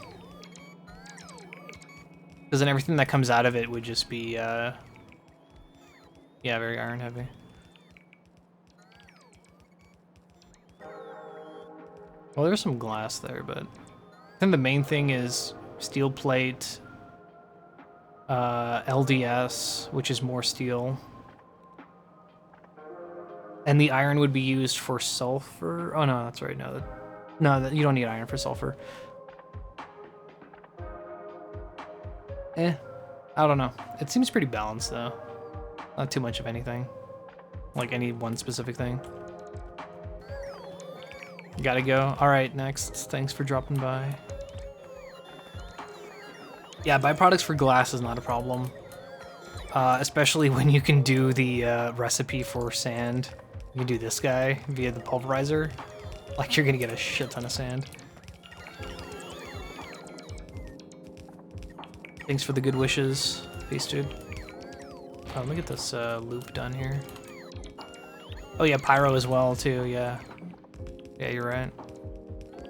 S1: Because then everything that comes out of it would just be, yeah, very iron heavy. Well, there's some glass there, but I think the main thing is steel plate, LDS, which is more steel. And the iron would be used for sulfur. Oh, no, that's right. No, you don't need iron for sulfur. I don't know. It seems pretty balanced, though. Not too much of anything. Like any one specific thing. Gotta go. Alright, next. Thanks for dropping by. Yeah, byproducts for glass is not a problem. Especially when you can do the recipe for sand. You can do this guy via the pulverizer. Like, you're gonna get a shit ton of sand. Thanks for the good wishes. Peace, dude. Oh, let me get this loop done here. Oh yeah, pyro as well, too, yeah. Yeah, you're right.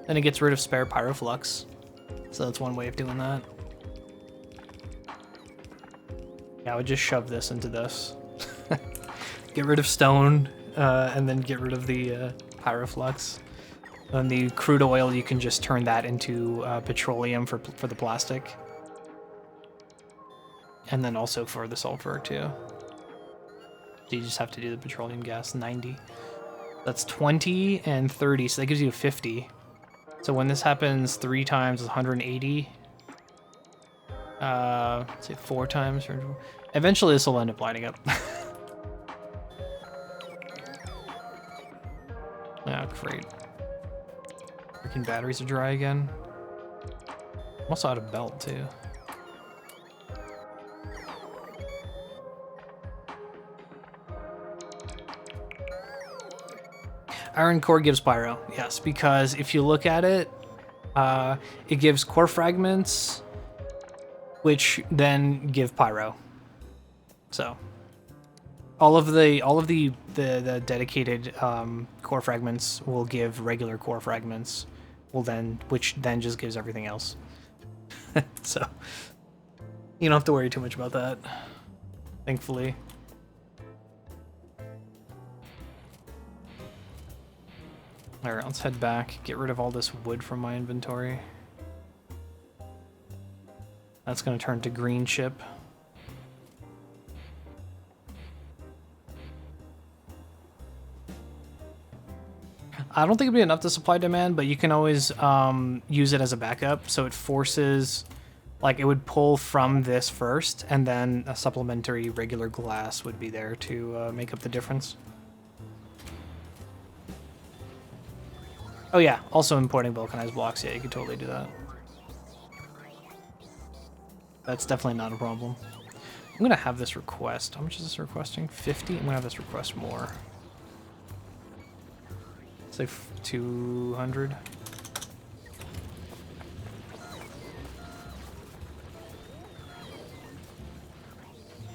S1: Then it gets rid of spare pyroflux. So that's one way of doing that. Yeah, I would just shove this into this. Get rid of stone, and then get rid of the pyroflux. And the crude oil, you can just turn that into petroleum for the plastic. And then also for the sulfur, too. So you just have to do the petroleum gas, 90. That's 20 and 30, so that gives you 50. So when this happens 3 times, it's 180. Let's say 4 times. Eventually this will end up lining up. Ah, great. Freaking batteries are dry again. I'm also out of belt, too. Iron core gives pyro, yes, because if you look at it, it gives core fragments, which then give pyro. So, all of the dedicated core fragments will give regular core fragments, which then just gives everything else. So, you don't have to worry too much about that, thankfully. Alright, let's head back, get rid of all this wood from my inventory. That's going to turn to green chip. I don't think it'd be enough to supply demand, but you can always use it as a backup, so it forces, like, it would pull from this first, and then a supplementary regular glass would be there to make up the difference. Oh yeah, also importing vulcanized blocks, yeah, you could totally do that. That's definitely not a problem. I'm gonna have this request. How much is this requesting? 50? I'm gonna have this request more. Say 200.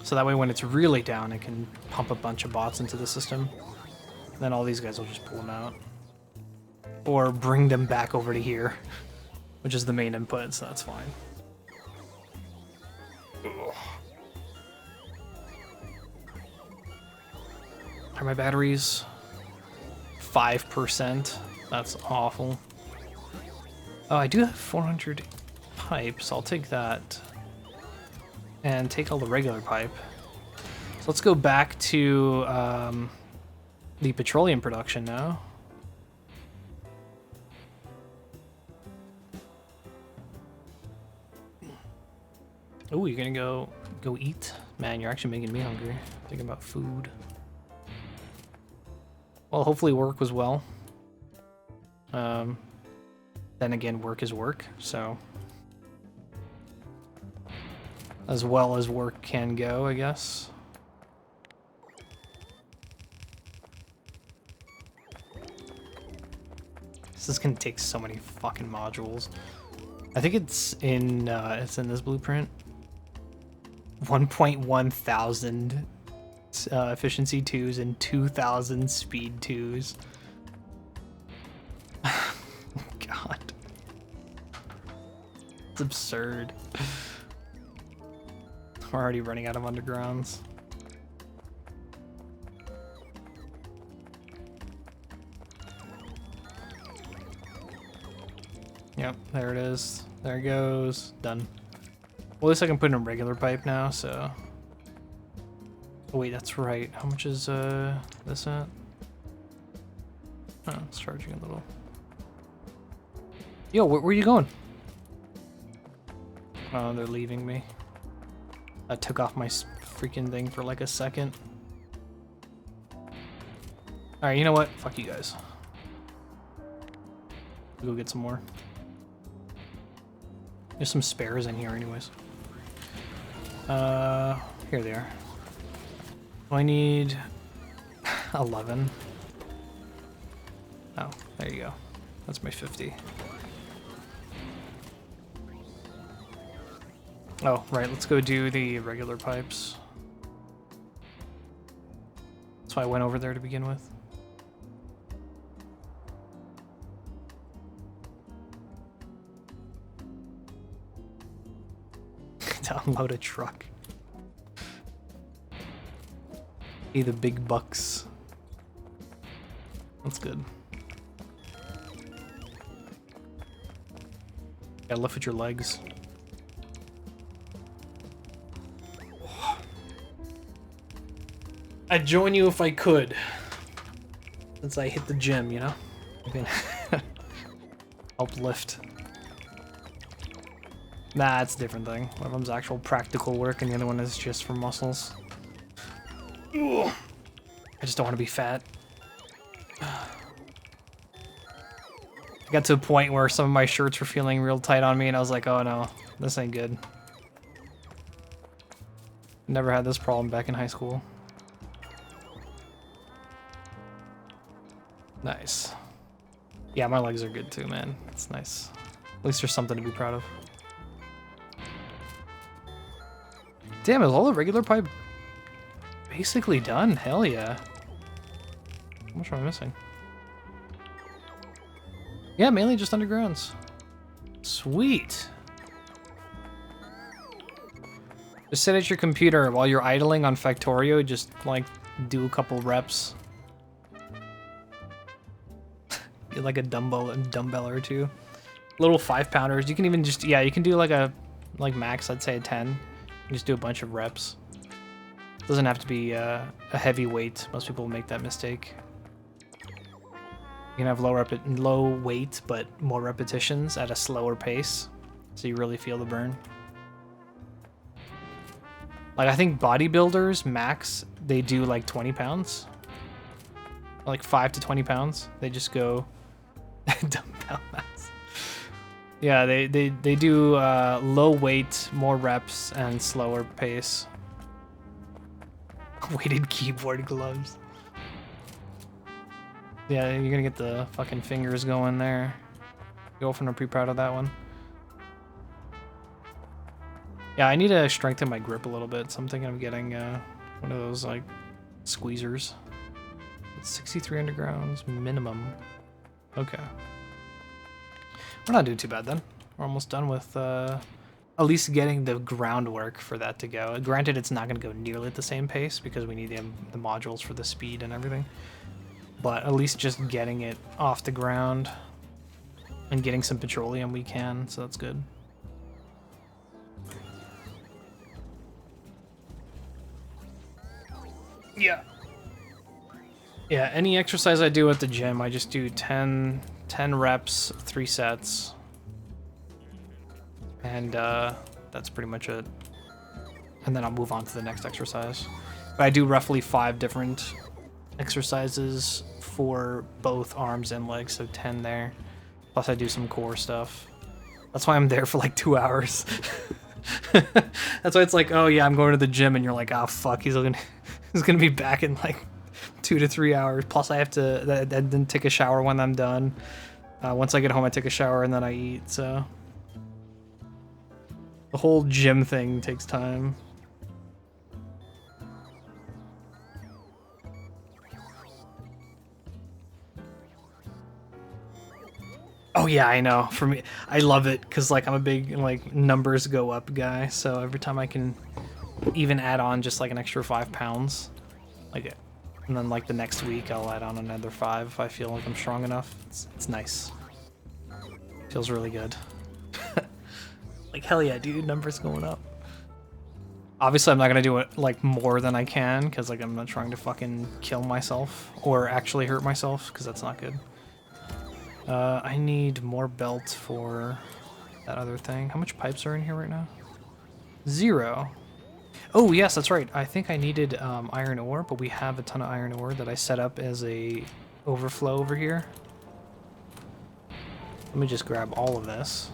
S1: So that way when it's really down, it can pump a bunch of bots into the system. Then all these guys will just pull them out. Or bring them back over to here, which is the main input, so that's fine. Ugh. Are my batteries 5%? That's awful. Oh, I do have 400 pipes. I'll take that. And take all the regular pipe. So let's go back to the petroleum production now. Oh, you're gonna go eat? Man, you're actually making me hungry. Thinking about food. Well, hopefully work was well. Then again, work is work, so... As well as work can go, I guess. This is gonna take so many fucking modules. I think it's in this blueprint. 1.1 thousand efficiency 2s and 2,000 speed 2s. It's absurd. We're already running out of undergrounds. Yep, there it is. There it goes. Done. Well, at least I can put in a regular pipe now, so... Oh, wait, that's right. How much is this at? Oh, it's charging a little. Yo, where are you going? Oh, they're leaving me. I took off my freaking thing for like a second. Alright, you know what? Fuck you guys. Go get some more. There's some spares in here anyways. Here they are. I need 11. Oh, there you go. That's my 50. Oh, right, let's go do the regular pipes. That's why I went over there to begin with. To unload a truck. Hey, the big bucks. That's good. Gotta lift with your legs. I'd join you if I could. Since I hit the gym, you know? I can help lift. Nah, it's a different thing. One of them's actual practical work and the other one is just for muscles. Ugh. I just don't want to be fat. I got to a point where some of my shirts were feeling real tight on me and I was like, oh no, this ain't good. Never had this problem back in high school. Nice. Yeah, my legs are good too, man. It's nice. At least there's something to be proud of. Damn, is all the regular pipe basically done? Hell yeah. How much am I missing? Yeah, mainly just undergrounds. Sweet. Just sit at your computer while you're idling on Factorio, just like do a couple reps. Get like a dumbbell or two. Little 5-pounders. You can even just, yeah, you can do like max, I'd say a 10. You just do a bunch of reps. Doesn't have to be a heavy weight. Most people make that mistake. You can have low weight, but more repetitions at a slower pace. So you really feel the burn. Like, I think bodybuilders, max, they do like 20 pounds. Like 5 to 20 pounds. They just go dumbbell mass. Yeah, they do low weight, more reps, and slower pace. Weighted keyboard gloves. Yeah, you're gonna get the fucking fingers going there. Girlfriend are pretty proud of that one. Yeah, I need to strengthen my grip a little bit, so I'm thinking of getting one of those like squeezers. It's 63 undergrounds minimum. Okay. We're not doing too bad then. We're almost done with at least getting the groundwork for that to go. Granted, it's not going to go nearly at the same pace because we need the modules for the speed and everything. But at least just getting it off the ground and getting some petroleum we can, so that's good. Yeah. Yeah, any exercise I do at the gym, I just do 10 reps, 3 sets. And that's pretty much it. And then I'll move on to the next exercise. But I do roughly 5 different exercises for both arms and legs, so 10 there. Plus I do some core stuff. That's why I'm there for like 2 hours. That's why it's like, oh yeah, I'm going to the gym, and you're like, oh fuck, he's gonna be back in like 2 to 3 hours. Plus I have to then take a shower when I'm done. Once I get home, I take a shower and then I eat, so the whole gym thing takes time. Oh yeah, I know. For me, I love it because like I'm a big like numbers go up guy. So every time I can even add on just like an extra 5 pounds, like, and then like the next week I'll add on another 5 if I feel like I'm strong enough. It's nice. Feels really good. Like hell yeah, dude, numbers going up. Obviously, I'm not gonna do it like more than I can because like I'm not trying to fucking kill myself or actually hurt myself because that's not good. I need more belt for that other thing. How much pipes are in here right now? 0. Oh yes, that's right. I think I needed iron ore, but we have a ton of iron ore that I set up as a overflow over here. Let me just grab all of this.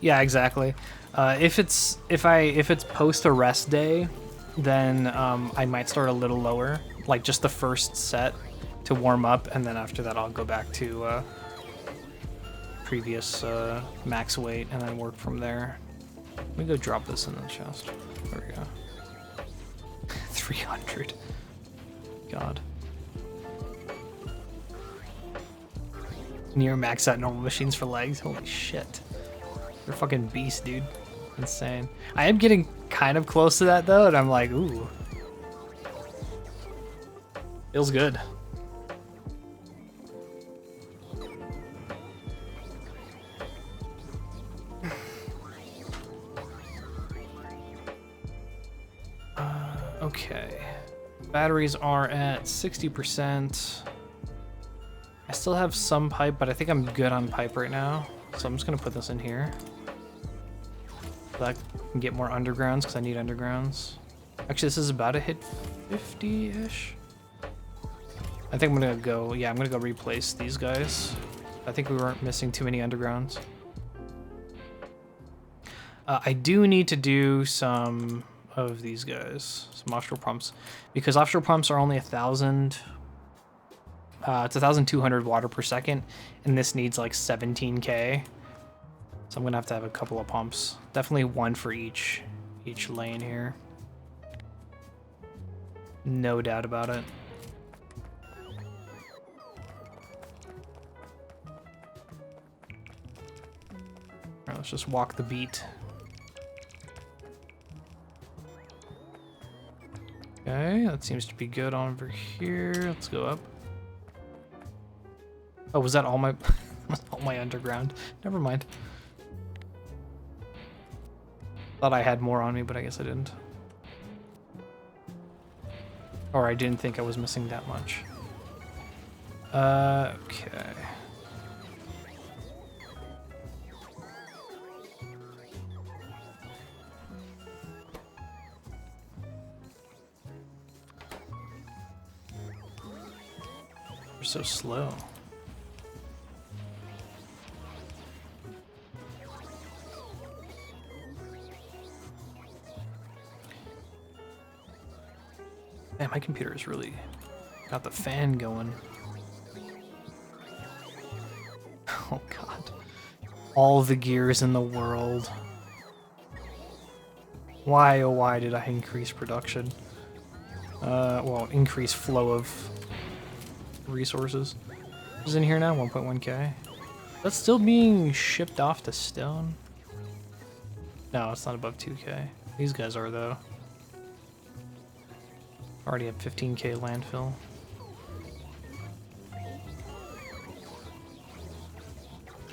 S1: Yeah, exactly. If it's post a rest day, then I might start a little lower, like just the first set to warm up, and then after that I'll go back to previous max weight and then work from there. Let me go drop this in the chest. There we go. 300. God. Near max out normal machines for legs. Holy shit. They're fucking beasts, dude. Insane. I am getting kind of close to that though, and I'm like, ooh. Feels good. Okay. Batteries are at 60%. I still have some pipe, but I think I'm good on pipe right now. So I'm just gonna put this in here. So I can get more undergrounds because I need undergrounds. Actually, this is about to hit 50-ish. I think I'm gonna go, yeah, I'm gonna go replace these guys. I think we weren't missing too many undergrounds. I do need to do some of these guys, some offshore pumps, because offshore pumps are only 1,000. It's 1,200 water per second, and this needs like 17k. So I'm gonna have to have a couple of pumps. Definitely one for each lane here. No doubt about it. Alright, let's just walk the beat. Okay, that seems to be good on over here. Let's go up. Oh, was that all my all my underground? Never mind. Thought I had more on me, but I guess I didn't. Or I didn't think I was missing that much. Okay. You're so slow. Man, my computer is really got the fan going. Oh god. All the gears in the world. Why, oh why did I increase production? Well, increase flow of resources. What's in here now? 1.1k. That's still being shipped off to stone? No, it's not above 2k. These guys are though. Already at 15k landfill.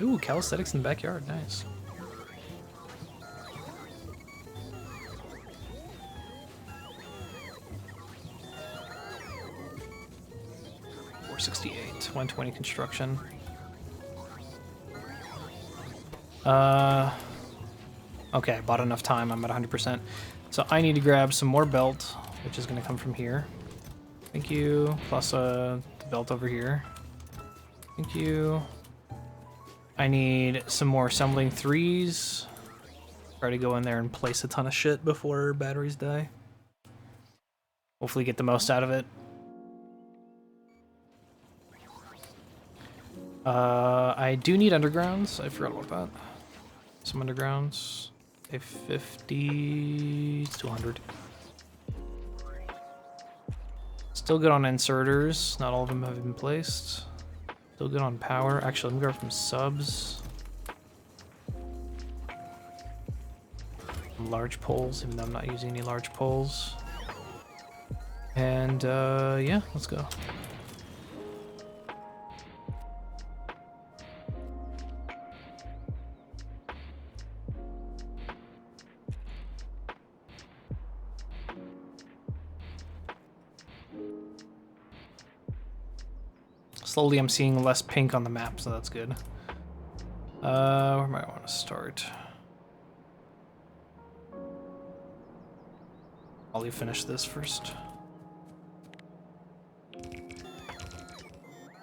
S1: Ooh, calisthenics in the backyard, nice. $468, 120 construction. Okay, I bought enough time, I'm at 100%. So I need to grab some more belt, which is gonna come from here. Thank you, plus the belt over here. Thank you. I need some more assembling 3s. Try to go in there and place a ton of shit before batteries die. Hopefully get the most out of it. I do need undergrounds. I forgot about that. Some undergrounds. A 50 to 100. Still good on inserters. Not all of them have been placed. Still good on power. Actually, let me grab some subs. Large poles, even though I'm not using any large poles. And yeah, let's go. Slowly I'm seeing less pink on the map, so that's good. Where might I want to start? I'll finish this first.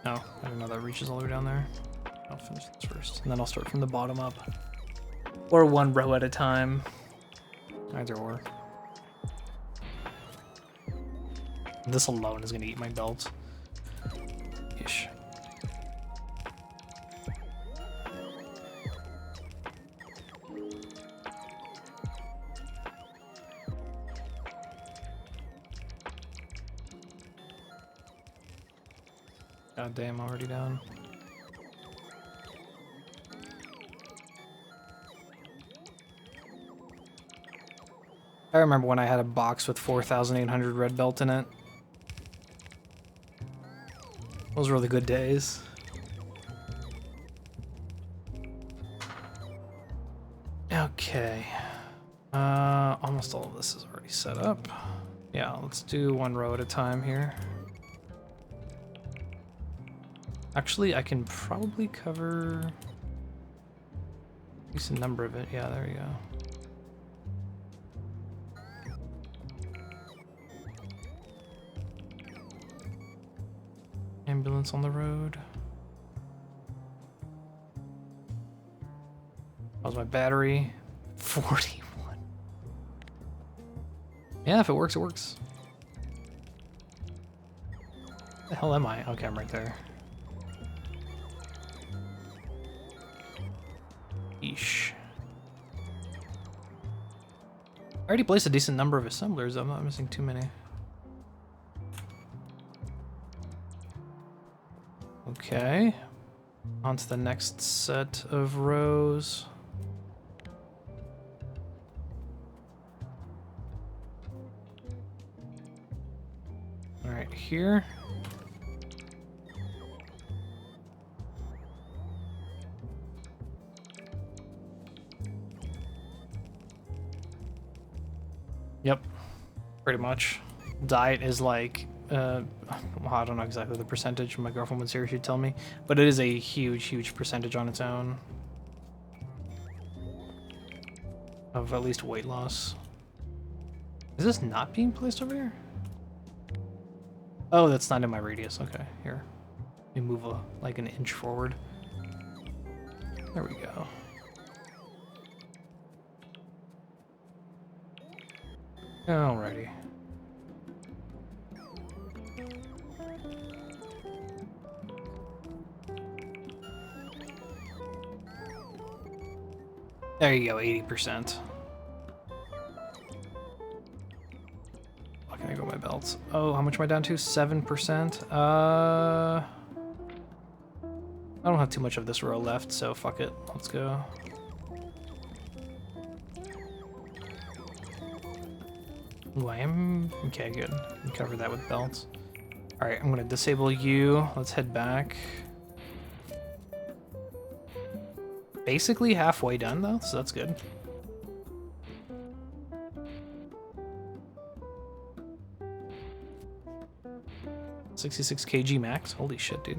S1: No, I don't know that reaches all the way down there. I'll finish this first, and then I'll start from the bottom up. Or one row at a time. Either or. This alone is gonna eat my belt. Ish. God damn, already down. I remember when I had a box with 4,800 red belt in it. Those were the good days. Okay. Almost all of this is already set up. Yeah, let's do one row at a time here. Actually, I can probably cover a decent number of it. Yeah, there we go. Ambulance on the road. How's my battery? 41. Yeah, if it works, it works. Where the hell am I? Okay, I'm right there. Yeesh. I already placed a decent number of assemblers. I'm not missing too many. Okay. On to the next set of rows. All right, here. Yep, pretty much. Diet is like, well, I don't know exactly the percentage. My girlfriend was here, she'd tell me. But it is a huge, huge percentage on its own. Of at least weight loss. Is this not being placed over here? Oh, that's not in my radius. Okay, here. Let me move like an inch forward. There we go. Alrighty. There you go, 80%. How can I go my belts? Oh, how much am I down to? 7%? I don't have too much of this row left, so fuck it. Let's go. Ooh, I am... Okay, good. Can cover that with belts. Alright, I'm gonna disable you. Let's head back. Basically halfway done, though, so that's good. $66 kg max. Holy shit, dude.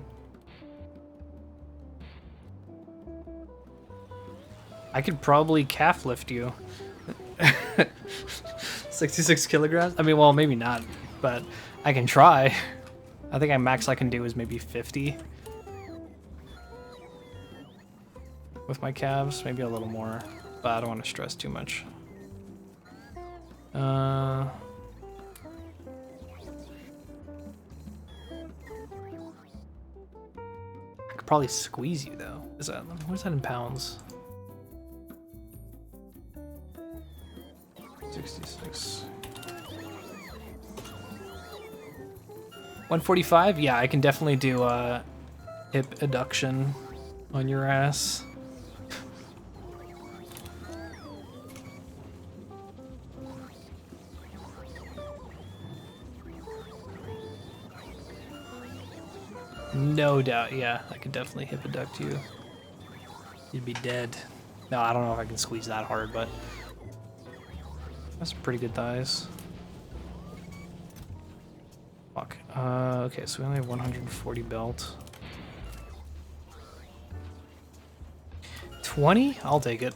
S1: I could probably calf lift you. 66 kilograms? I mean, well, maybe not, but I can try. I think max I can do is maybe 50. With my calves, maybe a little more, but I don't want to stress too much. I could probably squeeze you though. What's that in pounds? 66. 145? Yeah, I can definitely do hip adduction on your ass. No doubt, yeah. I could definitely hip adduct you. You'd be dead. No, I don't know if I can squeeze that hard, but that's pretty good thighs. Fuck. Okay, so we only have 140 belt. 20? I'll take it.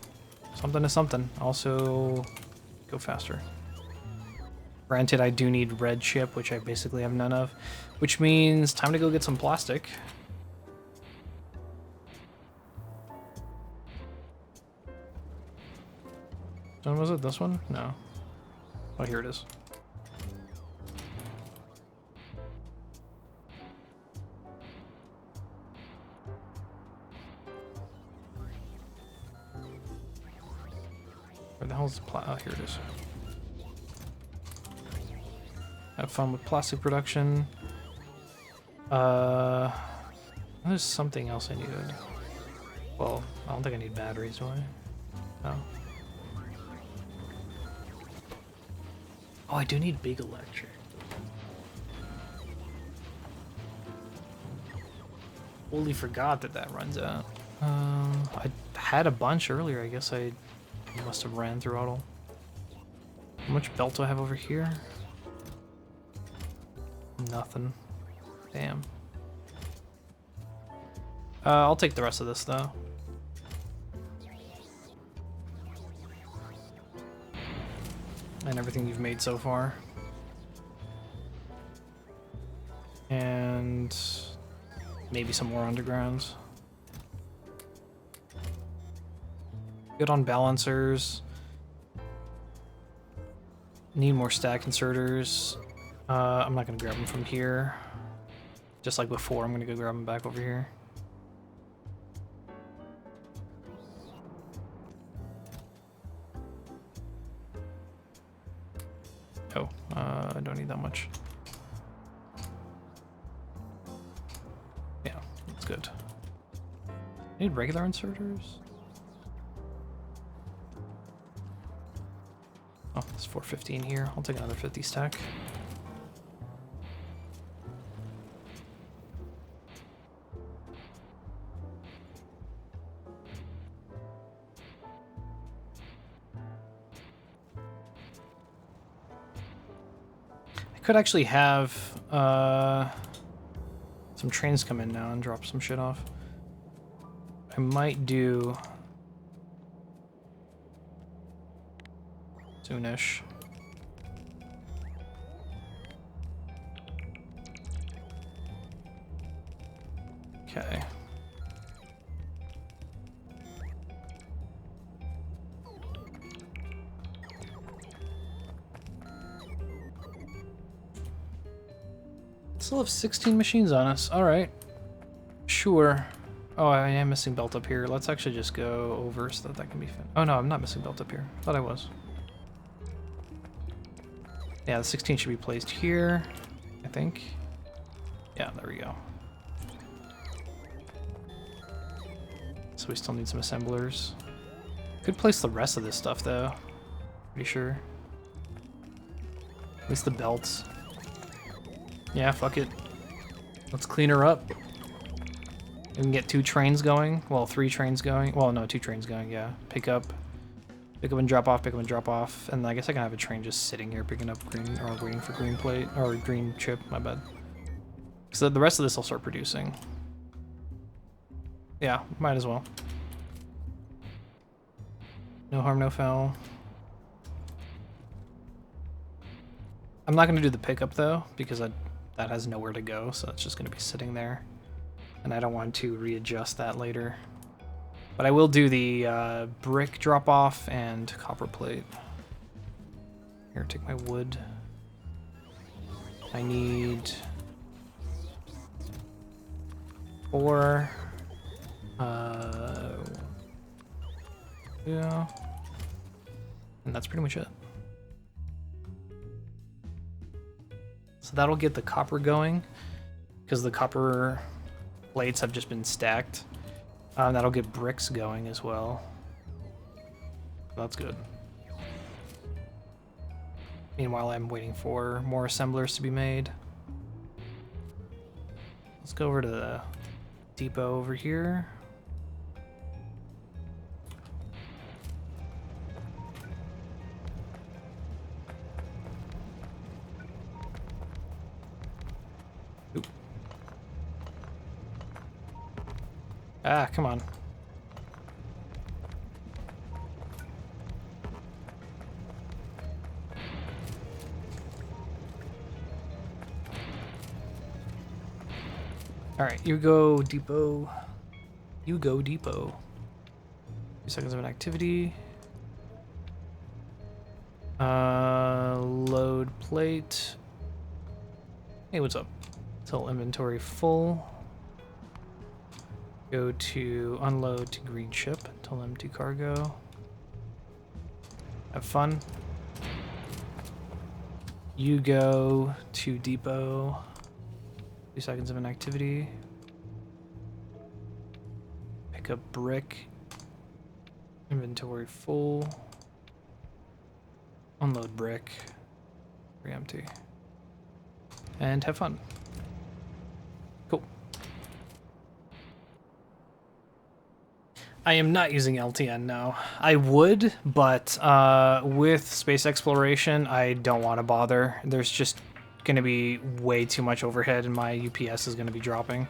S1: Something to something. Also, go faster. Granted, I do need red chip, which I basically have none of, which means time to go get some plastic. Which one was it? This one? No. Oh, here it is. Where the hell is the oh, here it is. Have fun with plastic production. There's something else I needed. Well, I don't think I need batteries, do I? No. Oh, I do need big electric. Totally forgot that that runs out. I had a bunch earlier. I guess I must have ran through it all. How much belt do I have over here? Nothing. Damn. I'll take the rest of this though. And everything you've made so far. And maybe some more undergrounds. Good on balancers. Need more stack inserters. I'm not gonna grab them from here. Just like before, I'm gonna go grab them back over here. Oh, I don't need that much. Yeah, that's good. Need regular inserters? Oh, it's 415 here. I'll take another 50 stack. Could actually have some trains come in now and drop some shit off. I might do soonish. Okay. Still have 16 machines on us. All right. Sure. Oh, I am missing belt up here. Let's actually just go over so that can be fit. Oh no, I'm not missing belt up here. Thought I was. Yeah, the 16 should be placed here, I think. Yeah, there we go. So we still need some assemblers. Could place the rest of this stuff though. Pretty sure. At least the belts. Yeah, fuck it. Let's clean her up. We can get 2 trains going. Well, 3 trains going. Well, no, 2 trains going, yeah. Pick up and drop off, pick up and drop off. And I guess I can have a train just sitting here picking up green, or waiting for green plate, or green chip, my bad. So the rest of this will start producing. Yeah, might as well. No harm, no foul. I'm not gonna do the pickup though, because that has nowhere to go, so it's just gonna be sitting there. And I don't want to readjust that later. But I will do the brick drop off and copper plate. Here, take my wood. I need 4. Yeah. And that's pretty much it. So that'll get the copper going, because the copper plates have just been stacked. That'll get bricks going as well. That's good. Meanwhile, I'm waiting for more assemblers to be made. Let's go over to the depot over here. Oop. Ah, come on. All right, you go depot. You go depot. 2 seconds of an activity. Load plate. Hey, what's up? Tell inventory full. Go to unload to green ship. Tell empty cargo. Have fun. You go to depot. 2 seconds of an activity. Pick up brick. Inventory full. Unload brick. Empty. And have fun. Cool. I am not using LTN now. I would, but with space exploration, I don't want to bother. There's just going to be way too much overhead, and my UPS is going to be dropping.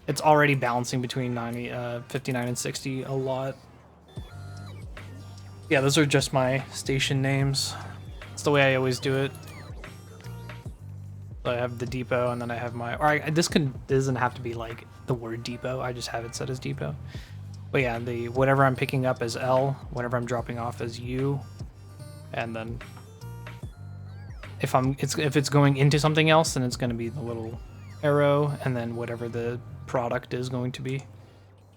S1: It's already balancing between 59 and 60 a lot. Yeah, those are just my station names. It's the way I always do it. So I have the depot, and then I have my... this doesn't have to be like the word depot. I just have it set as depot. But yeah, whatever I'm picking up as L, whatever I'm dropping off as U, and then if it's going into something else, then it's going to be the little arrow, and then whatever the product is going to be.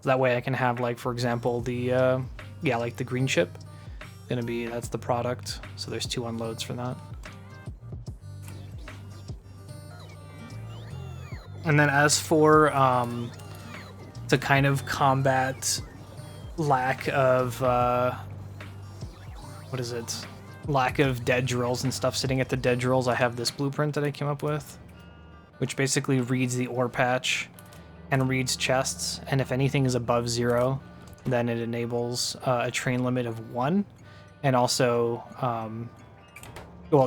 S1: So that way I can have, like, for example, the like the green chip. That's the product. So there's 2 unloads for that. And then as for to kind of combat lack of lack of dead drills and stuff sitting at the dead drills, I have this blueprint that I came up with, which basically reads the ore patch and reads chests, and if anything is above 0, then it enables a train limit of 1, and also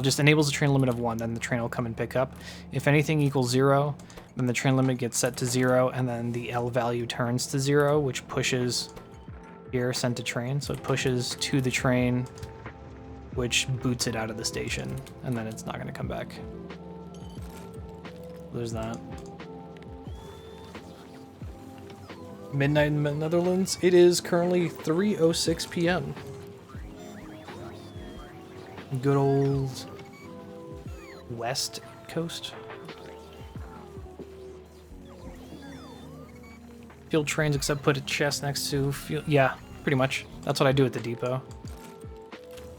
S1: just enables a train limit of 1, then the train will come and pick up. If anything equals 0, then the train limit gets set to 0, and then the L value turns to 0, which pushes here, sent to train. So it pushes to the train, which boots it out of the station, and then it's not going to come back. There's that. Midnight in the Netherlands. It is currently 3:06 p.m. Good old West Coast. Field trains, except put a chest next to field. Yeah, pretty much. That's what I do at the depot.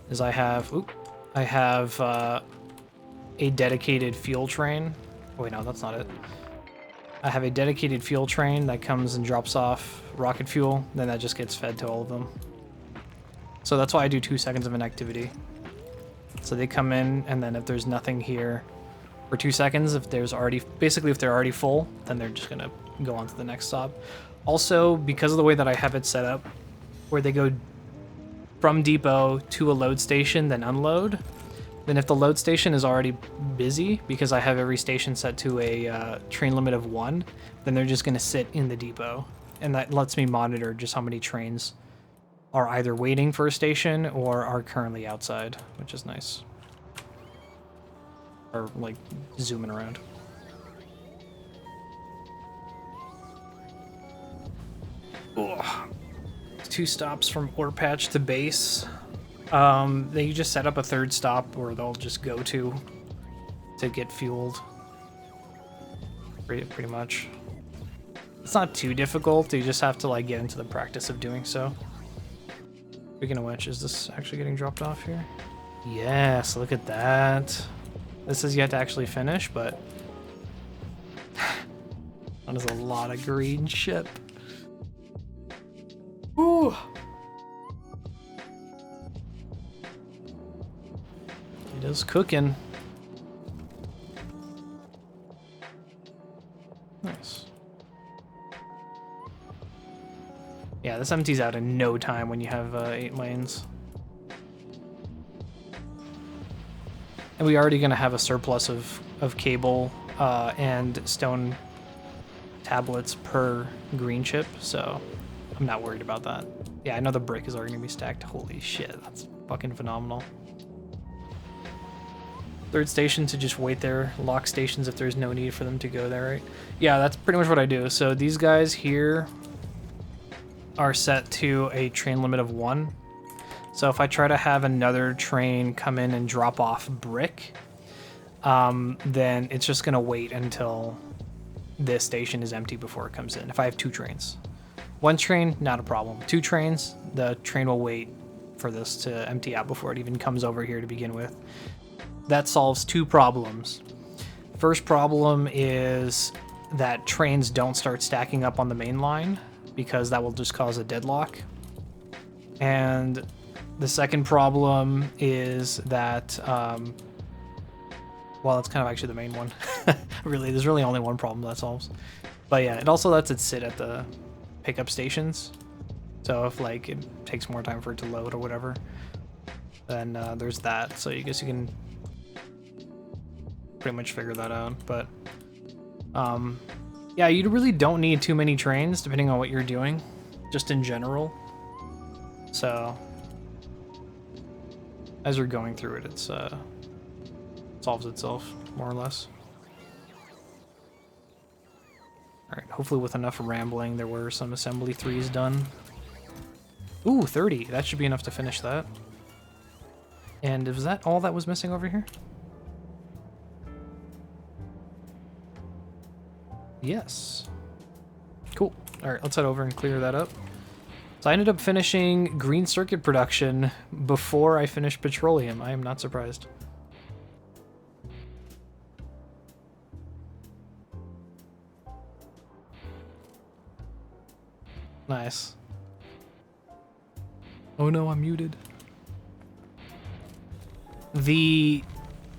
S1: Is I have a dedicated fuel train. Oh, wait, no, that's not it. I have a dedicated fuel train that comes and drops off rocket fuel, then that just gets fed to all of them. So that's why I do 2 seconds of an activity. So they come in, and then if there's nothing here for 2 seconds, if they're already full, then they're just gonna go on to the next stop. Also, because of the way that I have it set up, where they go from depot to a load station, then unload, then if the load station is already busy, because I have every station set to a train limit of 1, then they're just gonna sit in the depot. And that lets me monitor just how many trains are either waiting for a station or are currently outside, which is nice. Or, like, zooming around. Ugh. 2 stops from ore patch to base. They just set up a 3rd stop where they'll just go to get fueled. Pretty much. It's not too difficult. You just have to, like, get into the practice of doing so. Speaking of which, is this actually getting dropped off here? Yes, look at that. This is yet to actually finish, but that is a lot of green ship. Ooh. It is cooking. Nice. Yeah, this empties out in no time when you have 8 lanes. And we're already going to have a surplus of cable and stone tablets per green chip, so I'm not worried about that. Yeah, I know the brick is already going to be stacked. Holy shit, that's fucking phenomenal. Third station to just wait there, lock stations if there's no need for them to go there, right? Yeah, that's pretty much what I do. So these guys here are set to a train limit of 1. So if I try to have another train come in and drop off brick, then it's just gonna wait until this station is empty before it comes in. If I have 2 trains. 1 train, not a problem. 2 trains, the train will wait for this to empty out before it even comes over here to begin with. That solves 2 problems. First problem is that trains don't start stacking up on the main line because that will just cause a deadlock. And the second problem is that, well, it's kind of actually the main one. Really, there's really only one problem that solves. But yeah, it also lets it sit at the pickup stations. So if like it takes more time for it to load or whatever, then there's that. So I guess you can pretty much figure that out. But yeah, you really don't need too many trains depending on what you're doing, just in general. So as you're going through it, it's solves itself more or less. All right, hopefully with enough rambling, there were some assembly 3s done. Ooh, 30. That should be enough to finish that. And was that all that was missing over here? Yes. Cool. All right, let's head over and clear that up. So I ended up finishing green circuit production before I finished petroleum. I am not surprised. Nice. Oh no, I'm muted. The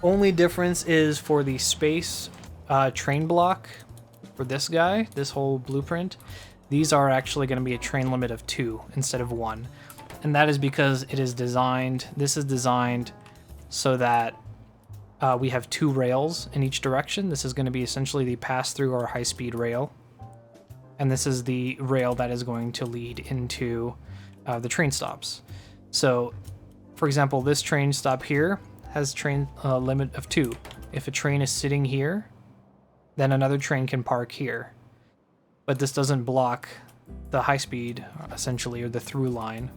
S1: only difference is for the space train block for this guy, this whole blueprint. These are actually going to be a train limit of 2 instead of 1. And that is because it is designed, this is designed so that we have 2 rails in each direction. This is going to be essentially the pass-through or high-speed rail. And this is the rail that is going to lead into the train stops. So, for example, this train stop here has train limit of 2. If a train is sitting here, then another train can park here. But this doesn't block the high speed, essentially, or the through line.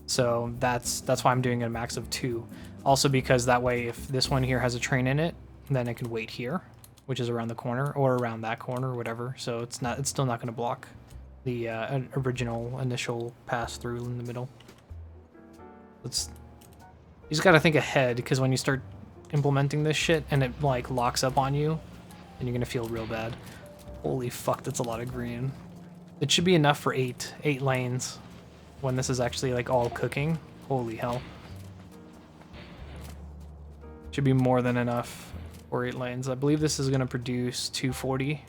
S1: So that's why I'm doing a max of 2. Also because that way, if this one here has a train in it, then it can wait here, which is around the corner, or around that corner, or whatever. So it's still not going to block the original initial pass through in the middle. You just got to think ahead, because when you start implementing this shit and it like locks up on you, then you're going to feel real bad. Holy fuck, that's a lot of green. It should be enough for 8 lanes when this is actually like all cooking. Holy hell. Should be more than enough for 8 lanes. I believe this is going to produce 240.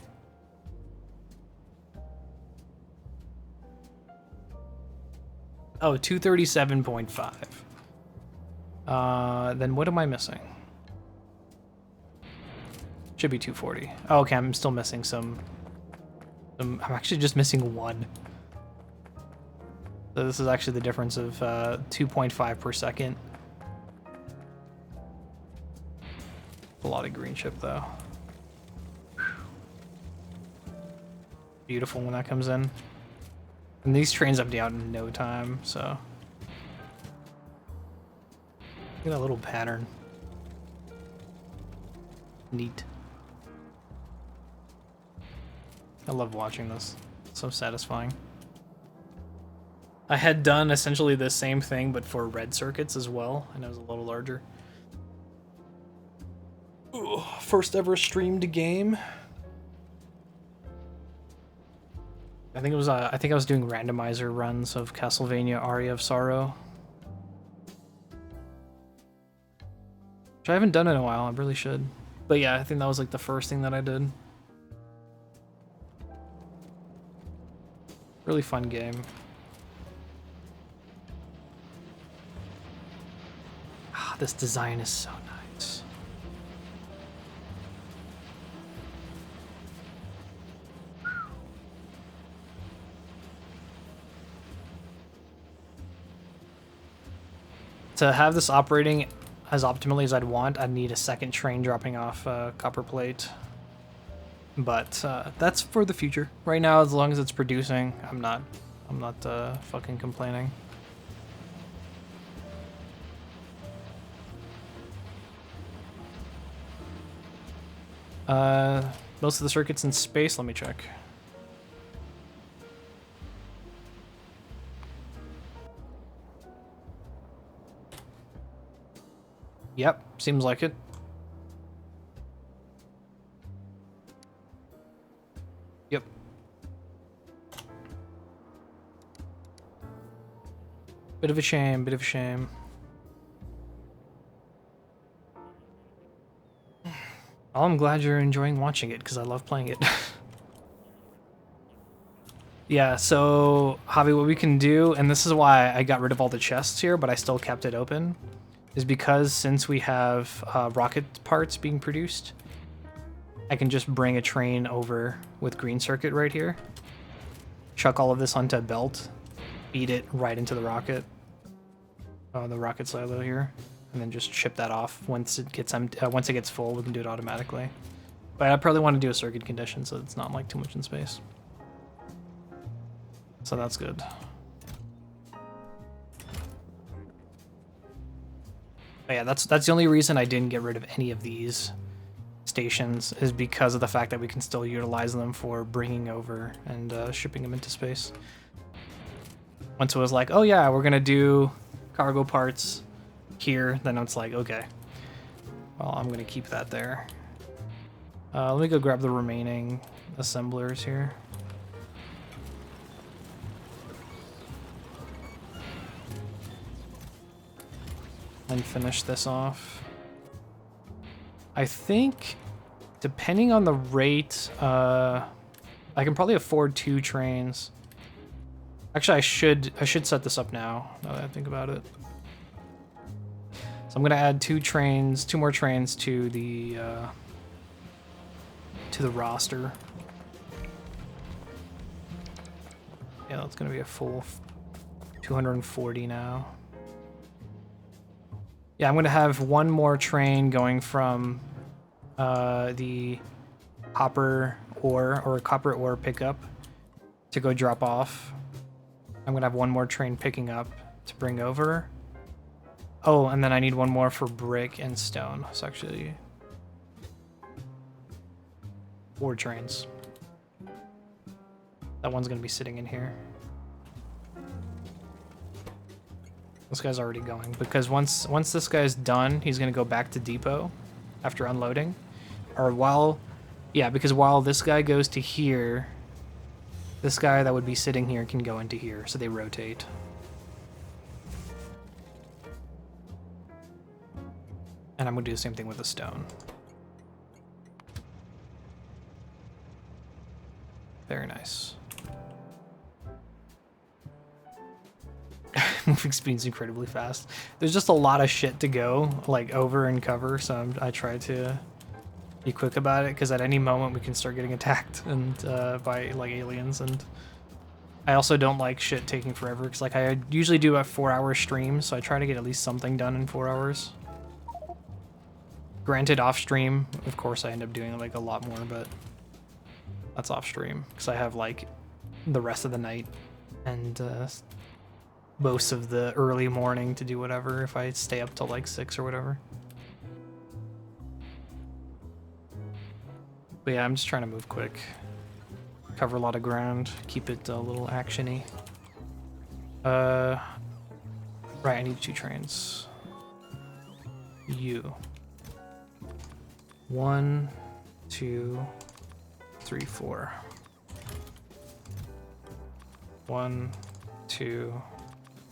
S1: Oh, 237.5. Then what am I missing? Should be 240. Oh, okay, I'm still missing some. I'm actually just missing 1. So this is actually the difference of 2.5 per second. A lot of green chip though. Beautiful when that comes in. And these trains empty out in no time, so. Look at that little pattern. Neat. I love watching this. It's so satisfying. I had done essentially the same thing, but for red circuits as well, and it was a little larger. First ever streamed game. I think it was. I think I was doing randomizer runs of Castlevania Aria of Sorrow, which I haven't done in a while. I really should. But yeah, I think that was like the first thing that I did. Really fun game. Ah, this design is so nice. To have this operating as optimally as I'd want, I'd need a second train dropping off copper plate. But that's for the future. Right now, as long as it's producing, I'm not fucking complaining. Most of the circuits in space. Let me check. Yep, seems like it. Yep. Bit of a shame, bit of a shame. Well, I'm glad you're enjoying watching it, because I love playing it. Yeah, so, Javi, what we can do, and this is why I got rid of all the chests here, but I still kept it open, is because since we have rocket parts being produced, I can just bring a train over with green circuit right here, chuck all of this onto a belt, feed it right into the rocket silo here, and then just ship that off once it gets full. We can do it automatically, but I probably want to do a circuit condition so it's not like too much in space. So that's good. But yeah, that's the only reason I didn't get rid of any of these stations, is because of the fact that we can still utilize them for bringing over and shipping them into space. Once it was like, oh yeah, we're gonna do cargo parts here, then it's like, okay, well, I'm gonna keep that there. Let me go grab the remaining assemblers here. And finish this off. I think, depending on the rate, I can probably afford 2 trains. Actually, I should set this up now that I think about it. So I'm gonna add 2 more trains to the roster. Yeah, that's gonna be a full 240 now. Yeah, I'm gonna have 1 more train going from the copper ore pickup to go drop off. I'm gonna have 1 more train picking up to bring over. Oh, and then I need 1 more for brick and stone. So actually 4 trains. That one's gonna be sitting in here. This guy's already going, because once this guy's done, he's gonna go back to depot after unloading, or because while this guy goes to here, this guy that would be sitting here can go into here, so they rotate. And I'm gonna do the same thing with the stone. Very nice. Moving speed's incredibly fast. There's just a lot of shit to go, like, over and cover, so I try to be quick about it, because at any moment we can start getting attacked and by, like, aliens, and I also don't like shit taking forever, because, like, I usually do a 4-hour stream, so I try to get at least something done in 4 hours. Granted, off-stream, of course, I end up doing, like, a lot more, but that's off-stream, because I have, like, the rest of the night and most of the early morning to do whatever if I stay up till like 6 or whatever. But yeah, I'm just trying to move quick. Cover a lot of ground, keep it a little action-y. Right, I need 2 trains. You. 1, 2, 3, 4. 1, 2,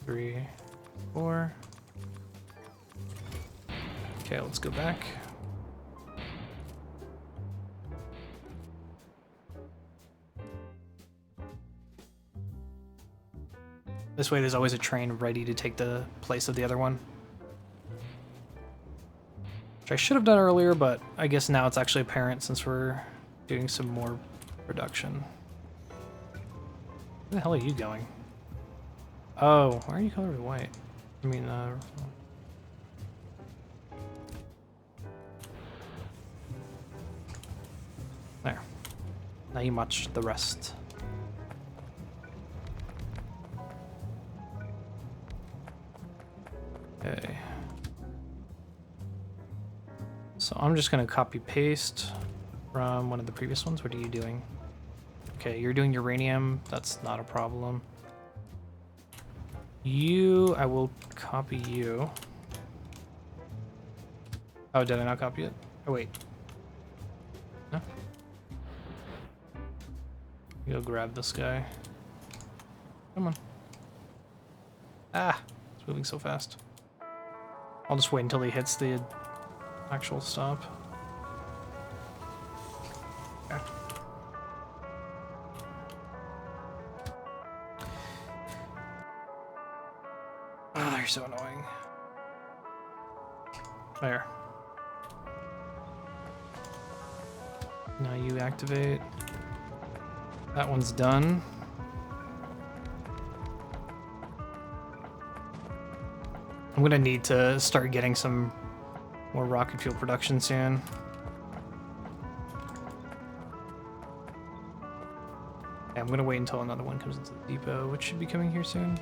S1: 3, 4. Okay, let's go back. This way there's always a train ready to take the place of the other one. Which I should have done earlier, but I guess now it's actually apparent since we're doing some more production. Where the hell are you going? Oh, why are you colored white? I mean, there. Now you match the rest. Okay. So I'm just gonna copy paste from one of the previous ones. What are you doing? Okay, you're doing uranium. That's not a problem. You, I will copy you. Oh, did I not copy it? Oh, wait. No? You go grab this guy. Come on. Ah, it's moving so fast. I'll just wait until he hits the actual stop. Okay. Oh, you're so annoying. There. Now you activate. That one's done. I'm gonna need to start getting some more rocket fuel production soon. Okay, I'm gonna wait until another one comes into the depot, which should be coming here soon.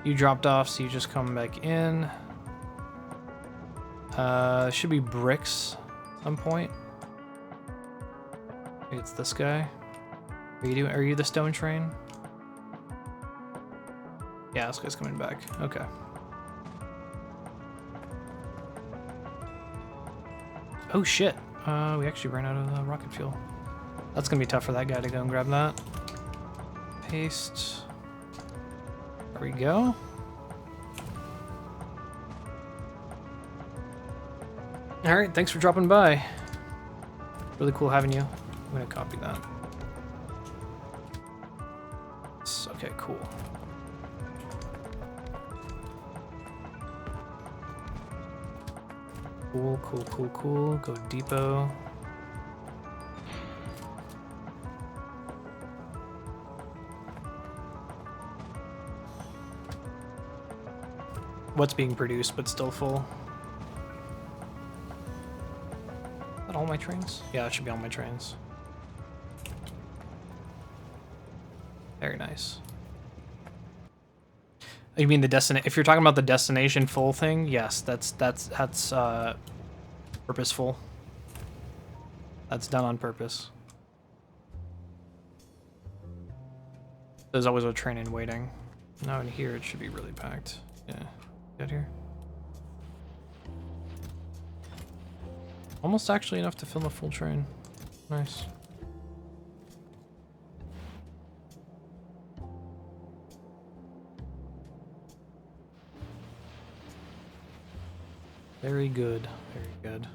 S1: You dropped off, so you just come back in. Should be bricks at some point. Maybe it's this guy. Are you the stone train? Yeah, this guy's coming back. Okay. Oh shit, we actually ran out of rocket fuel. That's gonna be tough for that guy to go and grab that. Paste. There we go. Alright, thanks for dropping by. Really cool having you. I'm gonna copy that. Okay, cool. Cool, cool, cool, cool. Go depot. What's being produced but still full? Is that all my trains? Yeah, it should be all my trains. Very nice. You mean the destination? If you're talking about the destination full thing, yes, that's purposeful. That's done on purpose. There's always a train in waiting. Now in here, it should be really packed. Yeah, get here. Almost actually enough to fill a full train. Nice. Very good, very good.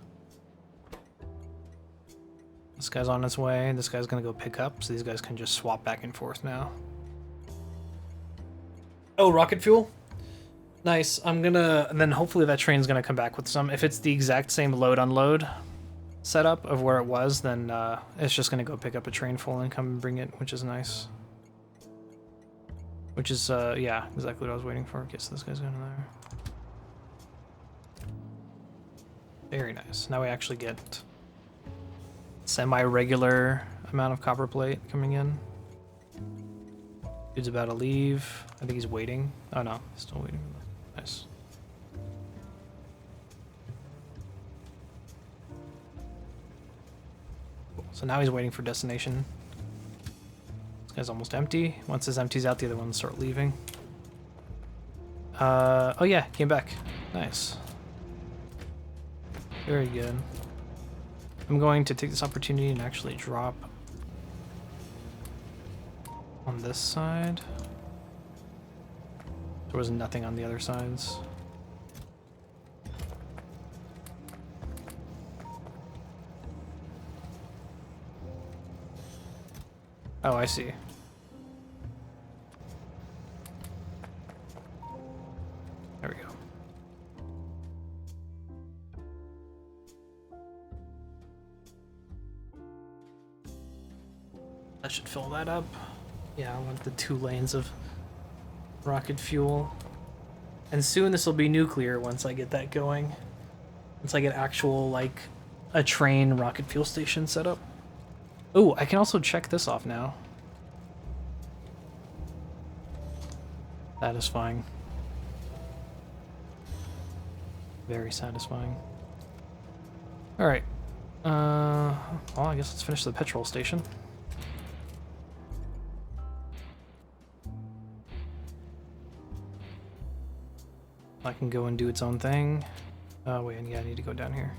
S1: This guy's on his way. This guy's gonna go pick up, so these guys can just swap back and forth now. Oh, rocket fuel? Nice. I'm gonna, and then hopefully that train's gonna come back with some. If it's the exact same load unload setup of where it was, then it's just gonna go pick up a train full and come and bring it, which is nice. Which is, yeah, exactly what I was waiting for. Okay, so this guy's going there. Very nice. Now we actually get semi-regular amount of copper plate coming in. Dude's about to leave. I think he's waiting. Oh no, still waiting. Nice. Cool. So now he's waiting for destination. This guy's almost empty. Once this empties out, the other ones start leaving. Oh yeah, came back. Nice. Very good. I'm going to take this opportunity and actually drop on this side. There was nothing on the other sides. Oh, I see. There we go. That should fill that up. Yeah, I want the 2 lanes of rocket fuel. And soon this will be nuclear once I get that going. Once I get actual, like, a train rocket fuel station set up. Oh, I can also check this off now. Satisfying. Very satisfying. Alright. Well, I guess let's finish the petrol station. I can go and do its own thing. Oh, wait, yeah, I need to go down here.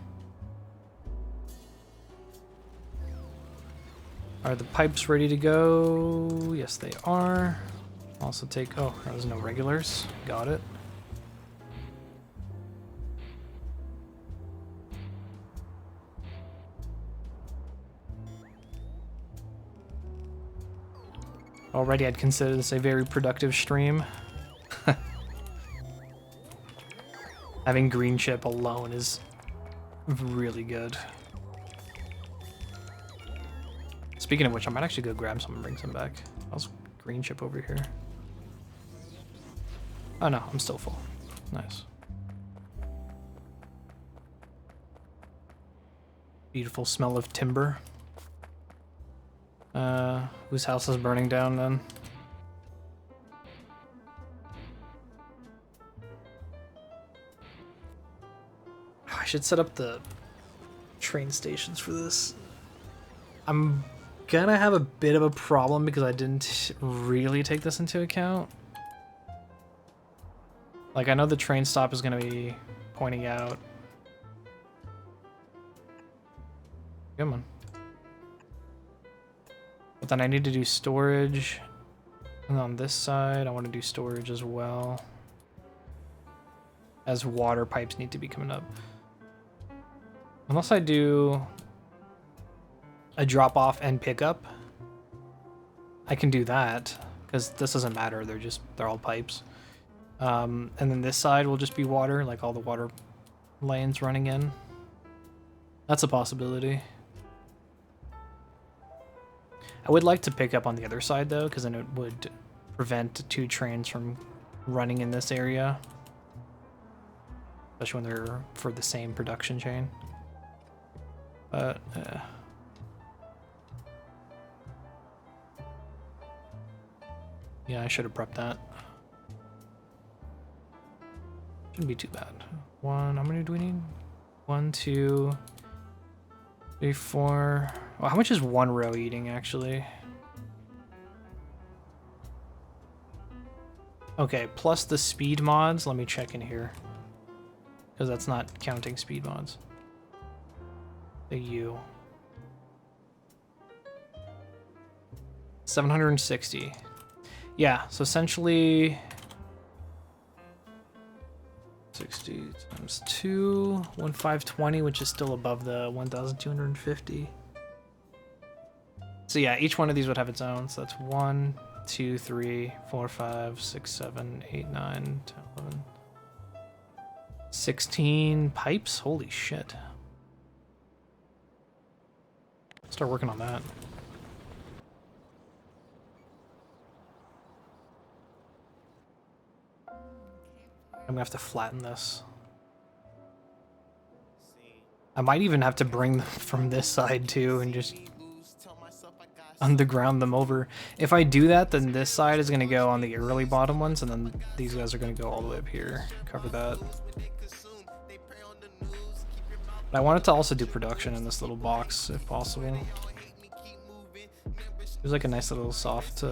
S1: Are the pipes ready to go? Yes, they are. Also take... Oh, there's no regulars. Got it. Already I'd consider this a very productive stream. Having green chip alone is really good. Speaking of which, I might actually go grab some and bring some back. How's green chip over here? Oh no, I'm still full. Nice. Beautiful smell of timber. Whose house is burning down then? I should set up the train stations for this. I'm gonna have a bit of a problem because I didn't really take this into account. Like, I know the train stop is gonna be pointing out. Come on. But then I need to do storage. And on this side, I want to do storage as well. As water pipes need to be coming up. Unless I do a drop off and pickup, I can do that because this doesn't matter. They're all pipes. And then this side will just be water, like all the water lanes running in. That's a possibility. I would like to pick up on the other side though, because then it would prevent 2 trains from running in this area. Especially when they're for the same production chain. But, yeah, I should have prepped that. Shouldn't be too bad. How many do we need? 1, 2, 3, 4. Well, how much is 1 row eating, actually? Okay, plus the speed mods. Let me check in here. Because that's not counting speed mods. The U. 760. Yeah, so essentially 60 times 2, 1520, which is still above the 1250. So yeah, each one of these would have its own. So that's 1, 2, 3, 4, 5, 6, 7, 8, 9, 10, 11, 16 pipes. Holy shit. Start working on that. I'm gonna have to flatten this. I might even have to bring them from this side too and just underground them over. If I do that, then this side is gonna go on the early bottom ones, and then these guys are gonna go all the way up here. Cover that. But I wanted to also do production in this little box, if possible. There's like a nice little soft,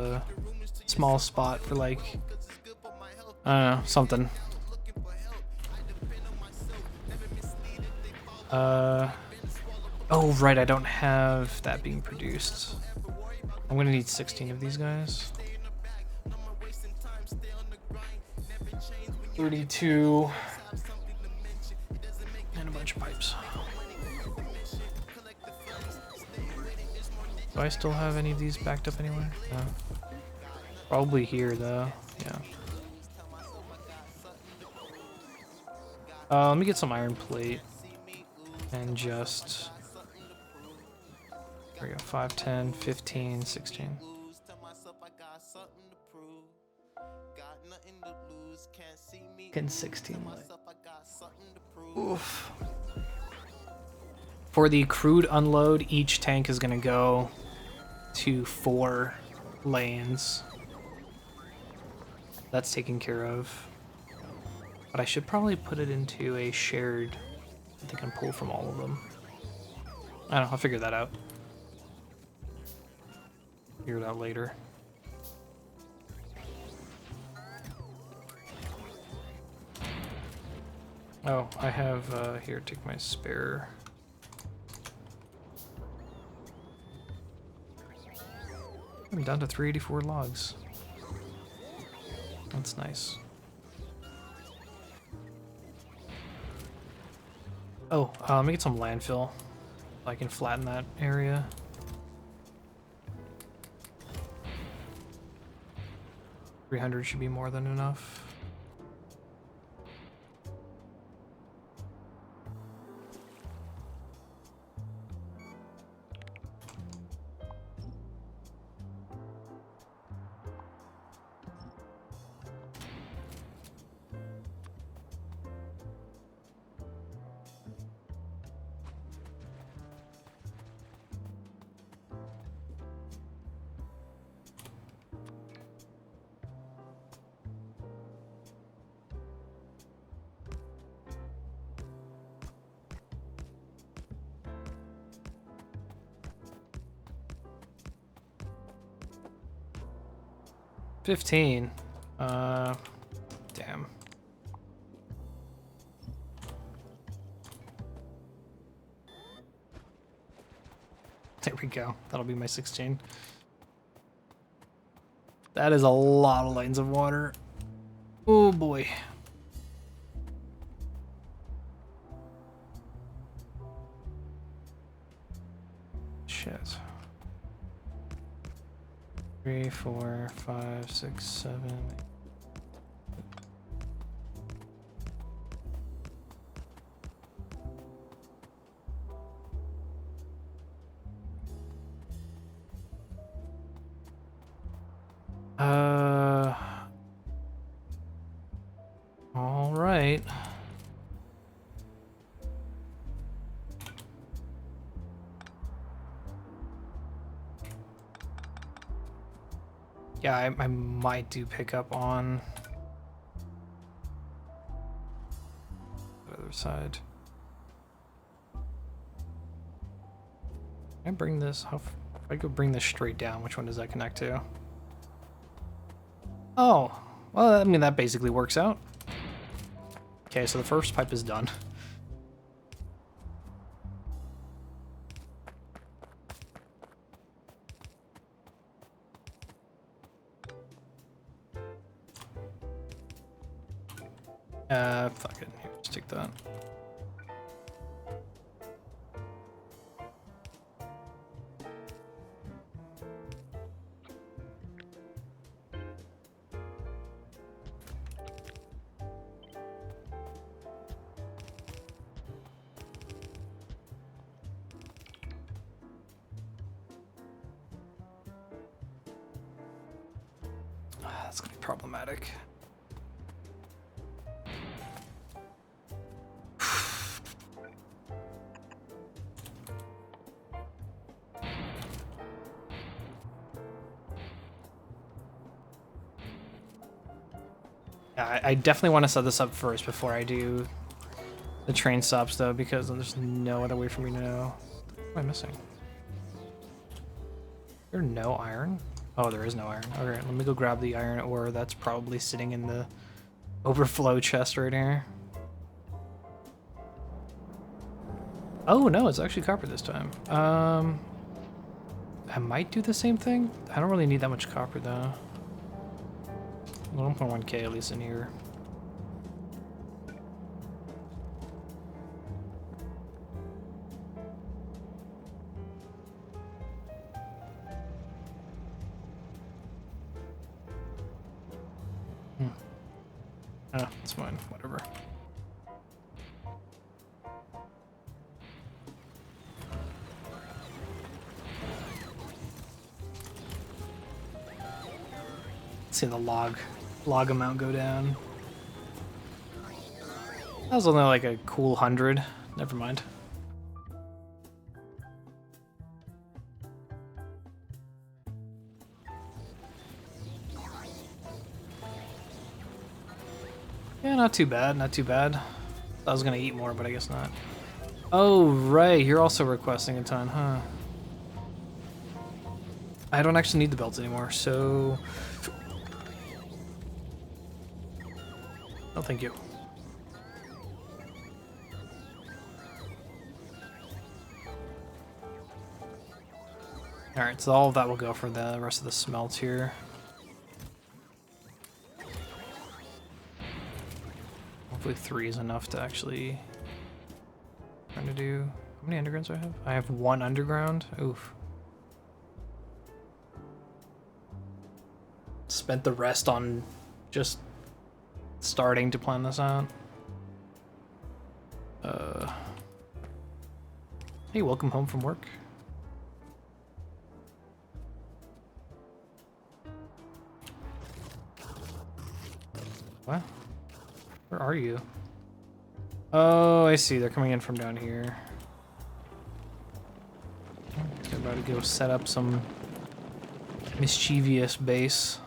S1: small spot for like, I don't know, something. Oh, right, I don't have that being produced. I'm gonna need 16 of these guys. 32. And a bunch of pipes. Do I still have any of these backed up anywhere? No. Probably here, though. Yeah. Let me get some iron plate. And just... There we go. 5, 10, 15, 16. Getting 16 light. Oof. For the crude unload, each tank is going to go to 4 lanes. That's taken care of. But I should probably put it into a shared that they can pull from all of them. I don't know, I'll figure that out. Figure it out later. Oh, I have, here, take my spare. I'm down to 384 logs. That's nice. Oh, let me get some landfill. I can flatten that area. $300 should be more than enough. $15. Damn. There we go. That'll be my 16. That is a lot of lanes of water. Oh boy. Shit. 3, 4, 5, 6, 7. All right. Yeah, I might do pick up on the other side. Can I bring this? How? If I go bring this straight down, which one does that connect to? Oh, well, I mean that basically works out. Okay, so the first pipe is done. Fuck it. Here, just take that. That's gonna be problematic. I definitely want to set this up first before I do the train stops, though, because there's no other way for me to know. What am I missing? Is there no iron? Oh, there is no iron. Okay, let me go grab the iron ore that's probably sitting in the overflow chest right here. Oh no, it's actually copper this time. I might do the same thing. I don't really need that much copper though. 1.1k at least in here. Oh, it's fine. Whatever. Let's see the log amount go down. That was only like a cool 100. Never mind. Yeah, not too bad, not too bad. I was gonna eat more, but I guess not. Oh, right, you're also requesting a ton, huh? I don't actually need the belts anymore, so... Oh, thank you. Alright, so all of that will go for the rest of the smelt here. Hopefully 3 is enough to actually... Trying to do... How many undergrounds do I have? I have 1 underground. Oof. Spent the rest on just starting to plan this out. Hey, welcome home from work. What? Where are you? Oh, I see. They're coming in from down here. They're about to go set up some mischievous base.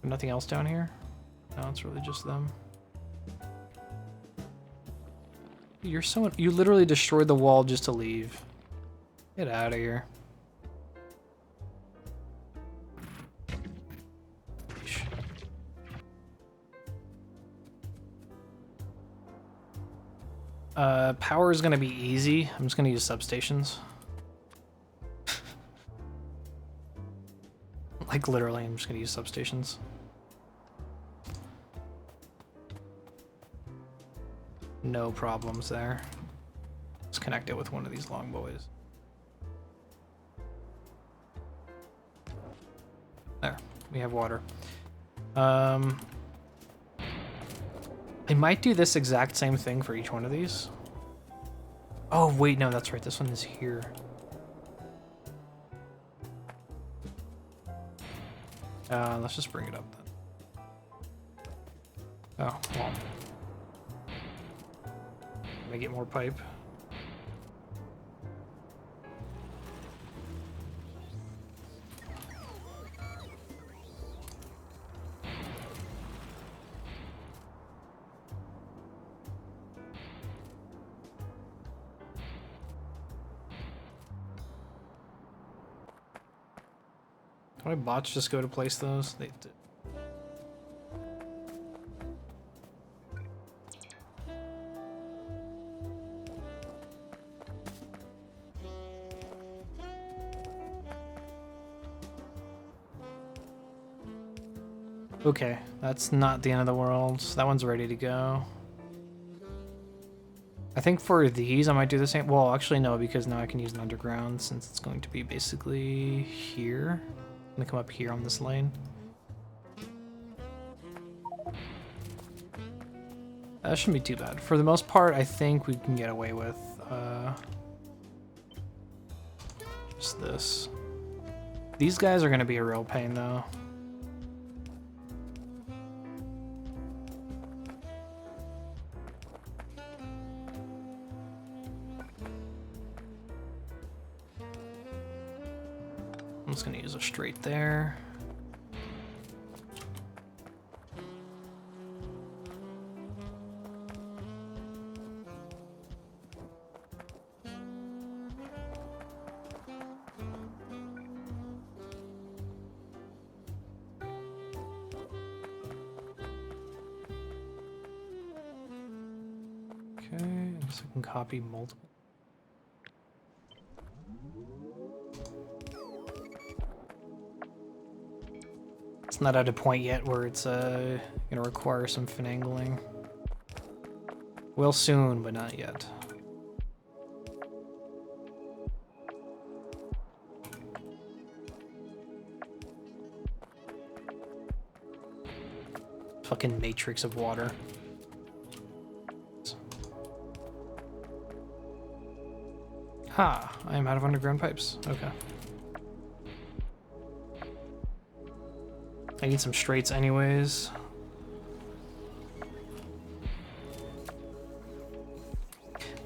S1: Nothing else down here? No, it's really just them. You're so... You literally destroyed the wall just to leave. Get out of here. Power is gonna be easy. I'm just gonna use substations. Like literally, I'm just gonna use substations. No problems there. Let's connect it with one of these long boys. There, we have water. I might do this exact same thing for each one of these. Oh, wait, no, that's right. This one is here. Let's just bring it up then. Oh, well. Let me get more pipe. Can my bots just go to place those? They did. Okay, that's not the end of the world. That one's ready to go. I think for these I might do the same. Well, actually no, because now I can use an underground since it's going to be basically here. I'm gonna come up here on this lane. That shouldn't be too bad. For the most part, I think we can get away with just this. These guys are gonna be a real pain though. I'm just gonna use a straight there. Okay, I guess I can copy multiple. It's not at a point yet where it's gonna require some finagling. Will soon, but not yet. Fucking matrix of water. Ha! I am out of underground pipes. Okay. I need some straights anyways.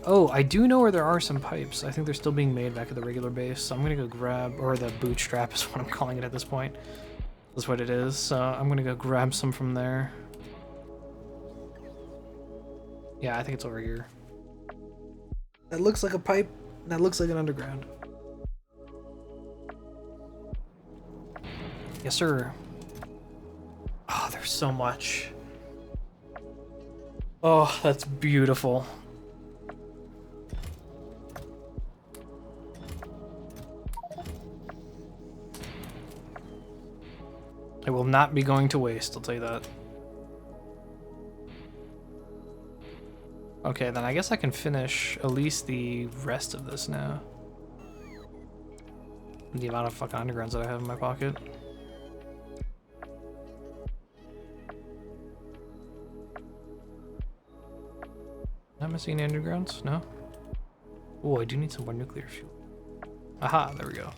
S1: Oh, I do know where there are some pipes. I think they're still being made back at the regular base, so I'm gonna go grab, or the bootstrap is what I'm calling it at this point. That's what it is, so I'm gonna go grab some from there. Yeah, I think it's over here. That looks like a pipe, that looks like an underground. Yes, sir. Oh, there's so much. Oh, that's beautiful. It will not be going to waste, I'll tell you that. Okay, then I guess I can finish at least the rest of this now. The amount of fucking undergrounds that I have in my pocket. Am I missing any undergrounds? No? Oh, I do need some more nuclear fuel. Aha, there we go.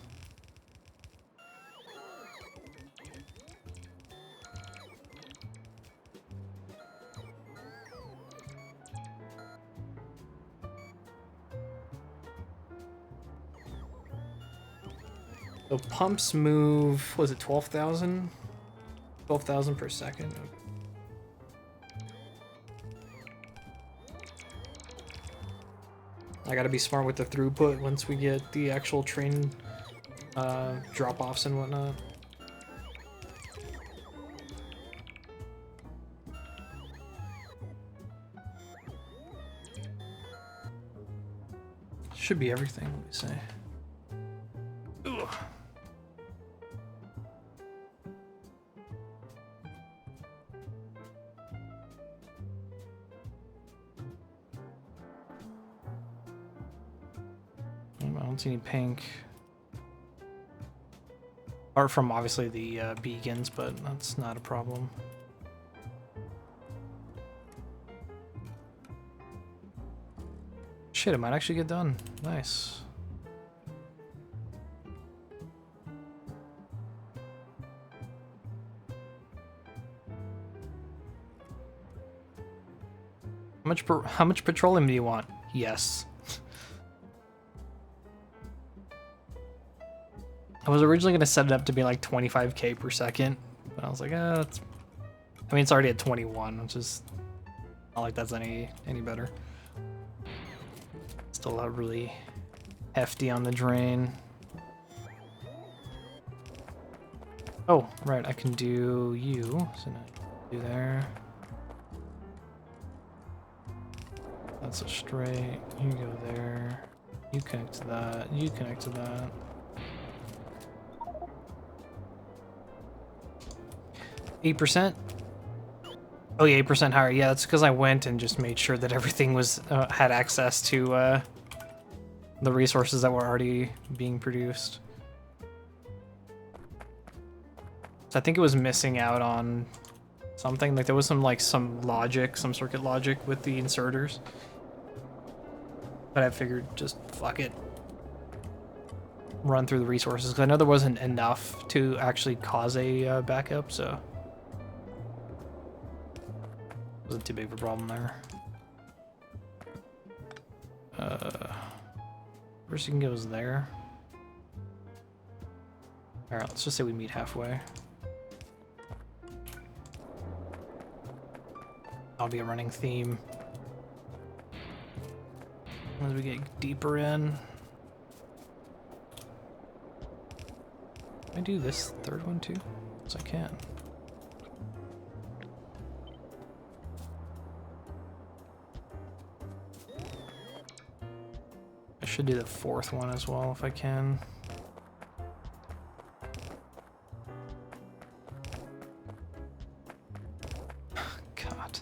S1: So pumps move, was it 12,000? 12,000 per second? Okay. I gotta be smart with the throughput once we get the actual train drop-offs and whatnot. Should be everything, let me see. Ugh. I don't see any pink. Apart from obviously the beacons, but that's not a problem. Shit, it might actually get done. Nice. How much petroleum do you want? Yes. I was originally going to set it up to be like 25k per second, but I was like, that's... I mean, it's already at 21, which is not like that's any better. Still not really hefty on the drain. Oh, right, I can do you. So now do there. That's a straight. You go there. You connect to that. You connect to that. 8%? Oh yeah, 8% higher. Yeah, that's because I went and just made sure that everything was had access to the resources that were already being produced. So I think it was missing out on something. Like there was some logic, some circuit logic with the inserters. But I figured just fuck it. Run through the resources because I know there wasn't enough to actually cause a backup, so wasn't too big of a problem there. First you can go is there. Alright, let's just say we meet halfway. That'll be a running theme as we get deeper in. Can I do this third one too? Yes, I can. Should do the fourth one as well if I can. God.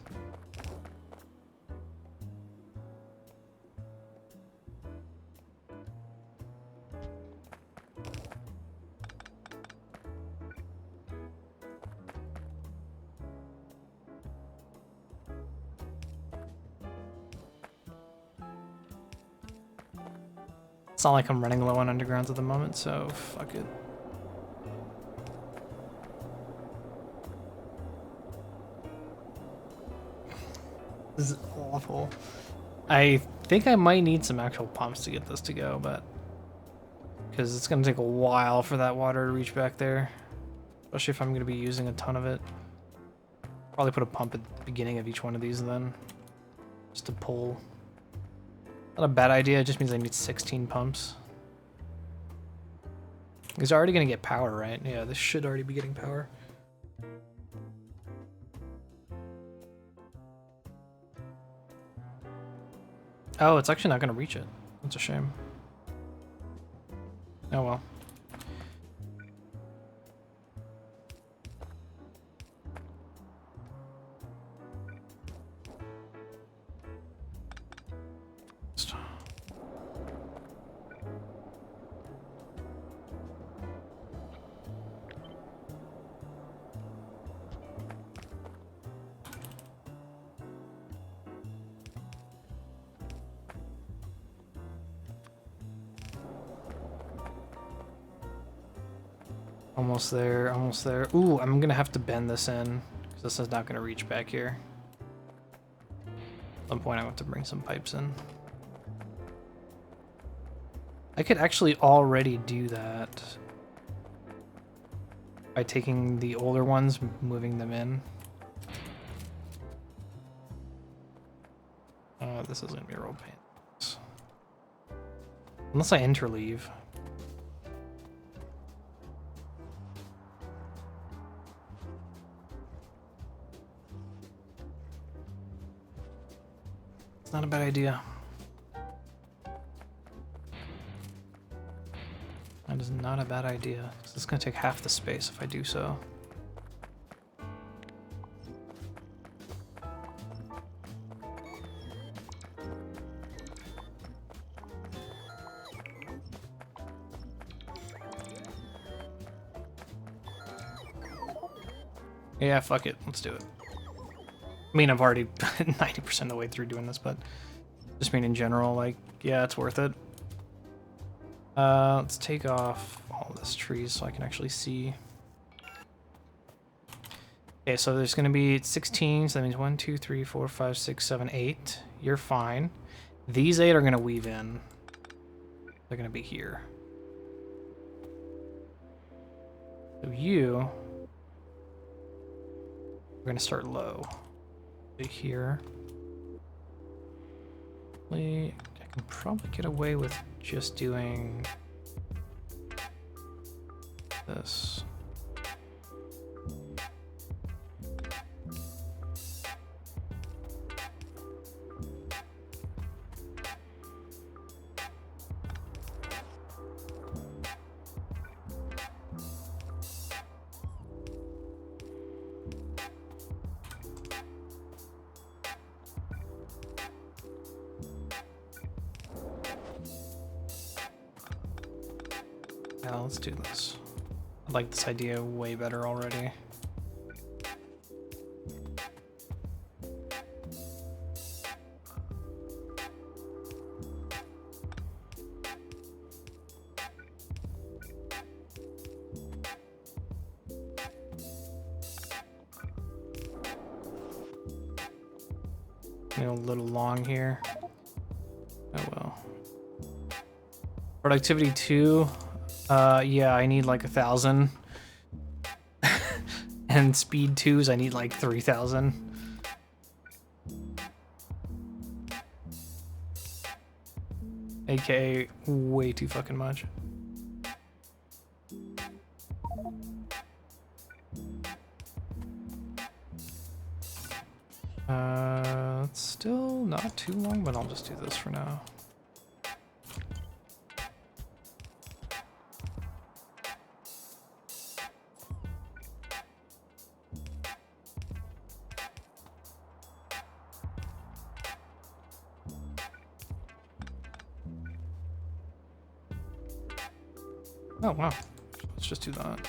S1: It's not like I'm running low on undergrounds at the moment, so fuck it. This is awful. I think I might need some actual pumps to get this to go, but because it's gonna take a while for that water to reach back there, especially if I'm gonna be using a ton of it. Probably put a pump at the beginning of each one of these then, just to pull. Not a bad idea, it just means I need 16 pumps. These are already gonna get power, right? Yeah, this should already be getting power. Oh, it's actually not gonna reach it. That's a shame. Oh well. Almost there, almost there. Ooh, I'm gonna have to bend this in, because this is not gonna reach back here. At some point I want to bring some pipes in. I could actually already do that by taking the older ones, moving them in. This is gonna be a real pain. Unless I interleave. It's not a bad idea. That is not a bad idea. It's gonna take half the space if I do so. Yeah, fuck it. Let's do it. I mean, I've already 90% of the way through doing this, but just mean in general, like, yeah, it's worth it. Let's take off all this trees so I can actually see. Okay, so there's going to be 16, so that means 1, 2, 3, 4, 5, 6, 7, 8. You're fine. These 8 are going to weave in. They're going to be here. So you... We're going to start low. Here. I can probably get away with just doing this. Yeah, let's do this. I like this idea way better already. A little long here. Oh well. Productivity 2. Yeah, I need like 1,000. And speed 2s, I need like 3,000. AKA way too fucking much. It's still not too long, but I'll just do this for now. Oh, wow. Let's just do that.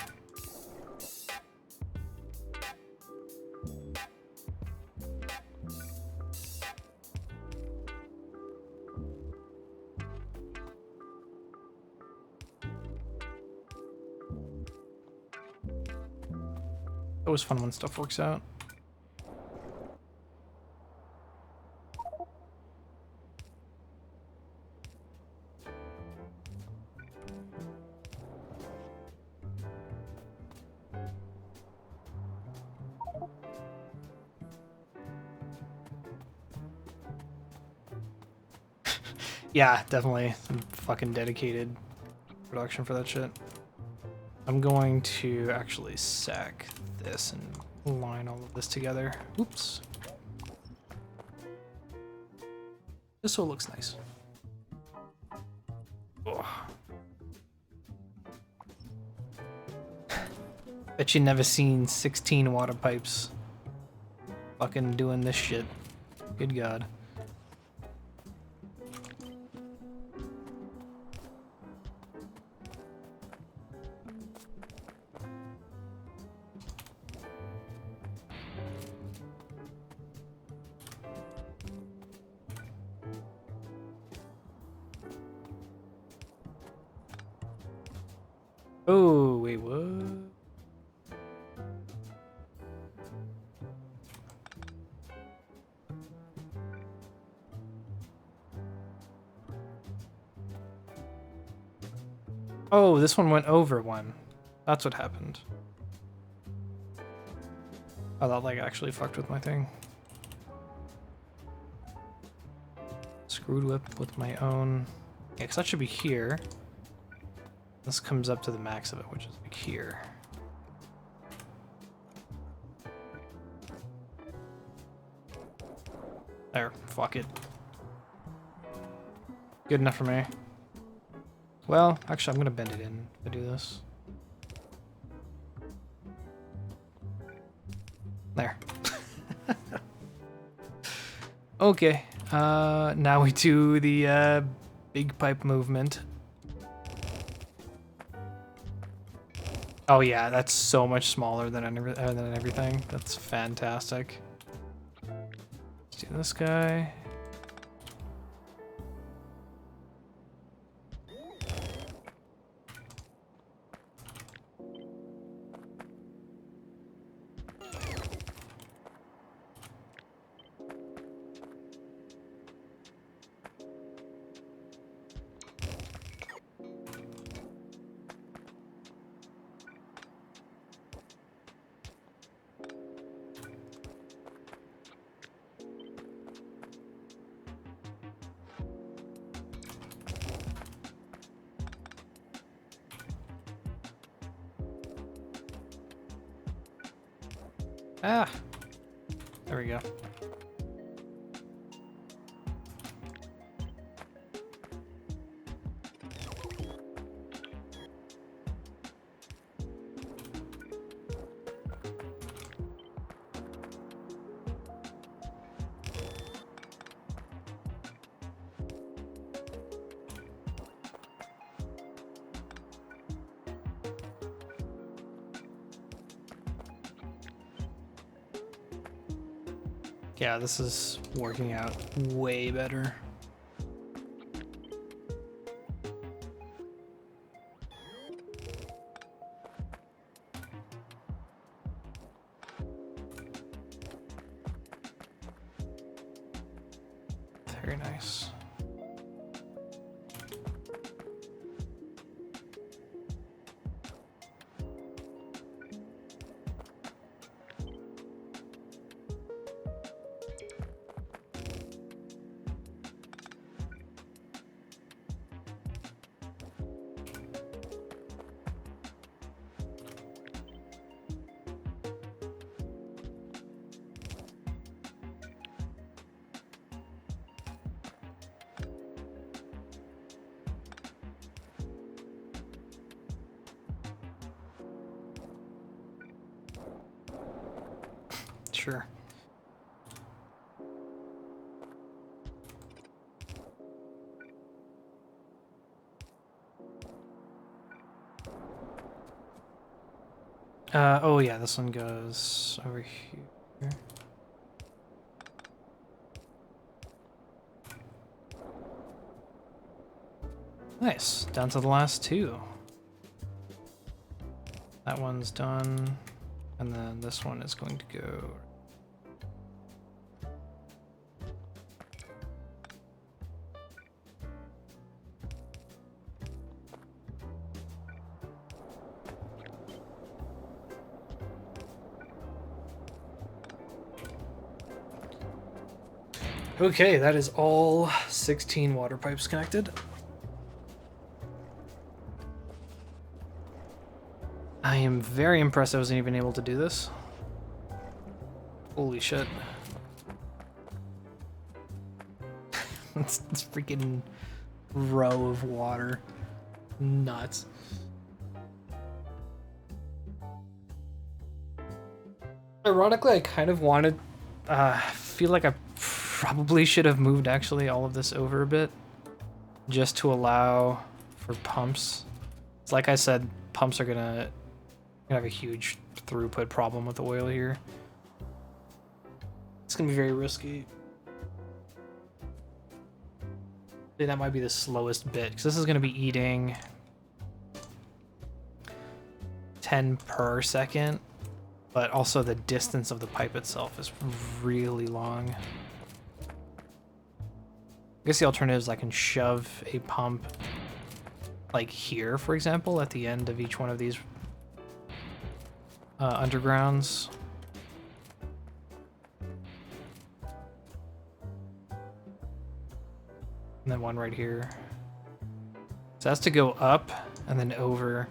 S1: Always fun when stuff works out. Yeah, definitely some fucking dedicated production for that shit. I'm going to actually sack this and line all of this together. Oops. Just so it looks nice. Ugh. Bet you never seen 16 water pipes fucking doing this shit. Good God. Oh, wait, what? Oh, this one went over one. That's what happened. Oh, that like actually fucked with my thing. Screwed with my own. Yeah, because that should be here. This comes up to the max of it, which is like here. There, fuck it. Good enough for me. Well, actually, I'm gonna bend it in to do this. There. Okay. Now we do the big pipe movement. Oh yeah, that's so much smaller than everything. That's fantastic. Let's do this guy. Ah, there we go. Yeah, this is working out way better. Very nice. Sure. Oh yeah, this one goes over here. Nice, down to the last two. That one's done, and then this one is going to go. Okay, that is all 16 water pipes connected. I am very impressed I wasn't even able to do this. Holy shit. It's freaking row of water. Nuts. Ironically, I kind of wanted... feel like I probably should have moved actually all of this over a bit. Just to allow for pumps. It's like I said, pumps are gonna have a huge throughput problem with the oil here. It's gonna be very risky. I think that might be the slowest bit, because this is gonna be eating 10 per second, but also the distance of the pipe itself is really long. I guess the alternative is I can shove a pump like here, for example, at the end of each one of these undergrounds. And then one right here. So it has to go up and then over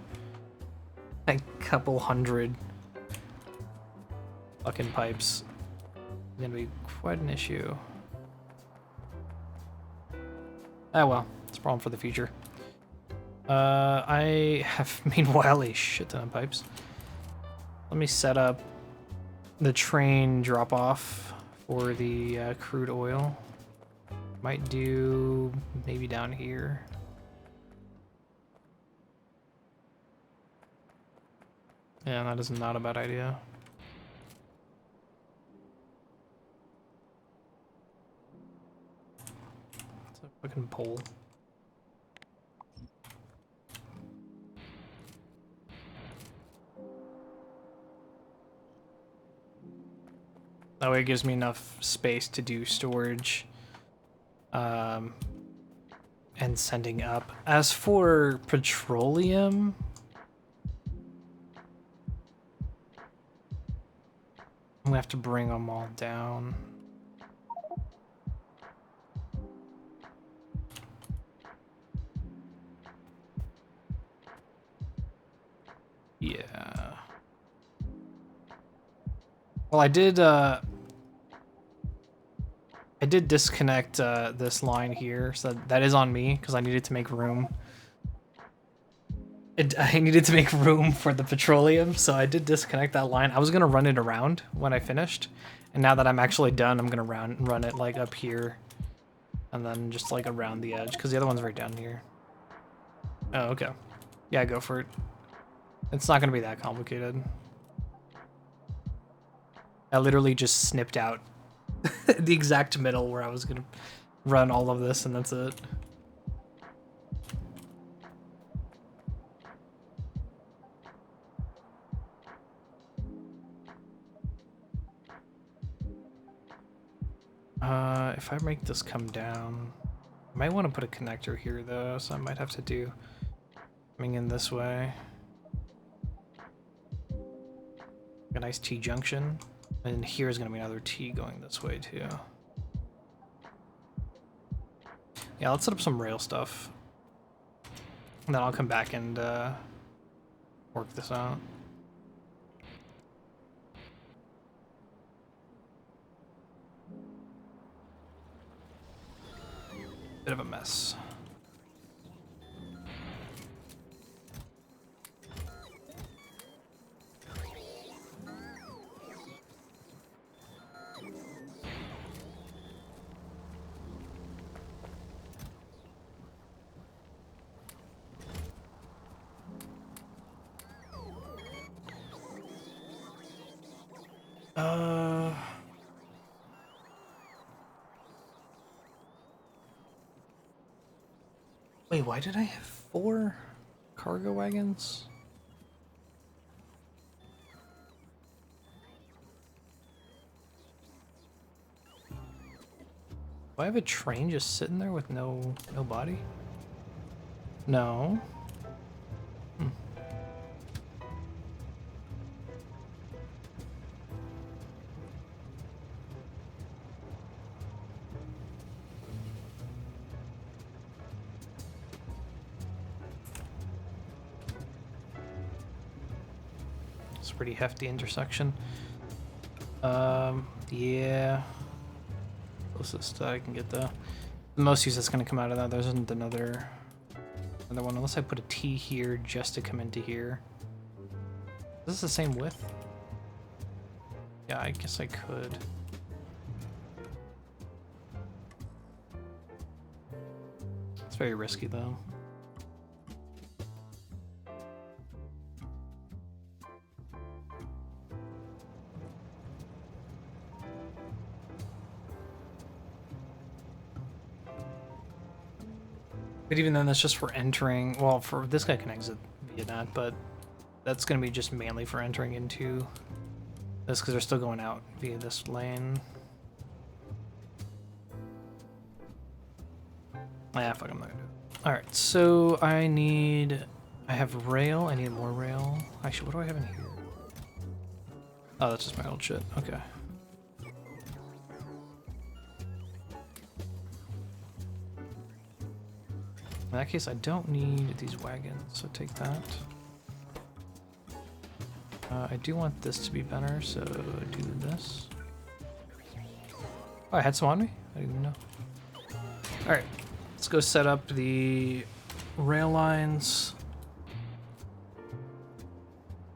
S1: a couple hundred fucking pipes. It's gonna be quite an issue. Ah well, it's a problem for the future. I have meanwhile a shit ton of pipes. Let me set up the train drop off for the crude oil. Might do maybe down here. Yeah, that is not a bad idea. It's a fucking pole. That way it gives me enough space to do storage and sending up. As for petroleum, I'm gonna have to bring them all down. Yeah. Well, I did disconnect this line here, so that is on me because I needed to make room. I needed to make room for the petroleum, so I did disconnect that line. I was gonna run it around when I finished, and now that I'm actually done, I'm gonna run it like up here, and then just like around the edge, because the other one's right down here. Oh, okay. Yeah, go for it. It's not gonna be that complicated. I literally just snipped out the exact middle where I was gonna run all of this, and that's it. If I make this come down, I might want to put a connector here though, so I might have to do coming in this way. A nice T-junction, and here's gonna be another T going this way too. Yeah, let's set up some rail stuff, and then I'll come back and work this out. Bit of a mess. Uh... Wait, why did I have 4 cargo wagons? Do I have a train just sitting there with no body? No. Hmm. It's a pretty hefty intersection. Yeah. Closest I can get the most use that's going to come out of that. There isn't another one unless I put a T here just to come into here. Is this the same width? Yeah, I guess I could. It's very risky though. But even then, that's just for entering. Well, for this guy can exit via that, but that's going to be just mainly for entering into this because they're still going out via this lane. Yeah, fuck, I'm not going to do it. Alright, so I have rail. I need more rail. Actually, what do I have in here? Oh, that's just my old shit. Okay. In that case, I don't need these wagons, so take that. I do want this to be better, so do this. Oh, I had some on me? I didn't even know. Alright, let's go set up the rail lines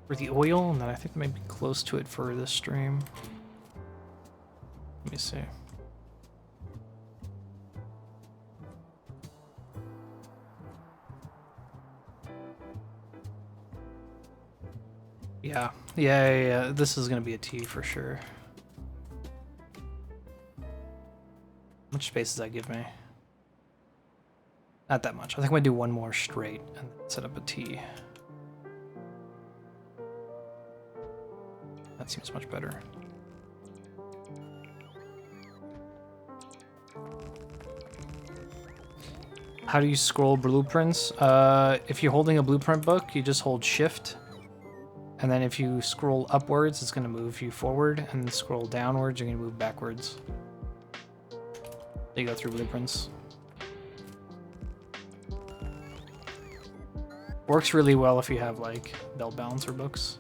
S1: for the oil, and then I think they might be close to it for this stream. Let me see. Yeah. This is gonna be a T for sure. How much space does that give me? Not that much. I think I'm gonna do one more straight and then set up a T. That seems much better. How do you scroll blueprints? If you're holding a blueprint book, you just hold Shift. And then if you scroll upwards, it's going to move you forward, and scroll downwards, you're going to move backwards. You go through blueprints. Works really well if you have like belt balancer books.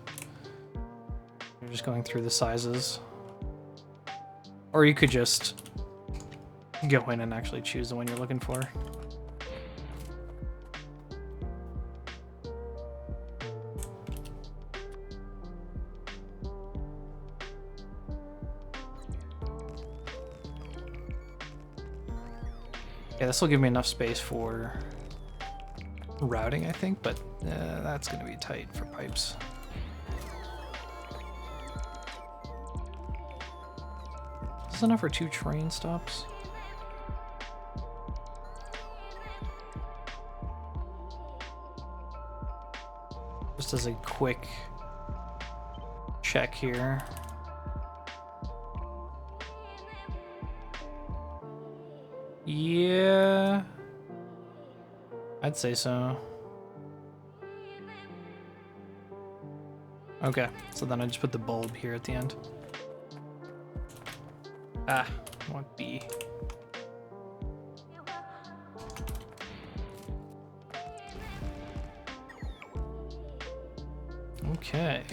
S1: You're just going through the sizes. Or you could just go in and actually choose the one you're looking for. Yeah, this will give me enough space for routing, I think, but that's going to be tight for pipes. Is this enough for 2 train stops? Just as a quick check here. Yeah, I'd say so. Okay, so then I just put the bulb here at the end. Ah, I want B. Okay.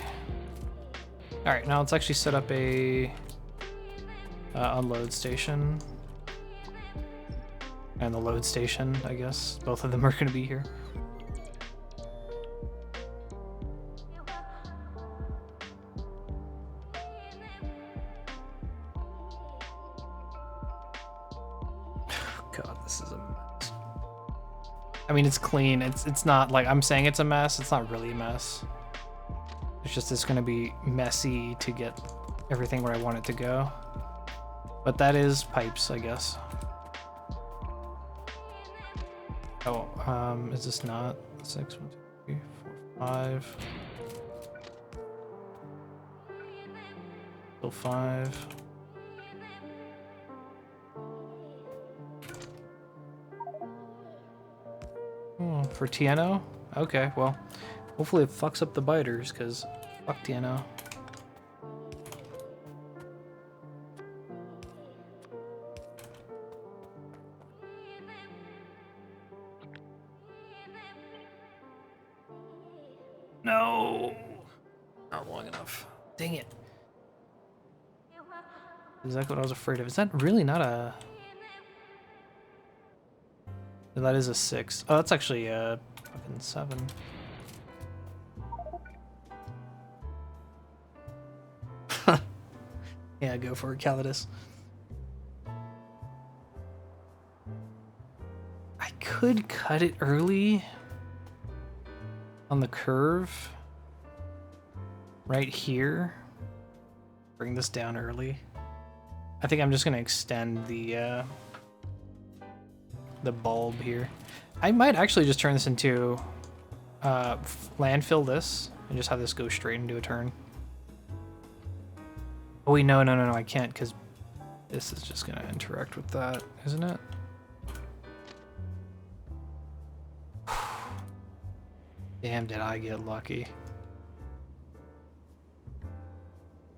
S1: All right, now let's actually set up a unload station. And the load station, I guess. Both of them are going to be here. God, this is a mess. I mean, it's clean. It's not like I'm saying it's a mess. It's not really a mess. It's just it's going to be messy to get everything where I want it to go. But that is pipes, I guess. Oh, is this not 6? 1, 2, 3, 4, 5. Still 5. Oh, for TNO? Okay, well, hopefully it fucks up the biters, because fuck TNO. No! Not long enough. Dang it. Exactly what I was afraid of. Is that really not a... That is a 6. Oh, that's actually a fucking 7. Yeah, go for it, Calidus. I could cut it early on the curve right here. Bring this down early. I think I'm just gonna extend the bulb here. I might actually just turn this into landfill this and just have this go straight into a turn. Oh wait, no, I can't, because this is just gonna interact with that, isn't it? Damn, did I get lucky.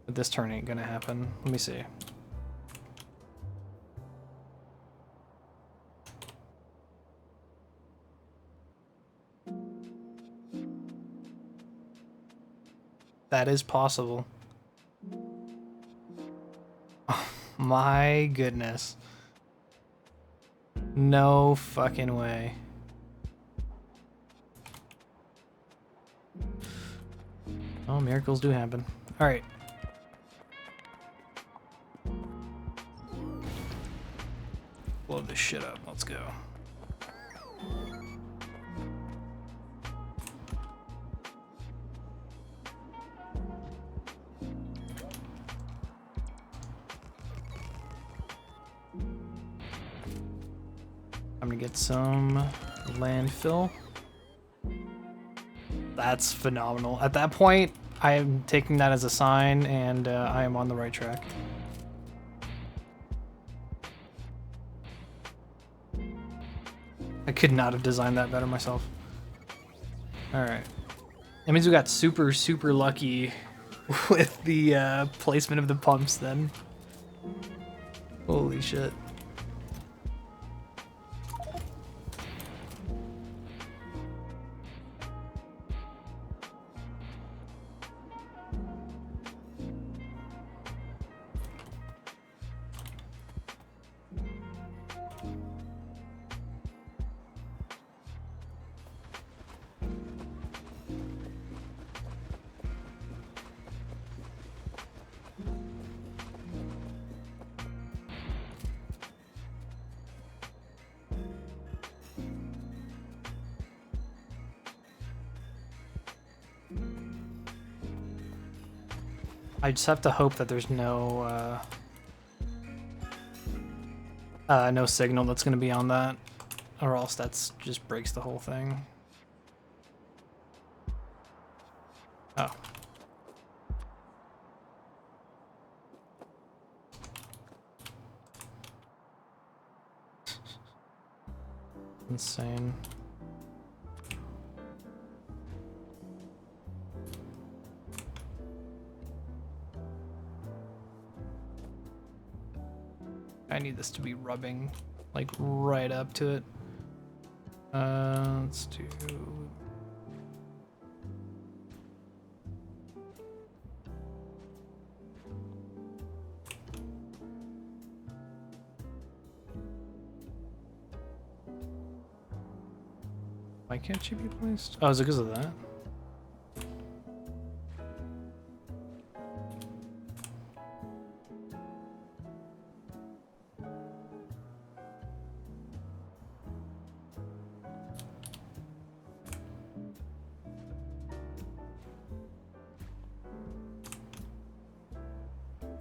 S1: But this turn ain't gonna happen. Let me see. That is possible. Oh, my goodness. No fucking way. Oh, miracles do happen. Alright. Blow this shit up. Let's go. I'm gonna get some landfill. That's phenomenal. At that point, I am taking that as a sign, and I am on the right track. I could not have designed that better myself. Alright. That means we got super, super lucky with the placement of the pumps then. Holy shit. I just have to hope that there's no no signal that's gonna be on that, or else that's just breaks the whole thing. Oh. Insane. I need this to be rubbing like right up to it. Let's do... Why can't she be placed? Oh, is it because of that?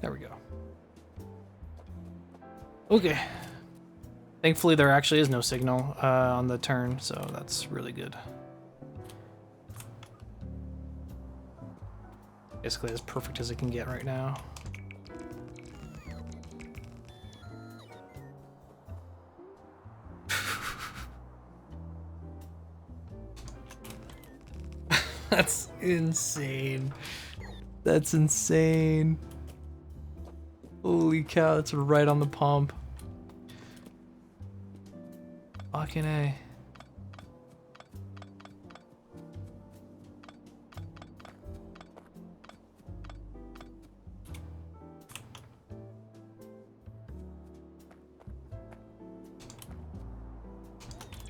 S1: There we go. Okay. Thankfully, there actually is no signal on the turn, so that's really good. Basically as perfect as it can get right now. That's insane. That's insane. Holy cow, that's right on the pump. Fucking A.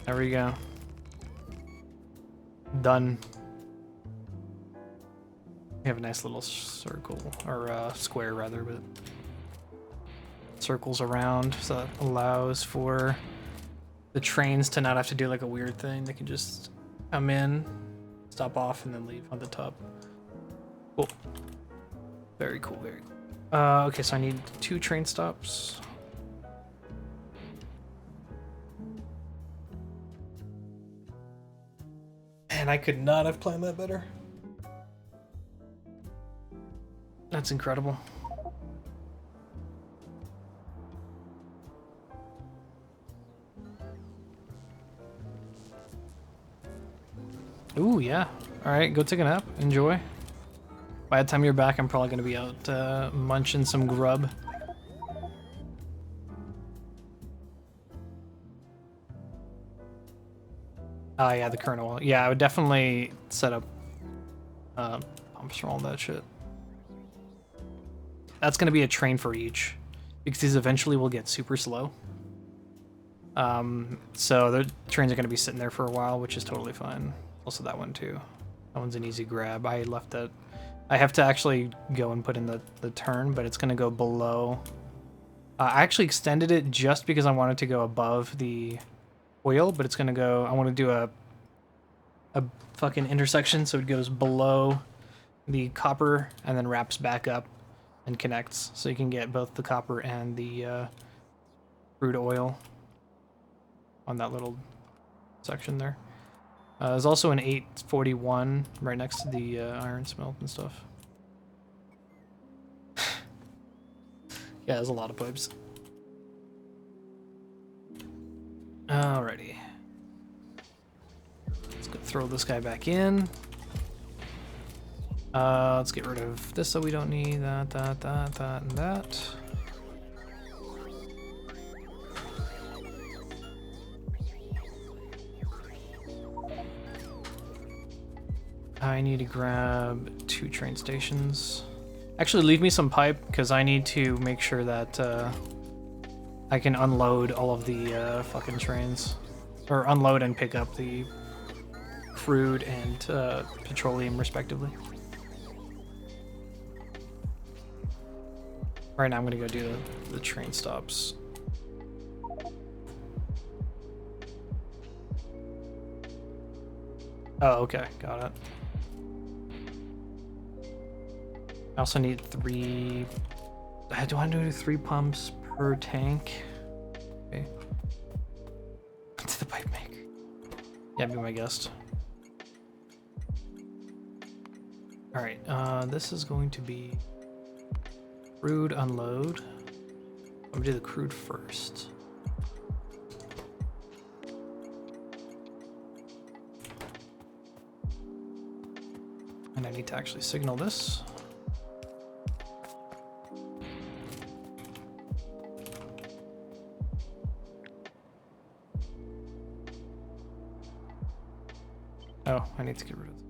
S1: There we go. Done. We have a nice little circle, or square rather, but circles around, so that allows for the trains to not have to do like a weird thing. They can just come in, stop off, and then leave on the top. Cool. Very cool, very cool. Okay, so I need 2 train stops. And I could not have planned that better. That's incredible. Ooh, yeah. Alright, go take a nap. Enjoy. By the time you're back, I'm probably going to be out munching some grub. Oh, yeah, the current oil. Yeah, I would definitely set up pumps for all that shit. That's going to be a train for each, because these eventually will get super slow. So the trains are going to be sitting there for a while, which is totally fine. Also that one too. That one's an easy grab. I left that. I have to actually go and put in the turn, but it's going to go below. I actually extended it just because I wanted to go above the oil, but it's going to go. I want to do a fucking intersection, so it goes below the copper and then wraps back up and connects, so you can get both the copper and the crude oil on that little section there. There's also an 841 right next to the iron smelt and stuff. Yeah, there's a lot of pipes. Alrighty. Let's go throw this guy back in. Let's get rid of this so we don't need that, and that. I need to grab 2 train stations. Actually, leave me some pipe, because I need to make sure that I can unload all of the fucking trains. Or unload and pick up the crude and petroleum, respectively. Right now, I'm going to go do the train stops. Oh, okay. Got it. I also need 3... Do I do 3 pumps per tank? Okay. What's the pipe make? Yeah, be my guest. Alright, this is going to be crude unload. I'm gonna do the crude first. And I need to actually signal this. Oh, I need to get rid of this.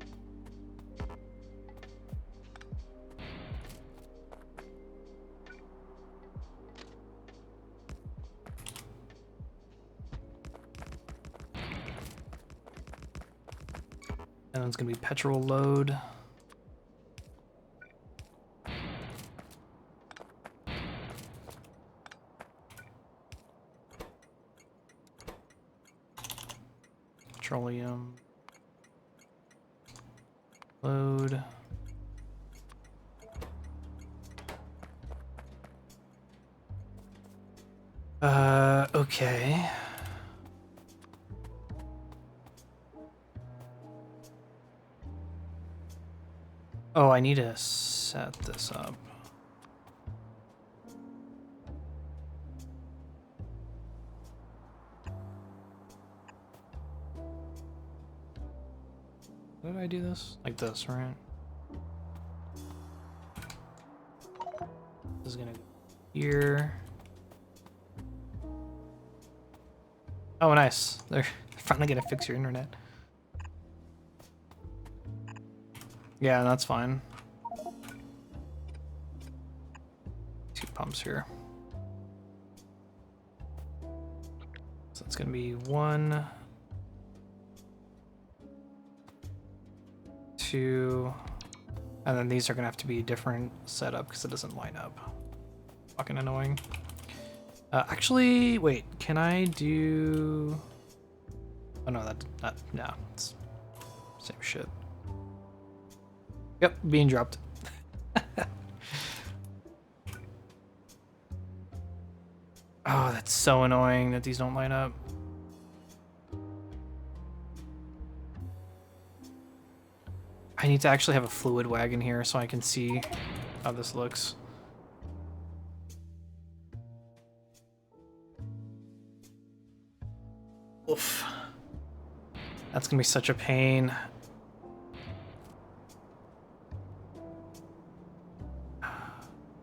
S1: And then it's gonna be petrol load. Petroleum load. Okay. Oh, I need to set this up. How did I do this? Like this, right? This is gonna go here. Oh, nice. They're finally gonna fix your internet. Yeah, that's fine. 2 pumps here. So it's gonna be 1, 2, and then these are gonna have to be a different setup because it doesn't line up. Fucking annoying. Actually, wait, can I do... Oh no, no, it's same shit. Yep, being dropped. Oh, that's so annoying that these don't line up. I need to actually have a fluid wagon here so I can see how this looks. Oof. That's gonna be such a pain.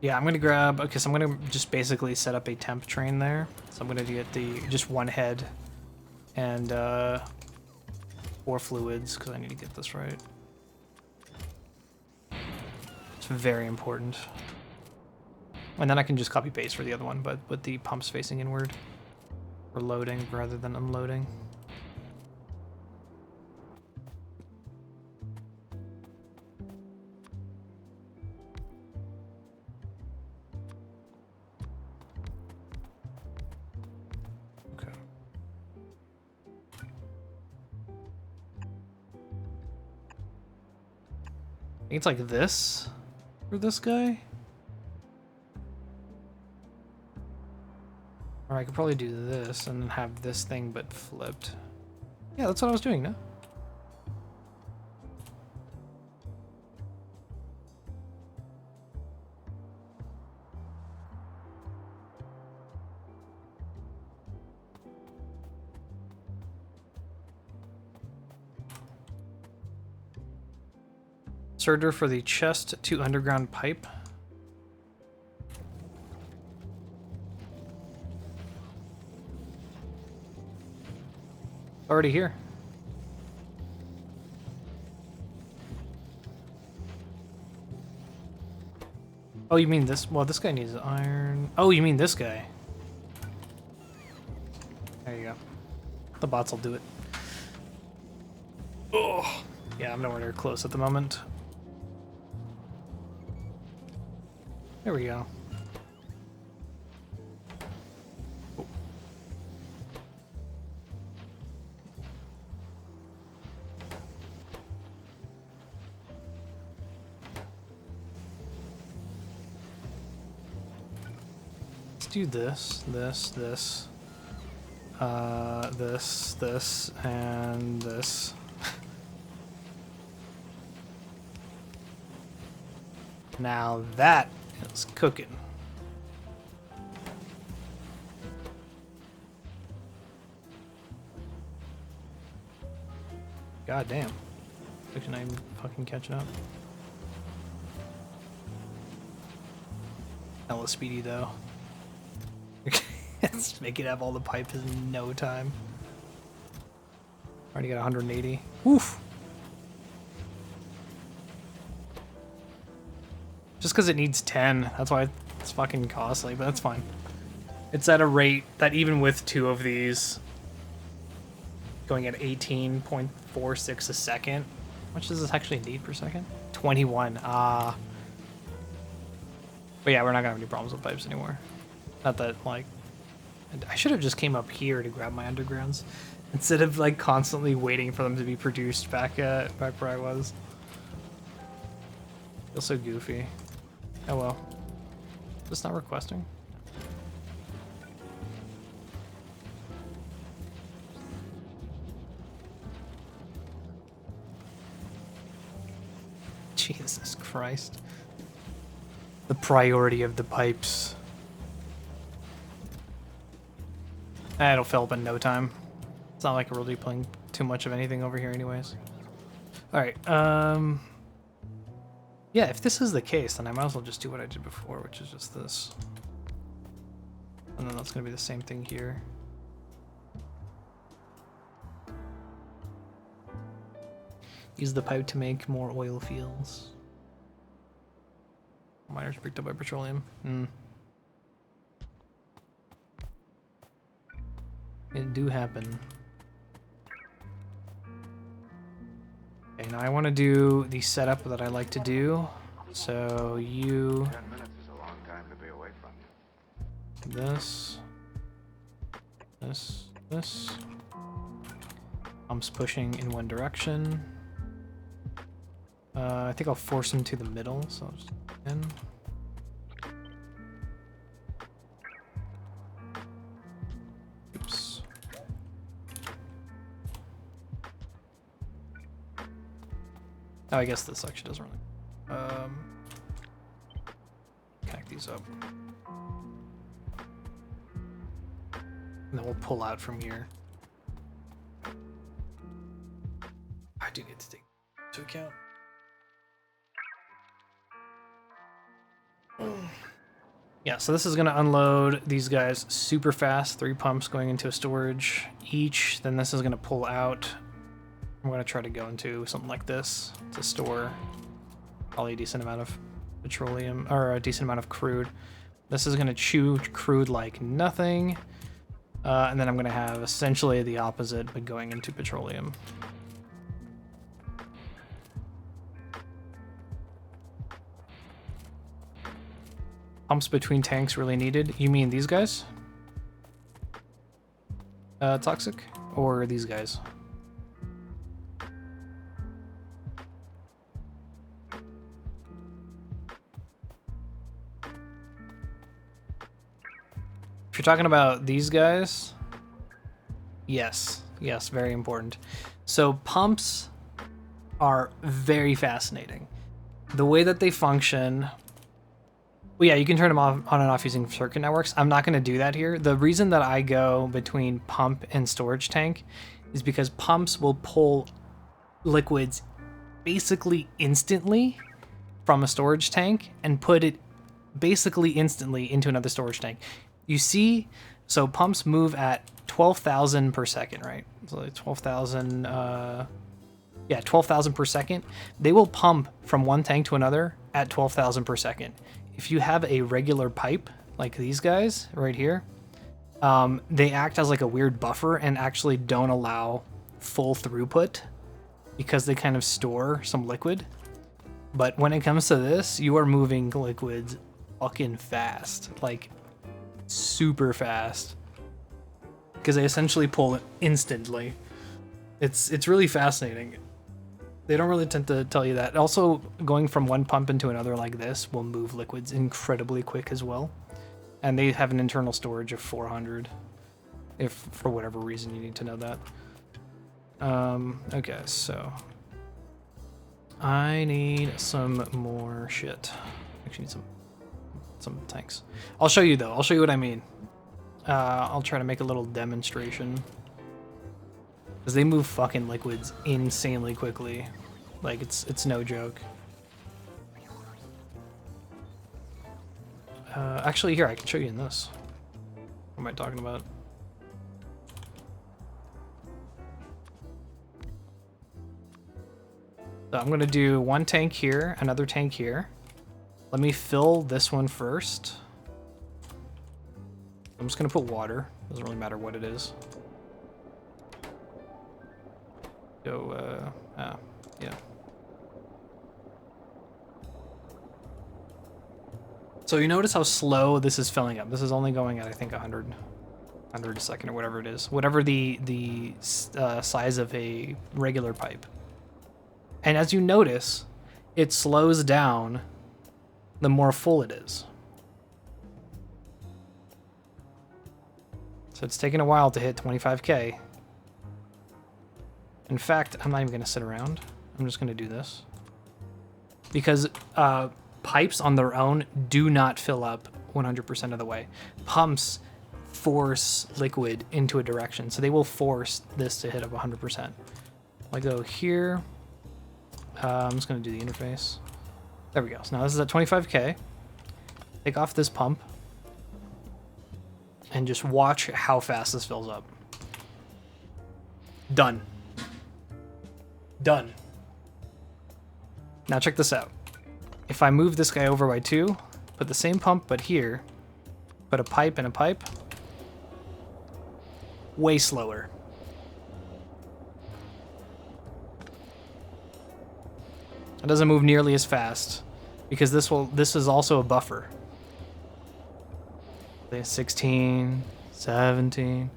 S1: Yeah, I'm gonna grab, okay, so I'm gonna just basically set up a temp train there. So I'm gonna get just 1 head and 4 fluids because I need to get this right. It's very important. And then I can just copy paste for the other one, but with the pumps facing inward. For loading rather than unloading. Okay. I think it's like this for this guy. Or I could probably do this and then have this thing but flipped. Yeah, that's what I was doing, no? Inserter for the chest to underground pipe. Already here. Oh, you mean this? Well, this guy needs iron. Oh, you mean this guy? There you go. The bots will do it. Oh, yeah, I'm nowhere near close at the moment. There we go. Oh. Let's do this, this, and this. Now that is cooking. God damn. Actually, not even fucking catching up. Hella speedy though. Let's make it have all the pipe in no time. Already got 180. Oof. Just because it needs 10. That's why it's fucking costly, but that's fine. It's at a rate that even with 2 of these going at 18.46 a second. How much does this actually need per second? 21. Ah. But yeah, we're not gonna have any problems with pipes anymore. Not that, like... I should have just came up here to grab my undergrounds instead of, like, constantly waiting for them to be produced back where I was. Feel so goofy. Oh well. Just not requesting? Jesus Christ. The priority of the pipes. It'll fill up in no time. It's not like we're really playing too much of anything over here anyways. Alright, yeah, if this is the case, then I might as well just do what I did before, which is just this. And then that's gonna be the same thing here. Use the pipe to make more oil fields. Miners picked up by petroleum. It do happen. Okay, now I want to do the setup that I like to do. So you...
S2: 10 minutes is a long time to be away from you.
S1: This. Pump's pushing in one direction. I think I'll force him to the middle, so I'll just in. Oops. Oh, I guess this actually doesn't really. Connect these up. And then we'll pull out from here. I do need to take into account. Yeah, so this is going to unload these guys super fast. 3 pumps going into a storage each. Then this is going to pull out. I'm going to try to go into something like this to store probably a decent amount of petroleum, or a decent amount of crude. This is going to chew crude like nothing. And then I'm going to have essentially the opposite, but going into petroleum. Pumps between tanks really needed. You mean these guys? Toxic? Or these guys? If you're talking about these guys, yes, very important. So pumps are very fascinating. The way that they function, well, yeah, you can turn them off, on and off using circuit networks. I'm not going to do that here. The reason that I go between pump and storage tank is because pumps will pull liquids basically instantly from a storage tank and put it basically instantly into another storage tank. You see, so pumps move at 12,000 per second, right? So like 12,000, 12,000 per second. They will pump from one tank to another at 12,000 per second. If you have a regular pipe, like these guys right here, they act as like a weird buffer and actually don't allow full throughput because they kind of store some liquid. But when it comes to this, you are moving liquids fucking fast, like super fast, because they essentially pull it instantly. It's really fascinating. They don't really tend to tell you that. Also, going from one pump into another like this will move liquids incredibly quick as well. And they have an internal storage of 400, if for whatever reason you need to know that. Okay, so I need some more shit. Actually, need some tanks. I'll show you though. I'll show you what I mean. I'll try to make a little demonstration. Because they move fucking liquids insanely quickly. Like, it's no joke. Actually, here, I can show you in this. What am I talking about? So I'm going to do one tank here, another tank here. Let me fill this one first. I'm just going to put water. Doesn't really matter what it is. Go, yeah. So you notice how slow this is filling up. This is only going at, I think, 100 a second or whatever it is. Whatever the size of a regular pipe. And as you notice, it slows down the more full it is. So it's taking a while to hit 25K. In fact, I'm not even going to sit around. I'm just going to do this. because pipes on their own do not fill up 100% of the way. Pumps force liquid into a direction, so they will force this to hit up 100%. I go here. I'm just gonna do the interface. There we go. So now this is at 25K. Take off this pump and just watch how fast this fills up. Done. Done. Now check this out. If I move this guy over by 2, put the same pump but here, put a pipe and a pipe, way slower. It doesn't move nearly as fast because this is also a buffer. 16, 17,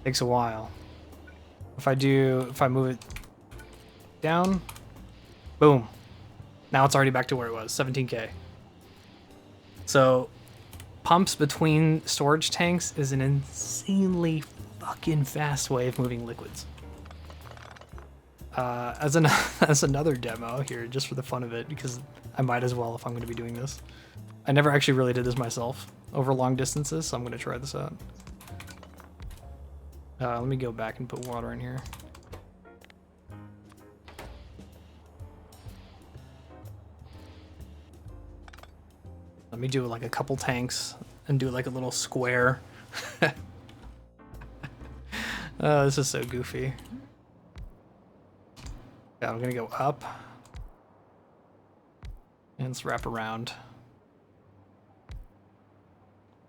S1: takes a while. If I move it down, boom. Now it's already back to where it was, 17K. So pumps between storage tanks is an insanely fucking fast way of moving liquids. As another demo here, just for the fun of it, because I might as well if I'm going to be doing this. I never actually really did this myself over long distances, so I'm going to try this out. Let me go back and put water in here. Let me do like a couple tanks and do like a little square. Oh, this is so goofy. Yeah, I'm gonna go up and let's wrap around.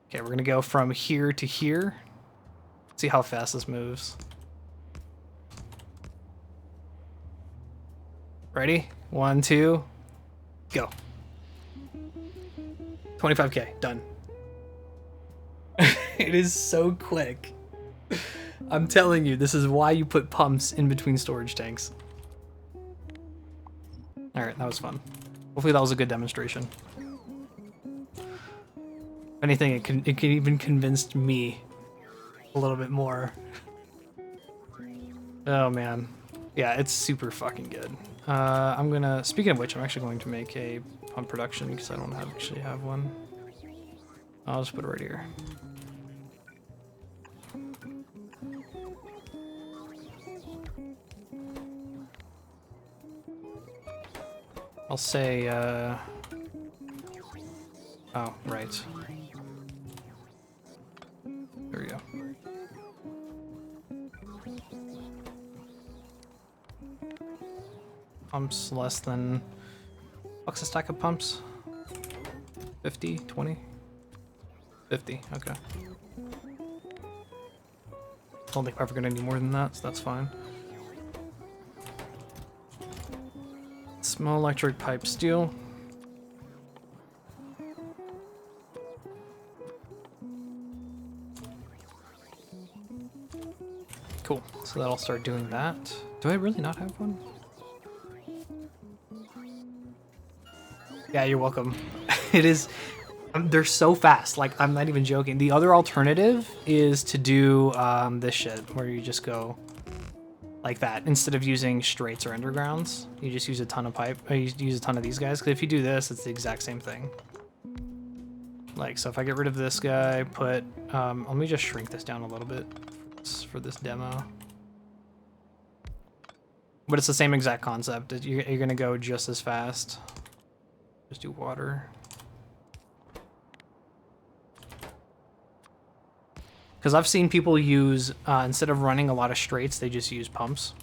S1: Okay, we're gonna go from here to here. See how fast this moves. Ready? 1, 2, go. 25K, done. It is so quick. I'm telling you, this is why you put pumps in between storage tanks. Alright, that was fun. Hopefully that was a good demonstration. If anything, it can even convinced me a little bit more. Oh man. Yeah, it's super fucking good. I'm gonna, speaking of which, I'm actually going to make a pump production because I don't actually have one. I'll just put it right here. I'll say, oh, right. There we go. Pumps less than, what's a stack of pumps? 50, 20? 50, okay. Don't think we're ever gonna need more than that, so that's fine. Small electric pipe steel. Cool, so that'll start doing that. Do I really not have one? Yeah, you're welcome. It is, they're so fast, like I'm not even joking. The other alternative is to do this shit, where you just go like that. Instead of using straights or undergrounds, you just use a ton of pipe, or you use a ton of these guys, because if you do this, it's the exact same thing. Like, so if I get rid of this guy, put, let me just shrink this down a little bit for this demo. But it's the same exact concept. You're gonna go just as fast. Just do water. Because I've seen people use, instead of running a lot of straights, they just use pumps.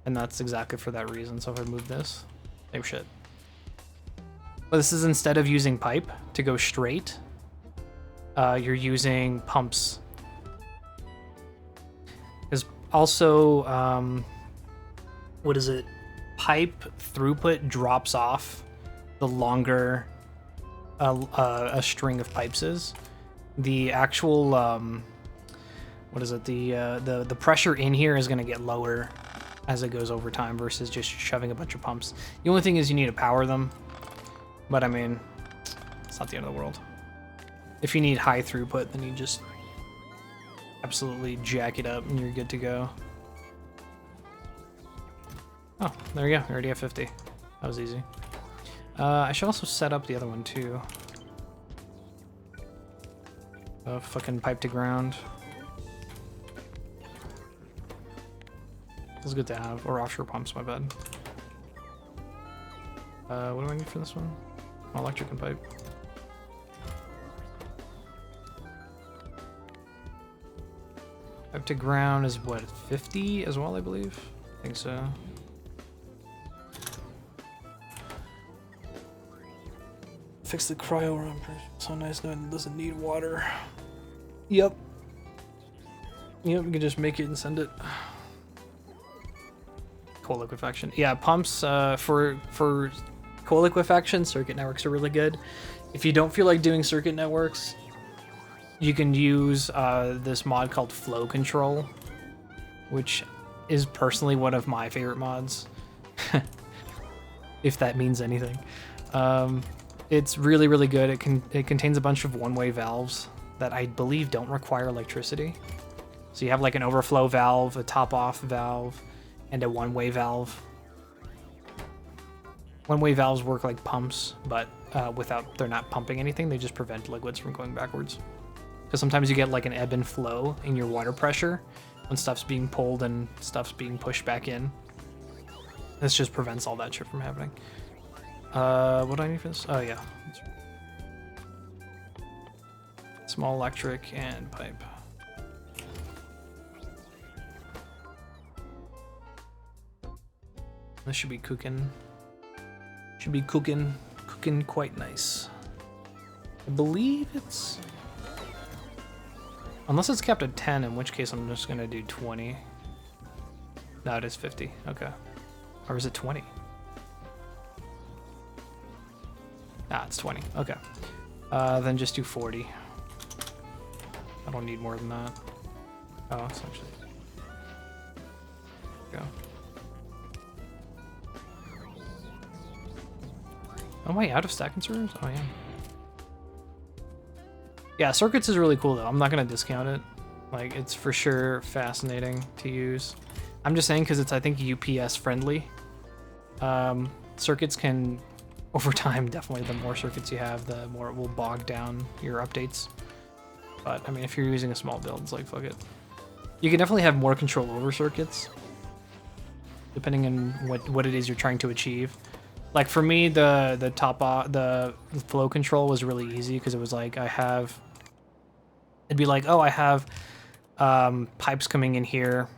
S1: And that's exactly for that reason. So if I move this, same shit. But this is instead of using pipe to go straight, you're using pumps. Because also, what is it? Pipe throughput drops off the longer a string of pipes is. The actual, what is it? The pressure in here is going to get lower as it goes over time versus just shoving a bunch of pumps. The only thing is you need to power them, but I mean, it's not the end of the world. If you need high throughput, then you just absolutely jack it up and you're good to go. Oh, there you go. We already have 50. That was easy. I should also set up the other one too. Fucking pipe to ground. It's good to have. Or offshore pumps, my bad. What do I need for this one? Oh, electric and pipe. Pipe to ground is what, 50 as well, I believe? I think so. Fix the cryo romper. So nice knowing it doesn't need water. Yep. Yep, we can just make it and send it. Coal liquefaction. Yeah, pumps for coal liquefaction, circuit networks are really good. If you don't feel like doing circuit networks, you can use this mod called Flow Control, which is personally one of my favorite mods, if that means anything. It's really, really good. It contains a bunch of one-way valves that I believe don't require electricity. So you have like an overflow valve, a top-off valve, and a one-way valve. One-way valves work like pumps, but they're not pumping anything. They just prevent liquids from going backwards. Because sometimes you get like an ebb and flow in your water pressure when stuff's being pulled and stuff's being pushed back in. This just prevents all that shit from happening. What do I need for this? Oh yeah. Small electric and pipe. This should be cooking. Should be cooking quite nice. I believe it's... Unless it's capped at 10, in which case I'm just gonna do 20. No, it is 50. Okay. Or is it 20? Ah, it's 20. Okay. Then just do 40. I don't need more than that. Oh, it's actually... Go. Am I out of stack inserters? Oh, yeah. Yeah, circuits is really cool, though. I'm not going to discount it. Like, it's for sure fascinating to use. I'm just saying because it's, I think, UPS friendly. Circuits can... Over time, definitely, the more circuits you have, the more it will bog down your updates. But, I mean, if you're using a small build, it's like, fuck it. You can definitely have more control over circuits, depending on what it is you're trying to achieve. Like, for me, the flow control was really easy, because it was like, it'd be like, oh, I have pipes coming in here,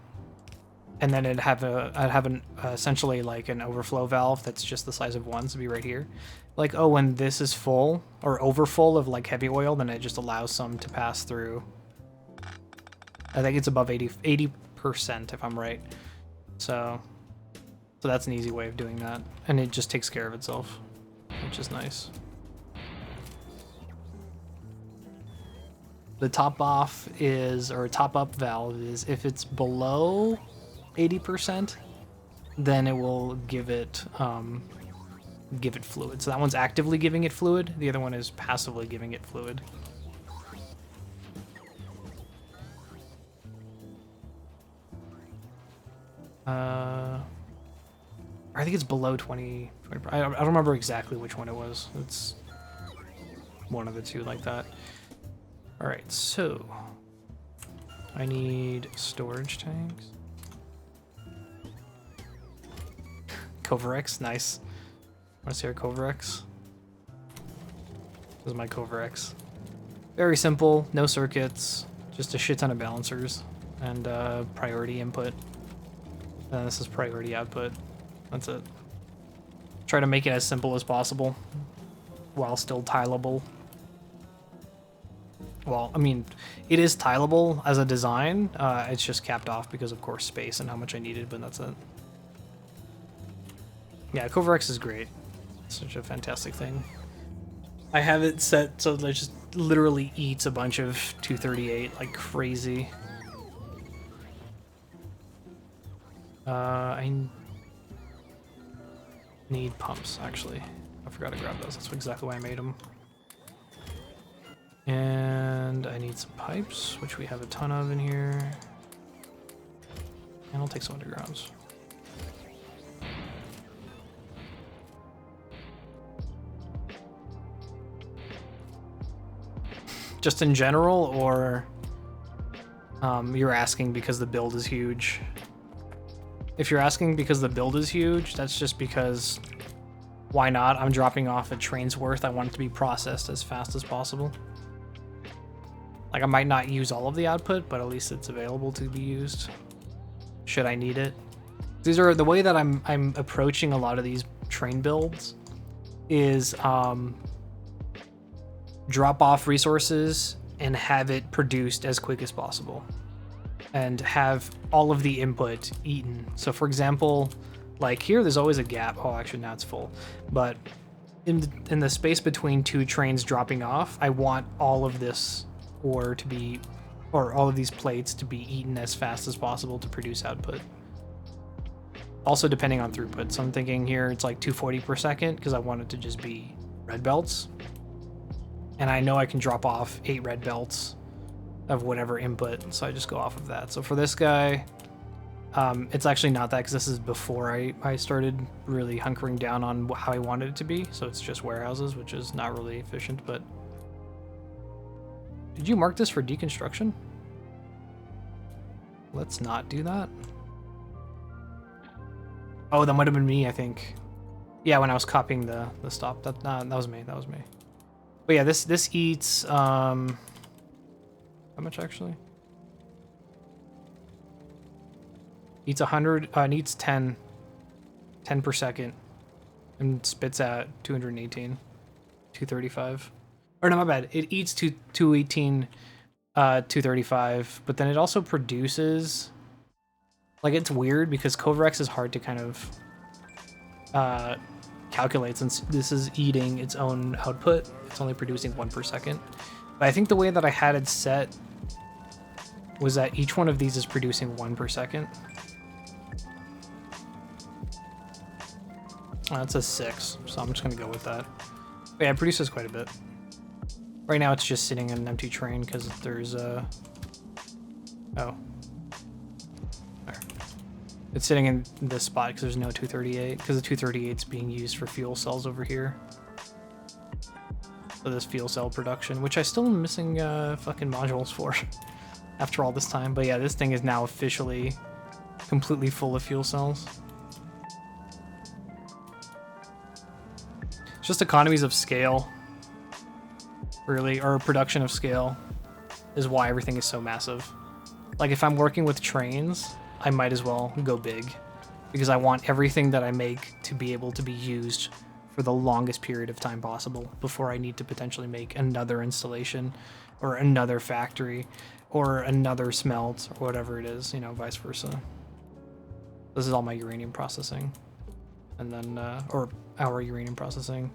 S1: and then I'd have essentially like an overflow valve that's just the size of one, so it'd be right here. Like, oh, when this is full or overfull of like heavy oil, then it just allows some to pass through. I think it's above 80% if I'm right. So that's an easy way of doing that, and it just takes care of itself, which is nice. The top off is, or top up valve is, if it's below 80%, then it will give it fluid. So that one's actively giving it fluid. The other one is passively giving it fluid. I think it's below 20. I don't remember exactly which one it was. It's one of the two like that. All right, so I need storage tanks. Coverex, nice. Want to see our Coverex? This is my Coverex. Very simple, no circuits, just a shit ton of balancers and priority input. And this is priority output. That's it. Try to make it as simple as possible while still tileable. Well, I mean, it is tileable as a design. It's just capped off because, of course, space and how much I needed, but that's it. Yeah, Coverex is great. It's such a fantastic thing. I have it set so that it just literally eats a bunch of 238 like crazy. I need pumps, actually. I forgot to grab those. That's exactly why I made them. And I need some pipes, which we have a ton of in here. And I'll take some undergrounds. Just in general, or you're asking because the build is huge? If you're asking because the build is huge, that's just because why not? I'm dropping off a train's worth. I want it to be processed as fast as possible. Like, I might not use all of the output, but at least it's available to be used should I need it. These are the way that I'm approaching a lot of these train builds is drop off resources and have it produced as quick as possible and have all of the input eaten. So for example, like here, there's always a gap. Oh, actually now it's full, but in the space between two trains dropping off, I want all of this ore to be, or all of these plates to be eaten as fast as possible to produce output. Also depending on throughput. So I'm thinking here it's like 240 per second because I want it to just be red belts. And I know I can drop off 8 red belts of whatever input, so I just go off of that. So for this guy, it's actually not that because this is before I started really hunkering down on how I wanted it to be. So it's just warehouses, which is not really efficient, but... Did you mark this for deconstruction? Let's not do that. Oh, that might have been me, I think. Yeah, when I was copying the stop. That was me, that was me. But yeah, this eats, how much actually? Eats 100, needs 10 per second, and spits out 218, 235. Or no, my bad. It eats 218, 235, but then it also produces, like, it's weird because Covarex is hard to kind of calculate since this is eating its own output. It's only producing 1 per second. But I think the way that I had it set was that each one of these is producing 1 per second. That's a 6, so I'm just gonna go with that. But yeah, it produces quite a bit. Right now it's just sitting in an empty train because there's a... Oh. There. It's sitting in this spot because there's no 238, because the 238 is being used for fuel cells over here. So this fuel cell production, which I still am missing fucking modules for after all this time. But yeah, this thing is now officially completely full of fuel cells. It's just economies of scale, really, or production of scale is why everything is so massive. Like if I'm working with trains, I might as well go big because I want everything that I make to be able to be used for the longest period of time possible before I need to potentially make another installation or another factory or another smelt or whatever it is, you know, vice versa. This is all my uranium processing. And then, or our uranium processing.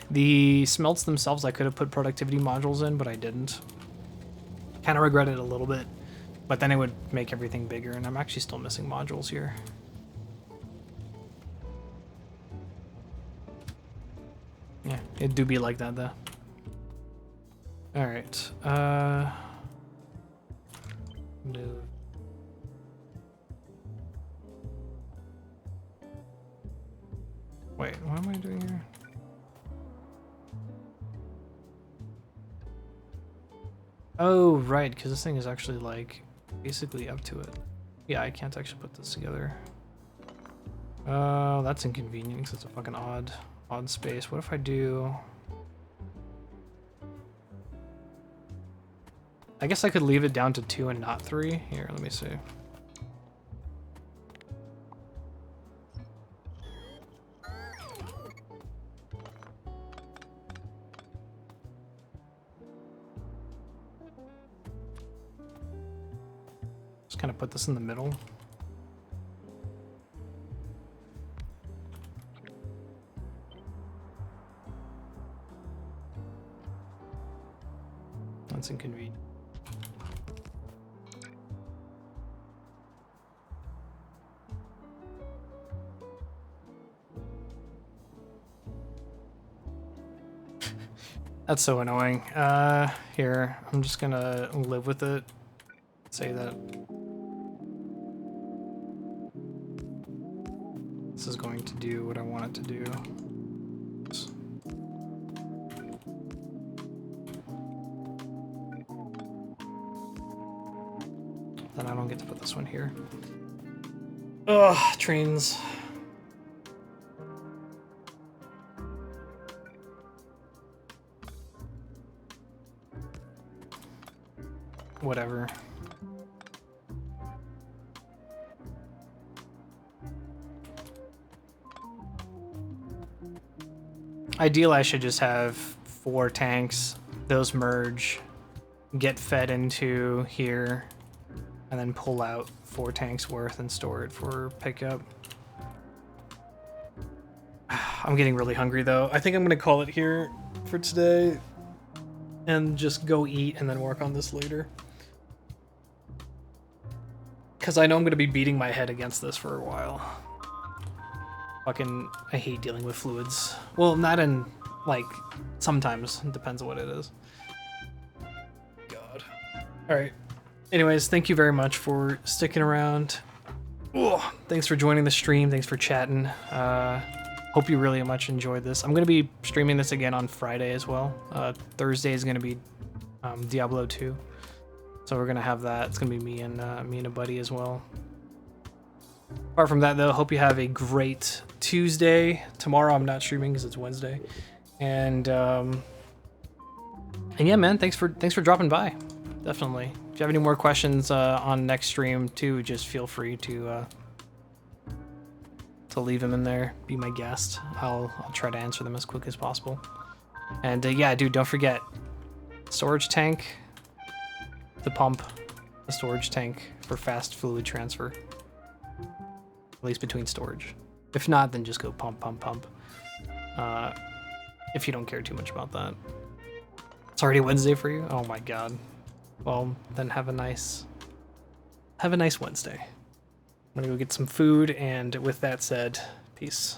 S1: The smelts themselves, I could have put productivity modules in, but I didn't. Kind of regret it a little bit, but then it would make everything bigger, and I'm actually still missing modules here. Yeah, it do be like that, though. Alright, move. Wait, what am I doing here? Oh, right, because this thing is actually, like, basically up to it. Yeah, I can't actually put this together. Oh, that's inconvenient because it's a fucking odd space. What if I do... I guess I could leave it down to 2 and not 3. Here, let me see. Just kind of put this in the middle. That's inconvenient. That's so annoying. Here, I'm just gonna live with it. Say that this is going to do what I want it to do. to put this one here. Ugh, trains. Whatever. Ideally, I should just have 4 tanks. Those merge, get fed into here, and then pull out 4 tanks worth and store it for pickup. I'm getting really hungry though. I think I'm gonna call it here for today and just go eat and then work on this later. Because I know I'm gonna be beating my head against this for a while. Fucking, I hate dealing with fluids. Well, not in, like, sometimes. It depends on what it is. God. Alright. Anyways, thank you very much for sticking around. Oh, thanks for joining the stream. Thanks for chatting. Hope you really much enjoyed this. I'm going to be streaming this again on Friday as well. Thursday is going to be Diablo 2. So we're going to have that. It's going to be me and a buddy as well. Apart from that, though, hope you have a great Tuesday. Tomorrow I'm not streaming because it's Wednesday. And yeah, man, thanks for dropping by. Definitely. If you have any more questions on next stream too, just feel free to leave them in there. Be my guest. I'll try to answer them as quick as possible. And yeah, dude, don't forget storage tank, the pump, the storage tank for fast fluid transfer. At least between storage. If not, then just go pump, pump, pump. If you don't care too much about that. It's already Wednesday for you? Oh my god. Well, then have a nice Wednesday. I'm gonna go get some food, and with that said, peace.